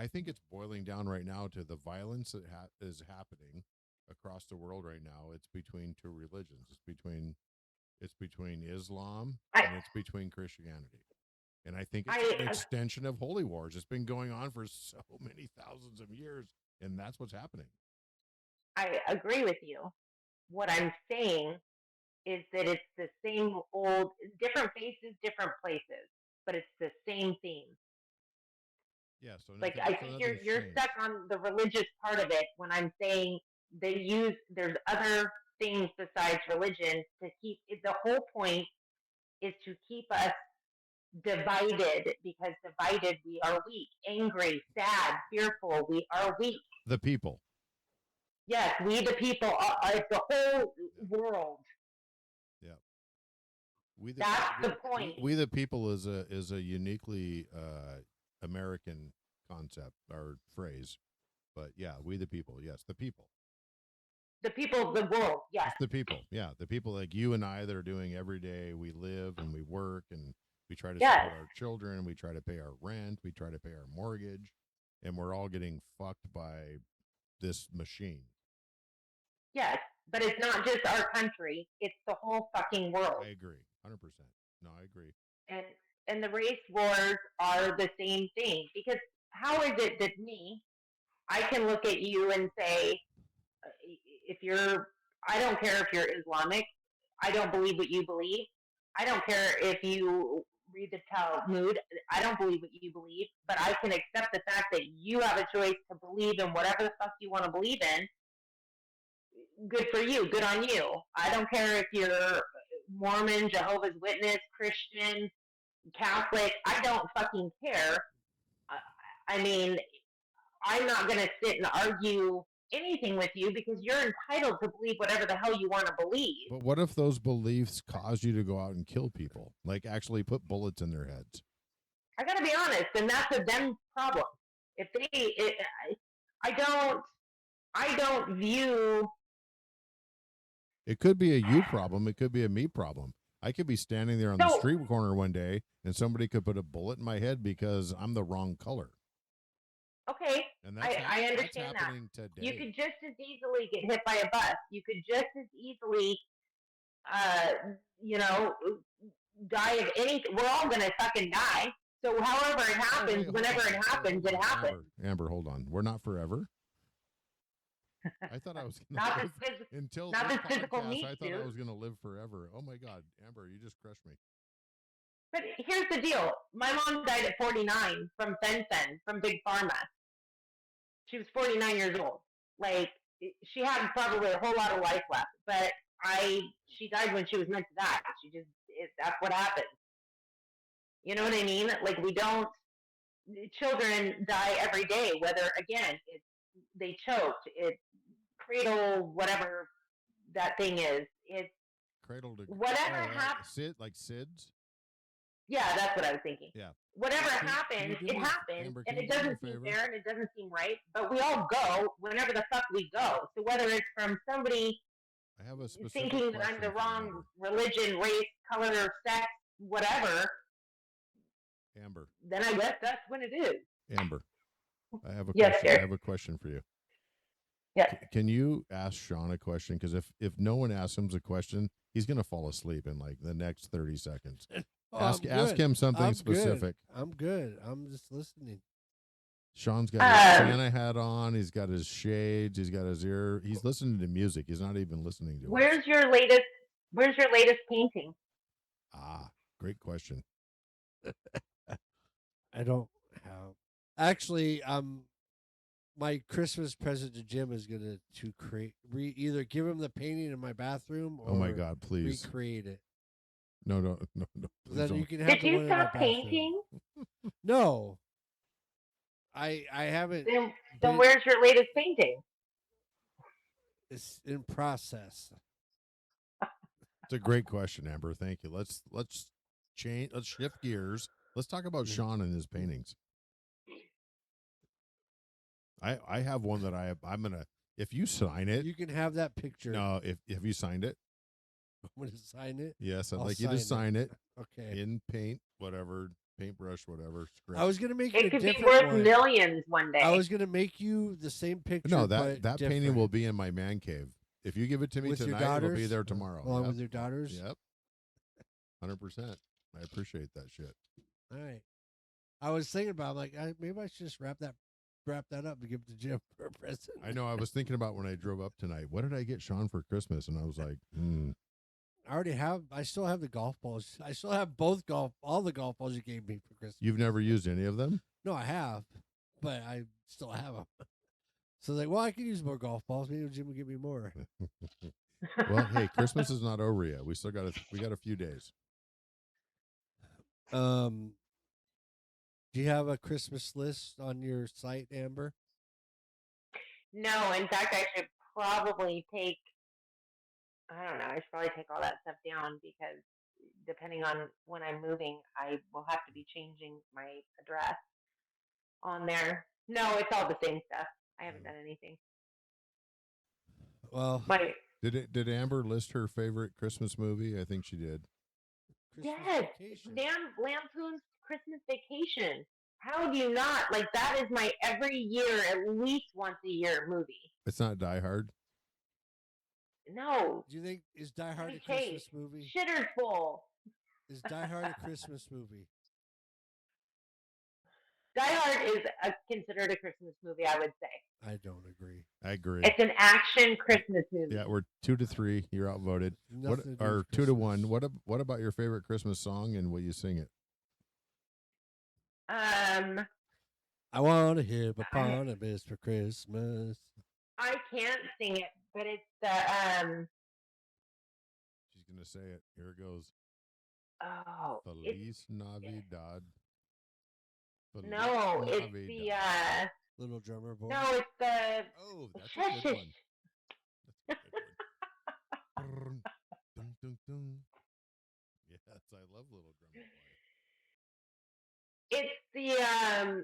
boiling down right now to the violence that is happening across the world right now, it's between two religions. It's between Islam I, and it's between Christianity. And I think it's I, an extension of holy wars. It's been going on for so many thousands of years, and that's what's happening. I agree with you. What I'm saying is that it's the same old, different faces, different places, but it's the same theme. Yeah, so Like nothing, I so think nothing's you're changed. stuck on the religious part of it when I'm saying there's other things besides religion to keep the whole point is to keep us divided, because divided we are weak, angry, sad, fearful, we are weak. The people. Yes, we the people are the whole world. Yeah. We the That's we, the point. we the people is a uniquely American concept or phrase. But yeah, we the people. Yes, the people. The people of the world, yes. It's the people. Yeah, the people like you and I that are doing every day. We live and we work and we try to Yes. support our children. We try to pay our rent. We try to pay our mortgage, and we're all getting fucked by this machine. Yes, but it's not just our country; it's the whole fucking world. I agree, 100%. No, I agree. And the race wars are the same thing, because how is it that I can look at you and say, if you're, I don't care if you're Islamic, I don't believe what you believe. I don't care if you read the Talmud, I don't believe what you believe, but I can accept the fact that you have a choice to believe in whatever the fuck you want to believe in. Good for you, good on you. I don't care if you're Mormon, Jehovah's Witness, Christian, Catholic. I don't fucking care. I mean, I'm not going to sit and argue anything with you because you're entitled to believe whatever the hell you want to believe. But what if those beliefs cause you to go out and kill people? Like actually put bullets in their heads? I got to be honest, and that's a them problem. If they, I don't view. It could be a you problem. It could be a me problem. I could be standing there on the street corner one day and somebody could put a bullet in my head because I'm the wrong color. Okay, and I understand that's happening that. today. You could just as easily get hit by a bus. You could just as easily, die of anything. We're all going to fucking die. So however it happens, whenever it happens, it happens. Amber, hold on. We're not forever. I thought I was going Not to this live phys- until not this this physical podcast. meat I thought I suit. was going to live forever. Oh my God, Amber, you just crushed me. But here's the deal. My mom died at 49 from Fen-Phen, from Big Pharma. She was 49 years old. Like, she had probably a whole lot of life left, but she died when she was meant to die. That's what happens. You know what I mean? Like, children die every day, whether, again, they choked, it's cradle, whatever that thing is. It's cradle to whatever happens. Like SIDS? Yeah, that's what I was thinking. Yeah. Whatever happens, it happens, Amber, and it doesn't seem fair, and it doesn't seem right, but we all go whenever the fuck we go. So whether it's from somebody I have a thinking that I'm the wrong religion, race, color, sex, whatever, Amber, then I guess that's when it is. Amber, I have a yes, question. sir. I have a question for you. Yeah. Can you ask Sean a question? Because if no one asks him a question, he's going to fall asleep in like the next 30 seconds. Ask him something specific. I'm good. I'm just listening. Sean's got his Santa hat on. He's got his shades. He's got his ear. He's listening to music. He's not even listening to us. Where's your latest painting? Ah, great question. I don't have. Actually, my Christmas present to Jim is gonna either give him the painting in my bathroom or oh my God, please recreate it. No. Then don't. you can have Did you stop in painting? No, I haven't. Then where's your latest painting? It's in process. It's a great question, Amber. Thank you. Let's change. Let's shift gears. Let's talk about Sean and his paintings. I have one that I'm gonna. If you sign it, you can have that picture. No, if you signed it, I'm gonna sign it. Yes, I'd like you to sign it. Okay. In paint, whatever. paintbrush, whatever. Script. I was gonna make it It a could be different worth one. millions one day. I was gonna make you the same picture. No, but that painting different. will be in my man cave. If you give it to me with your tonight, it'll daughters. be there tomorrow. Along Yep. with your daughters. Yep. 100%. I appreciate that shit. All right. I was thinking about like maybe I should just wrap that up and give it to Jim for a present. I know. I was thinking about when I drove up tonight. What did I get Sean for Christmas? And I was like, I still have the golf balls. I still have all the golf balls you gave me for Christmas. You've never used any of them? No, I have, but I still have them. So like, well, I could use more golf balls. Maybe Jim will give me more. Well, hey, Christmas is not over yet. We still got we got a few days. Do you have a Christmas list on your site, Amber? No, in fact, I should probably take. I don't know. I should probably take all that stuff down because depending on when I'm moving, I will have to be changing my address on there. No, it's all the same stuff. I haven't done anything. Well, Did Amber list her favorite Christmas movie? I think she did. Yes, Vacation. Lampoon's Christmas Vacation. How do you not? Like, that is my every year, at least once a year movie. It's not Die Hard. No. Do you think is Die Hard a Chevy Chase. Christmas movie? Shitter's full. Is Die Hard a Christmas movie? Die Hard is considered a Christmas movie, I would say. I don't agree. I agree. It's an action Christmas movie. Yeah, we're 2-3. You're outvoted. What Nothing to do or with 2-1? Christmas. What about your favorite Christmas song and will you sing it? I want to hear Barnabas for Christmas. I can't sing it, but it's the She's gonna say it. Here it goes. it's Feliz Navidad. Feliz no, it's Navidad. the Little drummer boy. no, it's the Oh, that's a good one. That's a good one. Brrrn, dun, dun, dun. Yes, I love Little Drummer Boy. it's the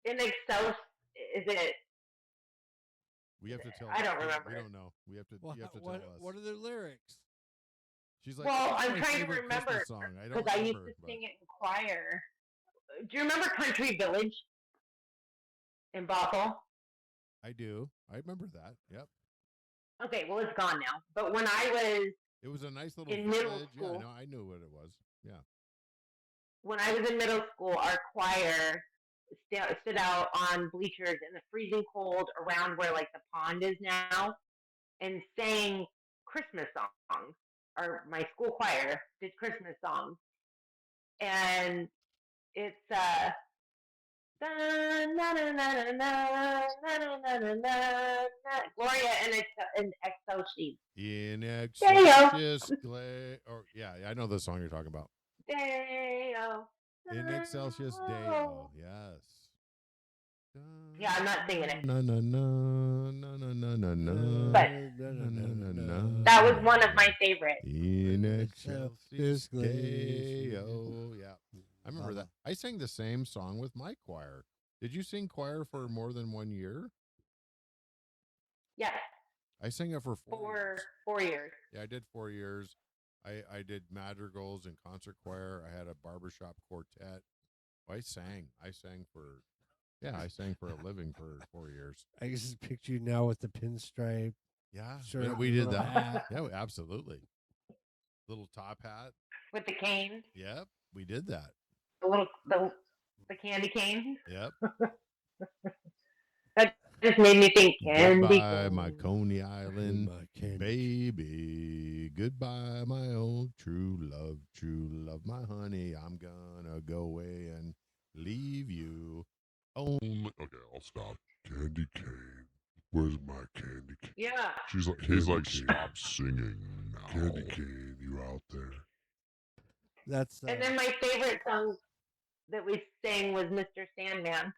in Excel. Is it? We have to tell. I don't we remember. don't know. We have to. What, you have to tell what, us. what are the lyrics? She's like, Well, "What's I'm my trying to favorite remember Christmas song?" I don't because I used remember. to sing it in choir. Do you remember Country Village in Bothell? I do. I remember that. Yep. Okay, well, it's gone now. But when I was It was a nice little in middle village. Yeah, school. no, I knew what it was. Yeah. In middle school, our choir stood out on bleachers in the freezing cold around where like the pond is now, and sang Christmas songs. My school choir did Christmas songs, and it's Gloria and Excel sheets. In Deo. excelsis or yeah, I know the song you're talking about. Deo. In excelsis Deo. Yes. Yeah, I'm not singing it. No, no, no, no, no, no, no, no. But that was one of my favorites. In excelsis Excelsis Deo. Yeah, I remember that. I sang the same song with my choir. Did you sing choir for more than 1 year? Yes, I sang it for 4 years. 4 years. Yeah, I did 4 years. I did madrigals and concert choir. I had a barbershop quartet. I sang for a living for 4 years. I can just picture you now with the pinstripe. Yeah, Sure, we did little that. hat. Yeah, absolutely. Little top hat. With the cane, Yep, we did that. the candy cane. Yep. That just made me think candy Goodbye, cane. my Coney Island My candy. baby. Goodbye, my old true love, my honey. I'm gonna go away and leave you. Oh, Okay, I'll stop. Candy cane. Where's my candy cane? Yeah. He's like, stop singing now. Candy cane, you out there? That's And then my favorite song that we sang was Mr. Sandman.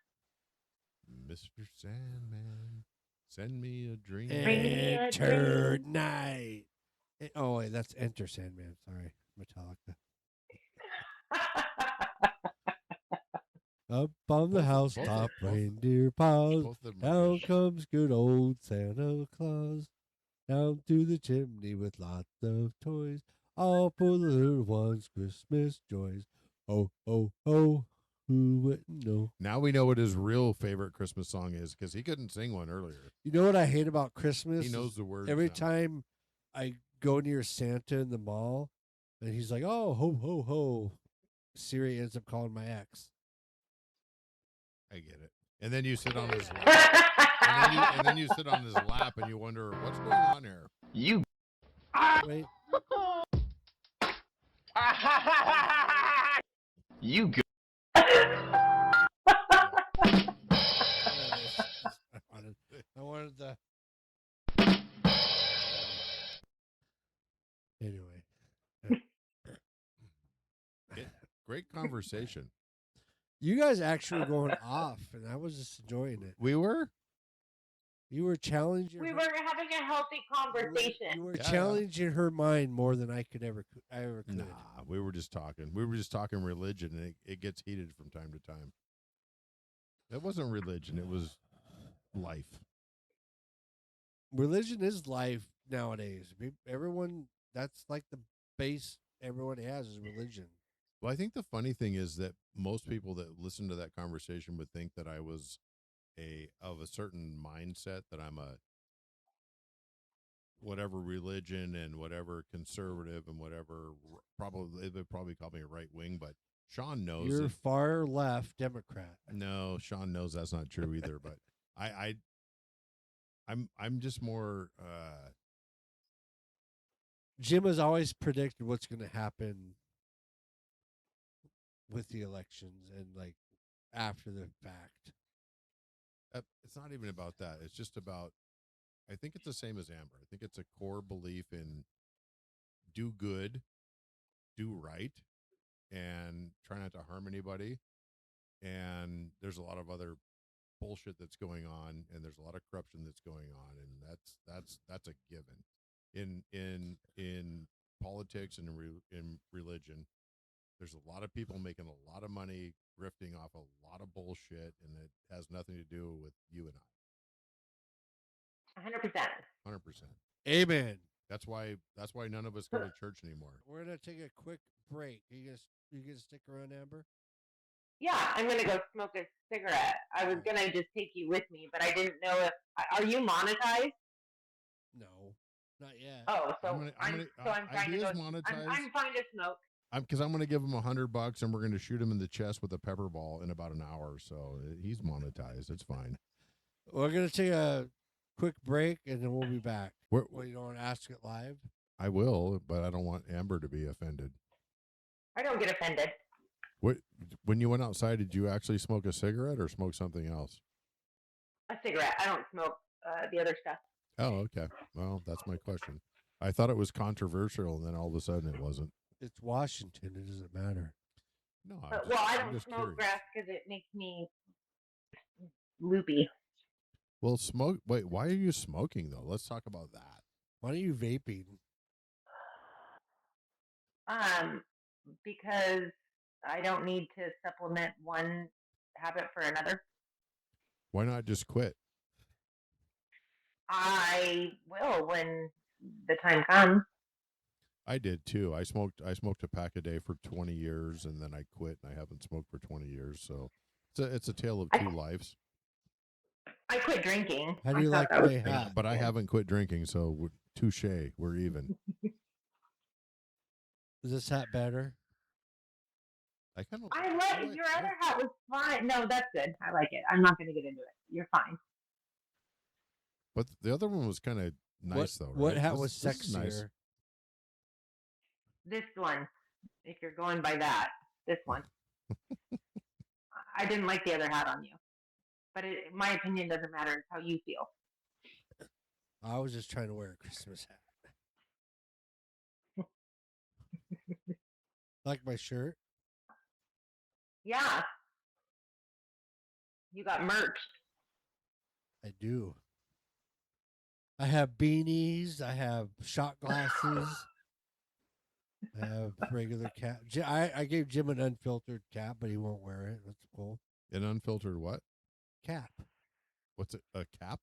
Mr. Sandman, send me a dream. Enter night. Oh wait, that's Enter Sandman. Sorry, Metallica. Up on the housetop, reindeer paws. Both of them Down are- comes good old Santa Claus. Down through the chimney with lots of toys. All for the little ones' Christmas joys. Oh, oh, oh. Who wouldn't know? Now we know what his real favorite Christmas song is because he couldn't sing one earlier. You know what I hate about Christmas? He knows is the words every now. time I go near Santa in the mall, and he's like, "Oh, ho, ho, ho," Siri ends up calling my ex. I get it. And then you sit on his lap. and then you sit on his lap and you wonder what's going on here. You. Wait, You go. I wanted the. Anyway, Great conversation. you guys actually were going off, and I was just enjoying it. We were? You were challenging. We her- were having a healthy conversation. You were Yeah. challenging her mind more than I ever could. Nah, we were just talking. We were just talking religion, and it gets heated from time to time. It wasn't religion. It was life. Religion is life nowadays. Everyone, that's like the base everyone has is religion. Well, I think the funny thing is that most people that listen to that conversation would think that I was of a certain mindset, that I'm a whatever religion and whatever conservative and whatever, probably they would probably call me a right wing, but Sean knows You're that- far left Democrat. no, Sean knows that's not true either, but I'm just more Jim has always predicted what's going to happen with the elections and like after the fact. it's not even about that. It's just about, I think it's the same as Amber. I think it's a core belief in do good, do right, and try not to harm anybody. And there's a lot of other bullshit that's going on, and there's a lot of corruption that's going on, and that's a given in politics and in religion. There's a lot of people making a lot of money grifting off a lot of bullshit, and it has nothing to do with you and I. 100%. 100%. Amen. That's why none of us go to church anymore. We're going to take a quick break. You gonna stick around, Amber? Yeah, I'm gonna go smoke a cigarette. I was gonna just take you with me, but I didn't know if are you monetized? No, not yet. Oh, so I'm trying to he go. is monetized. I'm fine to smoke. Because I'm going to give him $100 and we're going to shoot him in the chest with a pepper ball in about an hour. So he's monetized. It's fine. We're going to take a quick break and then we'll be back. We're, Well, you don't want to ask it live? I will, but I don't want Amber to be offended. I don't get offended. What, when you went outside, did you actually smoke a cigarette or smoke something else? A cigarette. I don't smoke the other stuff. Oh, okay. Well, that's my question. I thought it was controversial, and then all of a sudden it wasn't. It's Washington. It doesn't matter. No, Well, I I'm don't just smoke curious. grass because it makes me loopy. Well, smoke. Wait, why are you smoking though? Let's talk about that. Why are you vaping? Because I don't need to supplement one habit for another. Why not just quit? I will when the time comes. I did too. I smoked a pack a day for 20 years, and then I quit, and I haven't smoked for 20 years. So it's a tale of two lives. I quit drinking. How do you I like thought that my was- hat? But I haven't quit drinking, so touche. We're even. Is this hat better? I kind of. I like your other hat was fine. No, that's good. I like it. I'm not going to get into it. You're fine. But the other one was kind of nice, though. What right? hat This- was this is sexier? nice. This one, if you're going by that, this one. I didn't like the other hat on you, but my opinion doesn't matter. It's how you feel. I was just trying to wear a Christmas hat. Like my shirt? Yeah. You got merch. I do. I have beanies. I have shot glasses. I have regular cap. I gave Jim an unfiltered cap, but he won't wear it. That's cool. An unfiltered what? Cap. What's it? A cap?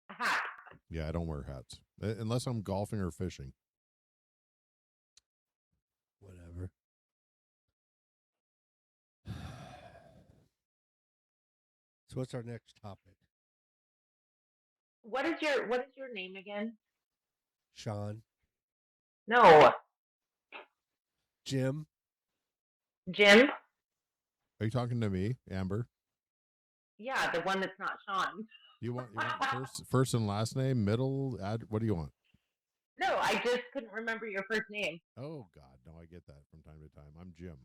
A hat. Yeah, I don't wear hats unless I'm golfing or fishing. Whatever. So what's our next topic? What is your name again? Sean, No, Jim. Jim. Are you talking to me, Amber? Yeah, the one that's not Sean. You want first and last name, middle, what do you want? No, I just couldn't remember your first name. Oh God, no, I get that from time to time. I'm Jim.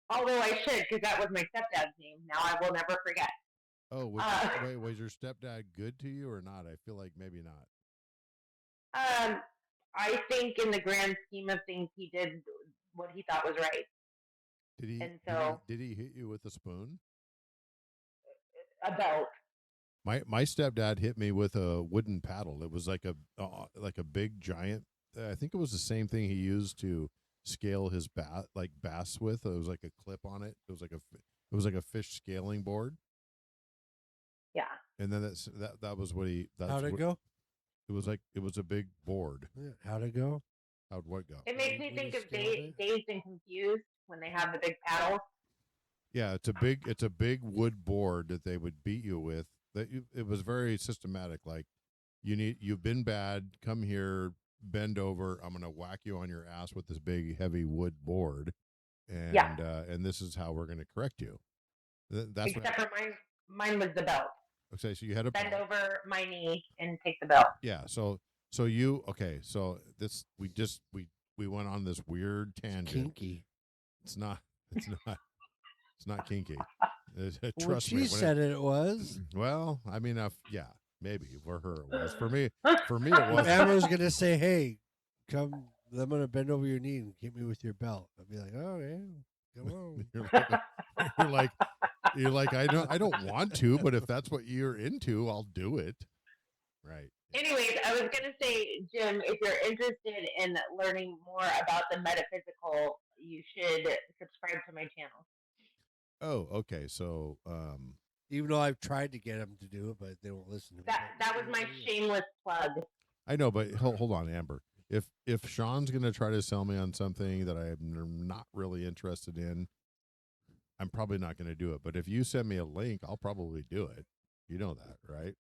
Although I should, because that was my stepdad's name. Now I will never forget. Oh, wait, was your stepdad good to you or not? I feel like maybe not. I think in the grand scheme of things, he did what he thought was right. Did so he hit you with a spoon? A belt. My stepdad hit me with a wooden paddle. It was like a big giant. I think it was the same thing he used to scale his bass with. It was like a clip on it. It was like a fish scaling board. Yeah. And then that was what he. How'd it go? It was a big board. Yeah. How'd it go? How'd what go? It makes me When think you of scaled it? Dazed and Confused when they have the big paddles. Yeah, it's a big wood board that they would beat you with. It was very systematic. Like you've been bad. Come here, bend over. I'm gonna whack you on your ass with this big heavy wood board, and and this is how we're gonna correct you. That's Except for mine was the belt. Okay, so you had a Bend belt. over my knee and take the belt. Yeah. So you so this we went on this weird tangent. Kinky. It's not kinky. Well, Trust me. she said it was. Well, I mean, yeah, maybe for her it was. For me, it was. Amber's gonna say, "Hey, come. I'm gonna bend over your knee and hit me with your belt." I'll be like, "Oh yeah, come on." you're like, I don't want to, but if that's what you're into, I'll do it. Right. Anyways, I was going to say, Jim, if you're interested in learning more about the metaphysical, you should subscribe to my channel. Oh, okay. So, Even though I've tried to get them to do it, but they won't listen to me. That was my shameless plug. I know, but hold on, Amber. If Sean's going to try to sell me on something that I'm not really interested in, I'm probably not going to do it. But if you send me a link, I'll probably do it. You know that, right?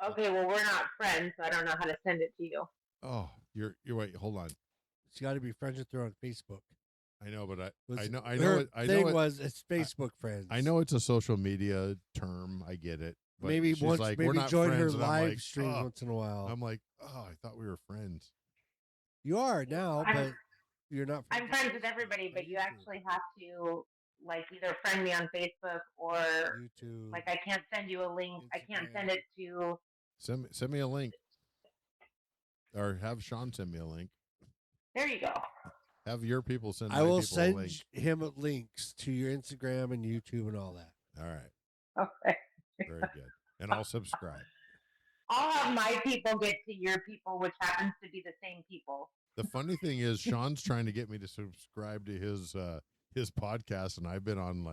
Okay, well, we're not friends, so I don't know how to send it to you. Oh, you're wait, hold on. It's got to be friends with her on Facebook. I know, but I know it's Facebook friends. I know it's a social media term. I get it. But Maybe she's once, like, maybe we're not join her friends, and I'm live like, stream oh. once in a while. I'm like, oh, I thought we were friends. You are now, but you're not. I'm friends with everybody, but you actually have to either friend me on Facebook or YouTube. I can't send you a link. I can't send it to. Send me a link, or have Sean send me a link. There you go. Have your people send. I will a send link. him links to your Instagram and YouTube and all that. All right. Okay. Very good. And I'll subscribe. I'll have my people get to your people, which happens to be the same people. The funny thing is, Sean's trying to get me to subscribe to his podcast, and I've been on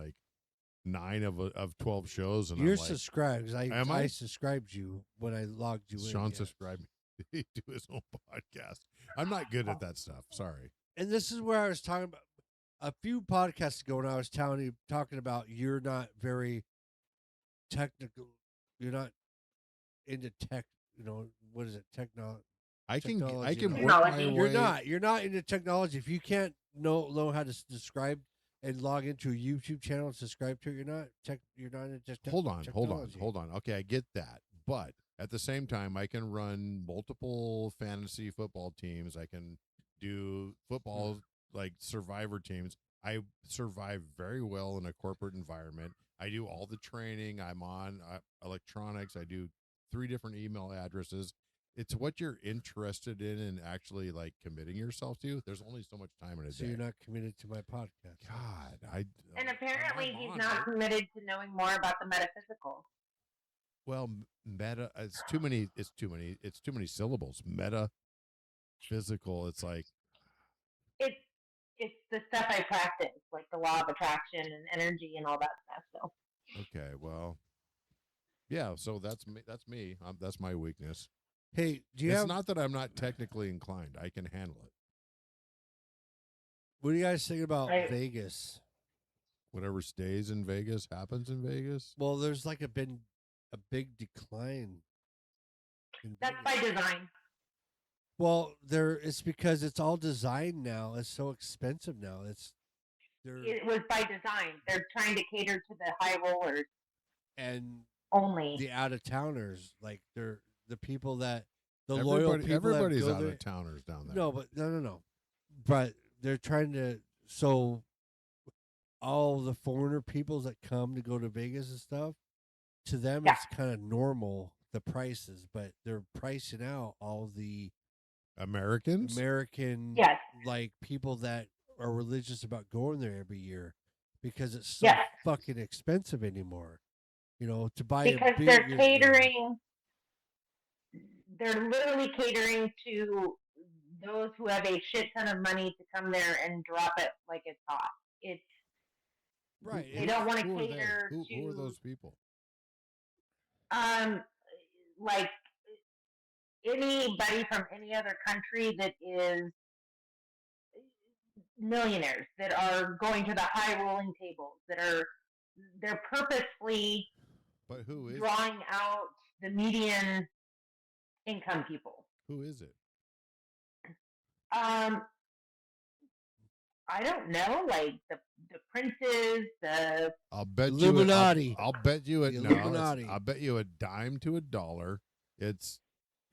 9 of 12 shows, and You're I'm like, subscribed because am I? I subscribed you when I logged you in. Sean yeah. subscribed me to his own podcast. I'm not good at that stuff. Sorry. And this is where I was talking about a few podcasts ago when I was talking about you're not very technical. You're not into tech. What is it? Technology. I can work Technology. my way. You're not into technology. If you can't know how to describe and log into a YouTube channel and subscribe to it, you're not into technology. Hold on. Okay, I get that. But at the same time, I can run multiple fantasy football teams. I can do football survivor teams. I survive very well in a corporate environment. I do all the training. I'm on electronics. I do 3 different email addresses. It's what you're interested in and actually committing yourself to. There's only so much time in a day. So you're not committed to my podcast. God, And apparently he's not committed to knowing more about the metaphysical. Well, meta. It's too many. It's too many syllables. Meta, physical. It's it's the stuff I practice, like the law of attraction and energy and all that stuff. So okay. Well, yeah. So that's me. That's me. That's my weakness. Hey, It's not that I'm not technically inclined. I can handle it. What do you guys think about Right. Vegas? whatever stays in Vegas happens in Vegas. Well, there's like been a big decline. In That's Vegas. by design. Well, it's because it's all designed now. It's so expensive now. It was by design. They're trying to cater to the high rollers and only. the out of towners, like they're the people that the loyal people. Everybody's that go out there. of towners down there. No, but no. But they're trying to all the foreigner peoples that come to go to Vegas and stuff, to them Yeah. it's kind of normal the prices, but they're pricing out all the Americans. American Yes. like people that are religious about going there every year because it's so Yes. fucking expensive anymore. You know, to buy Because a beer. they're catering. They're literally catering to those who have a shit ton of money to come there and drop it like it's hot. It's Right. They don't want to Who are they? cater Who to are those people? like anybody from any other country that is millionaires that are going to the high rolling tables they're purposely But who is drawing out the median income people. who is it? I don't know, like the princes, the I'll bet Illuminati. I'll bet you The it. No, Illuminati. I'll bet you a dime to a dollar. It's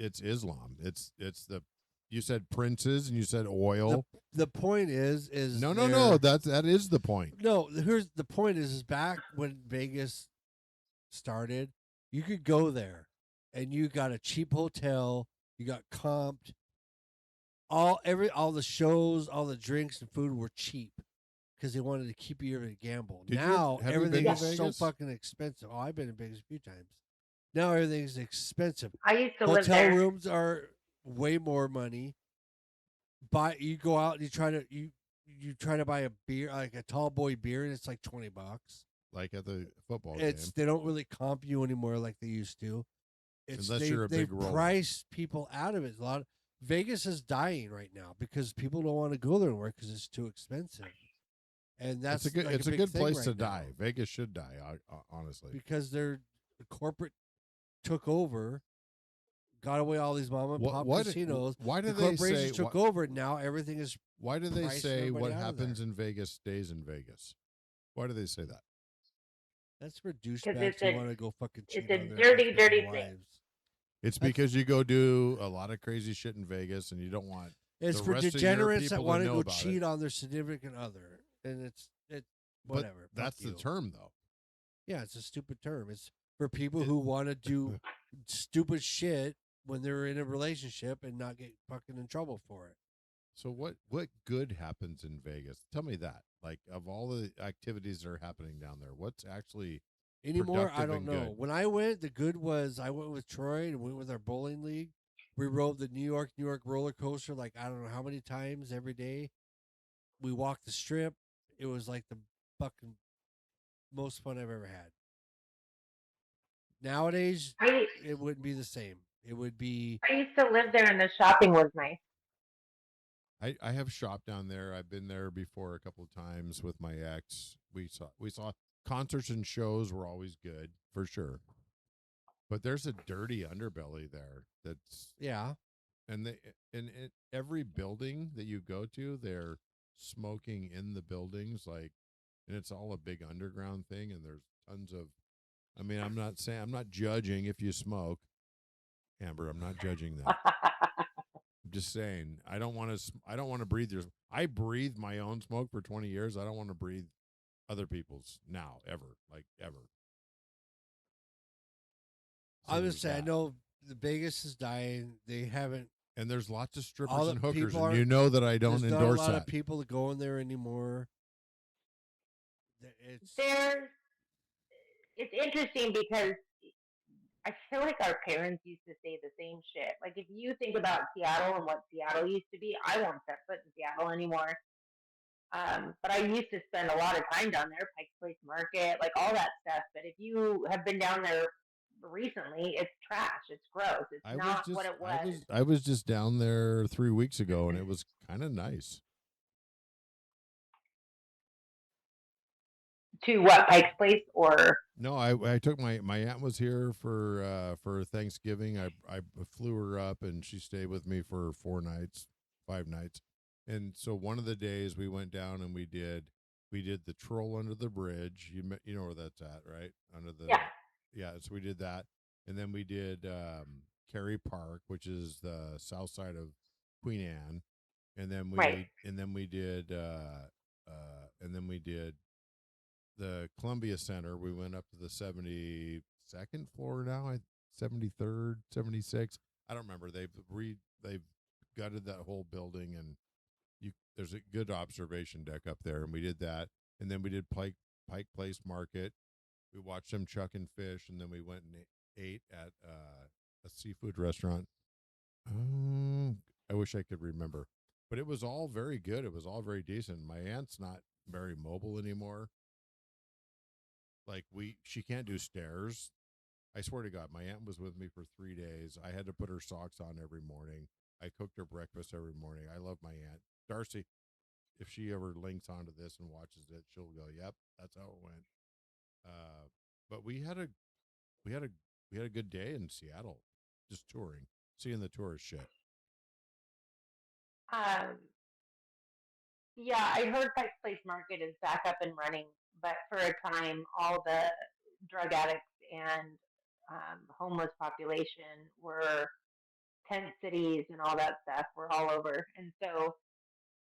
Islam. It's the. You said princes and you said oil. The point is No. they're- That is the point. No, here's the point is back when Vegas started, you could go there and you got a cheap hotel, you got comped. All the shows, all the drinks and food were cheap because they wanted to keep you able to gamble. Did you- Now have you everything been is to so Vegas? fucking expensive. Oh, I've been in Vegas a few times. Now everything's expensive. I used to live Hotel there. rooms are way more money. You go out and you try to buy a beer, like a tall boy beer, and it's like $20. Like at the football It's game. they don't really comp you anymore like they used to. It's Unless you're a big they've roller. priced people out of it. Vegas is dying right now because people don't want to go there anymore because it's too expensive. And that's It's a good. like It's a big good thing place right to now die. Vegas should die. Honestly. because the corporate took over, got away all these mom and pop casinos. Why do The they corporations say? took over, and now everything is. Why do they pricing say everybody what out of happens there? in Vegas stays in Vegas? Why do they say that? That's for it's douchebags a- who want to go fucking cheat it's a on their dirty, husbands dirty and thing. wives. It's That's- because you go do a lot of crazy shit in Vegas and you don't want. It's the for rest of your degenerates that people to want to know go about cheat it. on their significant other, and it's whatever. But that's fuck the you. term, though. Yeah, it's a stupid term. It's for people who want to do stupid shit when they're in a relationship and not get fucking in trouble for it. So what good happens in Vegas? Tell me that. Like of all the activities that are happening down there, what's actually Anymore, I productive don't and know. good? When I went, the good was I went with Troy and went with our bowling league. We rode the New York roller coaster like I don't know how many times every day. We walked the strip. It was like the fucking most fun I've ever had. Nowadays, I it wouldn't be the same. It would be used to live there, and the shopping was nice. I have shopped down there. I've been there before a couple of times with my ex. We saw concerts and shows were always good for sure. But there's a dirty underbelly there that's yeah. and every building that you go to, they're smoking in the buildings, like, and it's all a big underground thing. And there's tons of, I mean, I'm not judging if you smoke, Amber. I'm not judging that. I'm just saying, I don't want to breathe yours. I breathed my own smoke for 20 years. I don't want to breathe other people's now, ever, like ever. So I would there's say I that. know the Vegas is dying. They haven't. And there's lots of All strippers the and hookers, people and you know that I don't There's not endorse a lot that. of people that go in there anymore. It's It's interesting because I feel like our parents used to say the same shit. Like if you think about Seattle and what Seattle used to be, I won't set foot in Seattle anymore. But I used to spend a lot of time down there, Pike's Place Market, like all that stuff. But if you have been down there recently, it's trash. It's gross. It's not what it was. I was just down there 3 weeks ago, and it was kind of nice. To what, Pike's Place or? No, I took my aunt was here for Thanksgiving. I flew her up and she stayed with me for 4 nights, 5 nights. And so one of the days we went down and we did the Troll under the bridge. You know where that's at, right? Under the Yeah. Yeah, so we did that. And then we did Cary Park, which is the south side of Queen Anne. And then Right. we did the Columbia Center. We went up to the 72nd floor now, 73rd, 76. I don't remember. They've gutted that whole building, and there's a good observation deck up there, and we did that. And then we did Pike Place Market. We watched them chucking fish, and then we went and ate at a seafood restaurant. I wish I could remember, but it was all very good. It was all very decent. My aunt's not very mobile anymore. Like she can't do stairs. I swear to God, my aunt was with me for 3 days. I had to put her socks on every morning. I cooked her breakfast every morning. I love my aunt. Darcy, if she ever links onto this and watches it, she'll go, "Yep, that's how it went." But we had a good day in Seattle, just touring, seeing the tourist shit. Yeah, I heard Pike's Place Market is back up and running, but for a time, all the drug addicts and homeless population were tent cities and all that stuff were all over, and so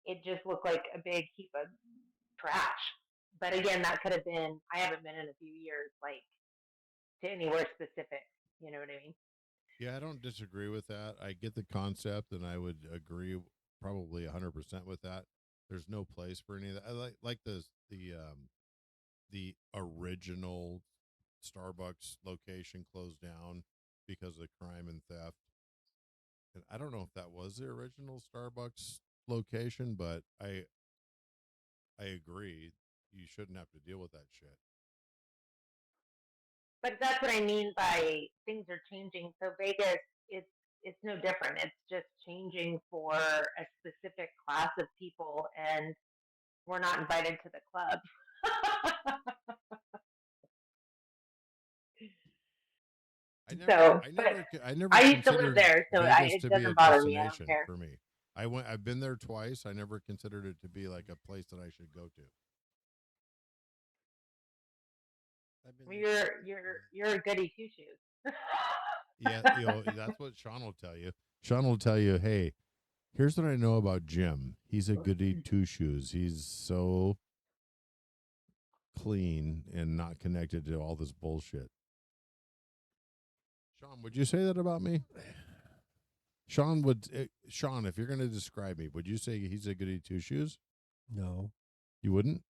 it just looked like a big heap of trash. But again, that could have been, I haven't been in a few years, like to anywhere specific. You know what I mean? Yeah, I don't disagree with that. I get the concept, and I would agree probably 100% with that. There's no place for any of that. I like the original Starbucks location closed down because of crime and theft. And I don't know if that was the original Starbucks location, but I agree. You shouldn't have to deal with that shit. But that's what I mean by things are changing. So Vegas, it's no different. It's just changing for a specific class of people, and we're not invited to the club. I never I used to live considered there, so Vegas it to be a doesn't bother me. I don't destination care. for me. I've been there twice. I never considered it to be like a place that I should go to. You're a goody two shoes. Yeah, that's what Sean will tell you. Sean will tell you, "Hey, here's what I know about Jim. He's a goody two shoes. He's so clean and not connected to all this bullshit." Sean, would you say that about me? Sean, if you're going to describe me, would you say he's a goody two shoes? No. You wouldn't?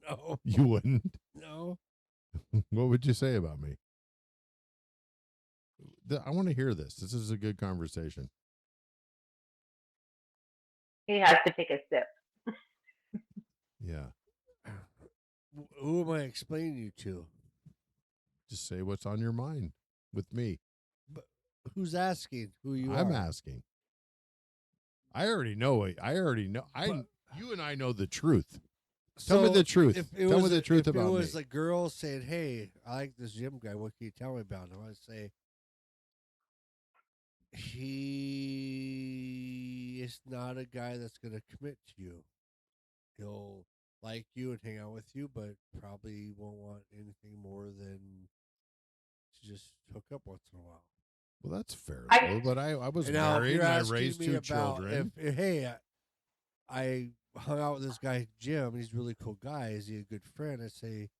No. You wouldn't? No. What would you say about me? I want to hear this. This is a good conversation. He has to take a sip. Yeah. Who am I explaining you to? Just say what's on your mind with me. But who's asking who you are? I'm asking. I already know. You and I know the truth. Tell me the truth. Tell me the truth about me. If it was a girl saying, "Hey, I like this Jim guy. What can you tell me about him?" I'd say he is not a guy that's going to commit to you. He'll like you and hang out with you, but probably won't want anything more than to just hook up once in a while. Well, that's fair, though. But I was married and I raised two children. Hey, I hung out with this guy, Jim. He's a really cool guy. Is he a good friend? I say,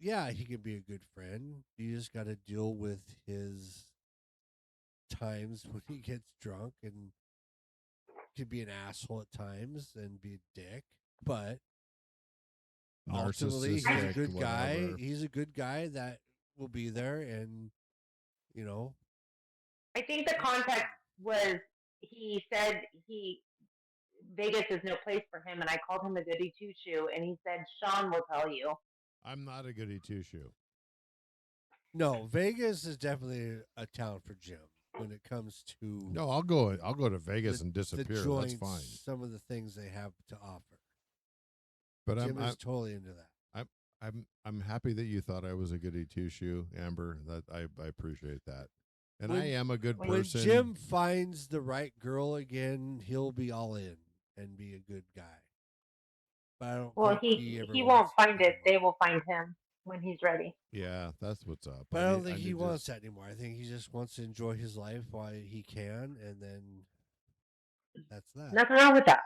yeah, he can be a good friend. You just got to deal with his times when he gets drunk and can be an asshole at times and be a dick. But ultimately, he's a good guy. He's a good guy that will be there, and I think the context was he said Vegas is no place for him, and I called him a goody two shoe, and he said Sean will tell you. I'm not a goody two shoe. No, Vegas is definitely a town for Jim when it comes to. No, I'll go to Vegas and disappear. That's fine. Some of the things they have to offer. But Jim is totally into that. I'm happy that you thought I was a goody two shoe, Amber. That I appreciate that. And When- I am a good when When person. Jim finds the right girl again, he'll be all in and be a good guy. But I don't Well, think he ever won't wants find that it. They anymore. will find him when he's ready. Yeah, that's what's up. But I don't need- think he need wants just- that anymore. I think he just wants to enjoy his life while he can, and then that's that. Nothing wrong with that.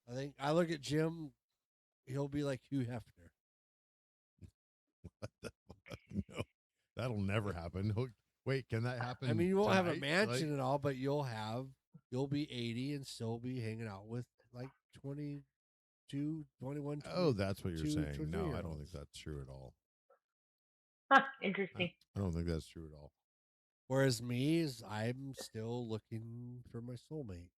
I think I look at Jim, he'll be like Hugh Hefner. What the fuck? No, that'll never happen. Wait, can that happen? I mean, you won't have a tonight? mansion Like, and all, but you'll be 80 and still be hanging out with like 22, 21. oh, that's what you're 22, saying. No, I don't think 23-year-olds. that's true at all. Huh, interesting. I don't think that's true at all. Whereas me is I'm still looking for my soulmate.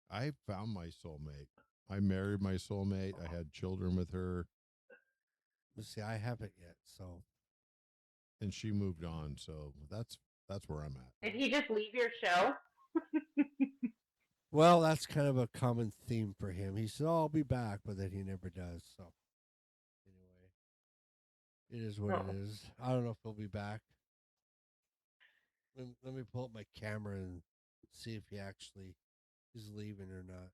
I found my soulmate. I married my soulmate. I had children with her, But see, I haven't yet, so and she moved on. So that's where I'm at. Did he just leave your show? well, that's kind of a common theme for him. He said, "Oh, I'll be back," but then he never does. So anyway, it is what Oh. it is. I don't know if he'll be back. Let me pull up my camera and see if he actually is leaving or not.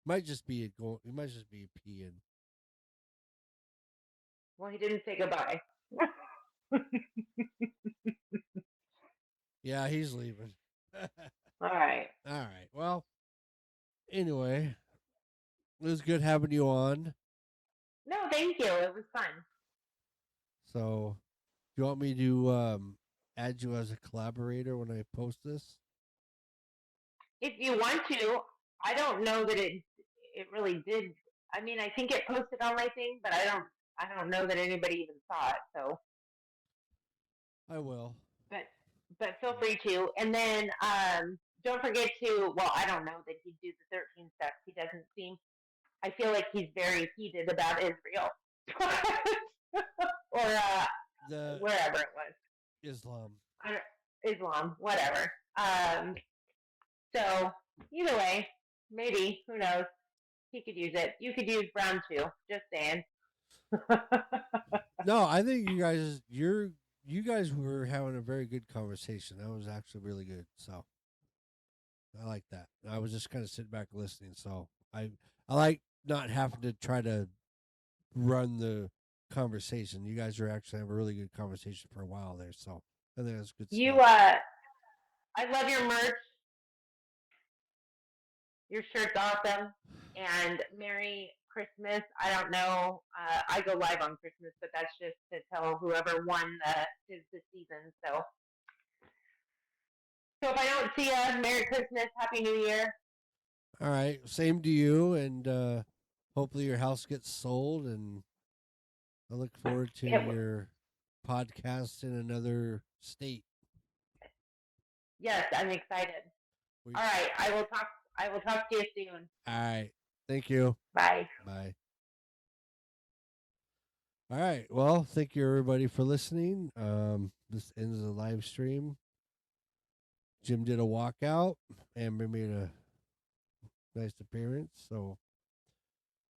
Might just be He might just be peeing. Well, he didn't say goodbye. Yeah, he's leaving. All right. All right. Well, anyway, it was good having you on. No, thank you. It was fun. So, do you want me to add you as a collaborator when I post this? If you want to, I don't know that it really did. I mean, I think it posted on my thing, but I don't know that anybody even saw it. So, I will. but feel free to. And then don't forget to. Well, I don't know that he'd do the 13 steps. He doesn't seem. I feel like he's very heated about Israel, or The wherever it was. Islam. Islam, whatever. So either way, maybe, who knows? He could use it. You could use brown too. Just saying. No, I think you guys were having a very good conversation. That was actually really good. So I like that. I was just kind of sitting back listening. So I like not having to try to run the conversation. You guys are actually having a really good conversation for a while there. So I think that's good You stuff. I love your merch. Your shirt's awesome. And Merry Christmas. I don't know. I go live on Christmas, but that's just to tell whoever won the season. So if I don't see you, Merry Christmas, Happy New Year. All right. Same to you. And hopefully your house gets sold. And I look forward to Yeah, your podcast in another state. Yes, I'm excited. We- All right, I will talk to you soon. All right. Thank you. Bye. Bye. All right. Well, thank you everybody for listening. This ends the live stream. Jim did a walkout. Amber made a nice appearance. So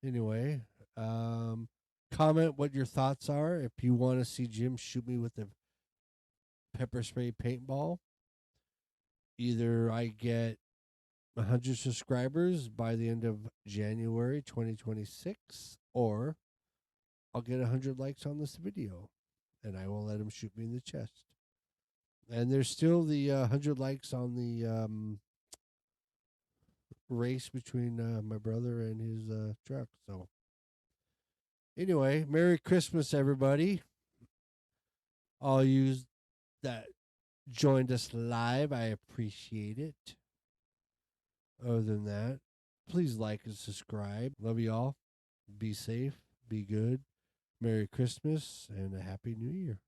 anyway, comment what your thoughts are. If you want to see Jim shoot me with a pepper spray paintball, either I get 100 subscribers by the end of January 2026, or I'll get 100 likes on this video, and I will let him shoot me in the chest. And there's still the 100 likes on the race between my brother and his truck. So anyway, Merry Christmas, everybody. All you that joined us live, I appreciate it. Other than that, please like and subscribe. Love you all. Be safe. Be good. Merry Christmas and a Happy New Year.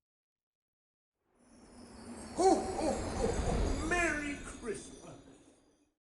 Who?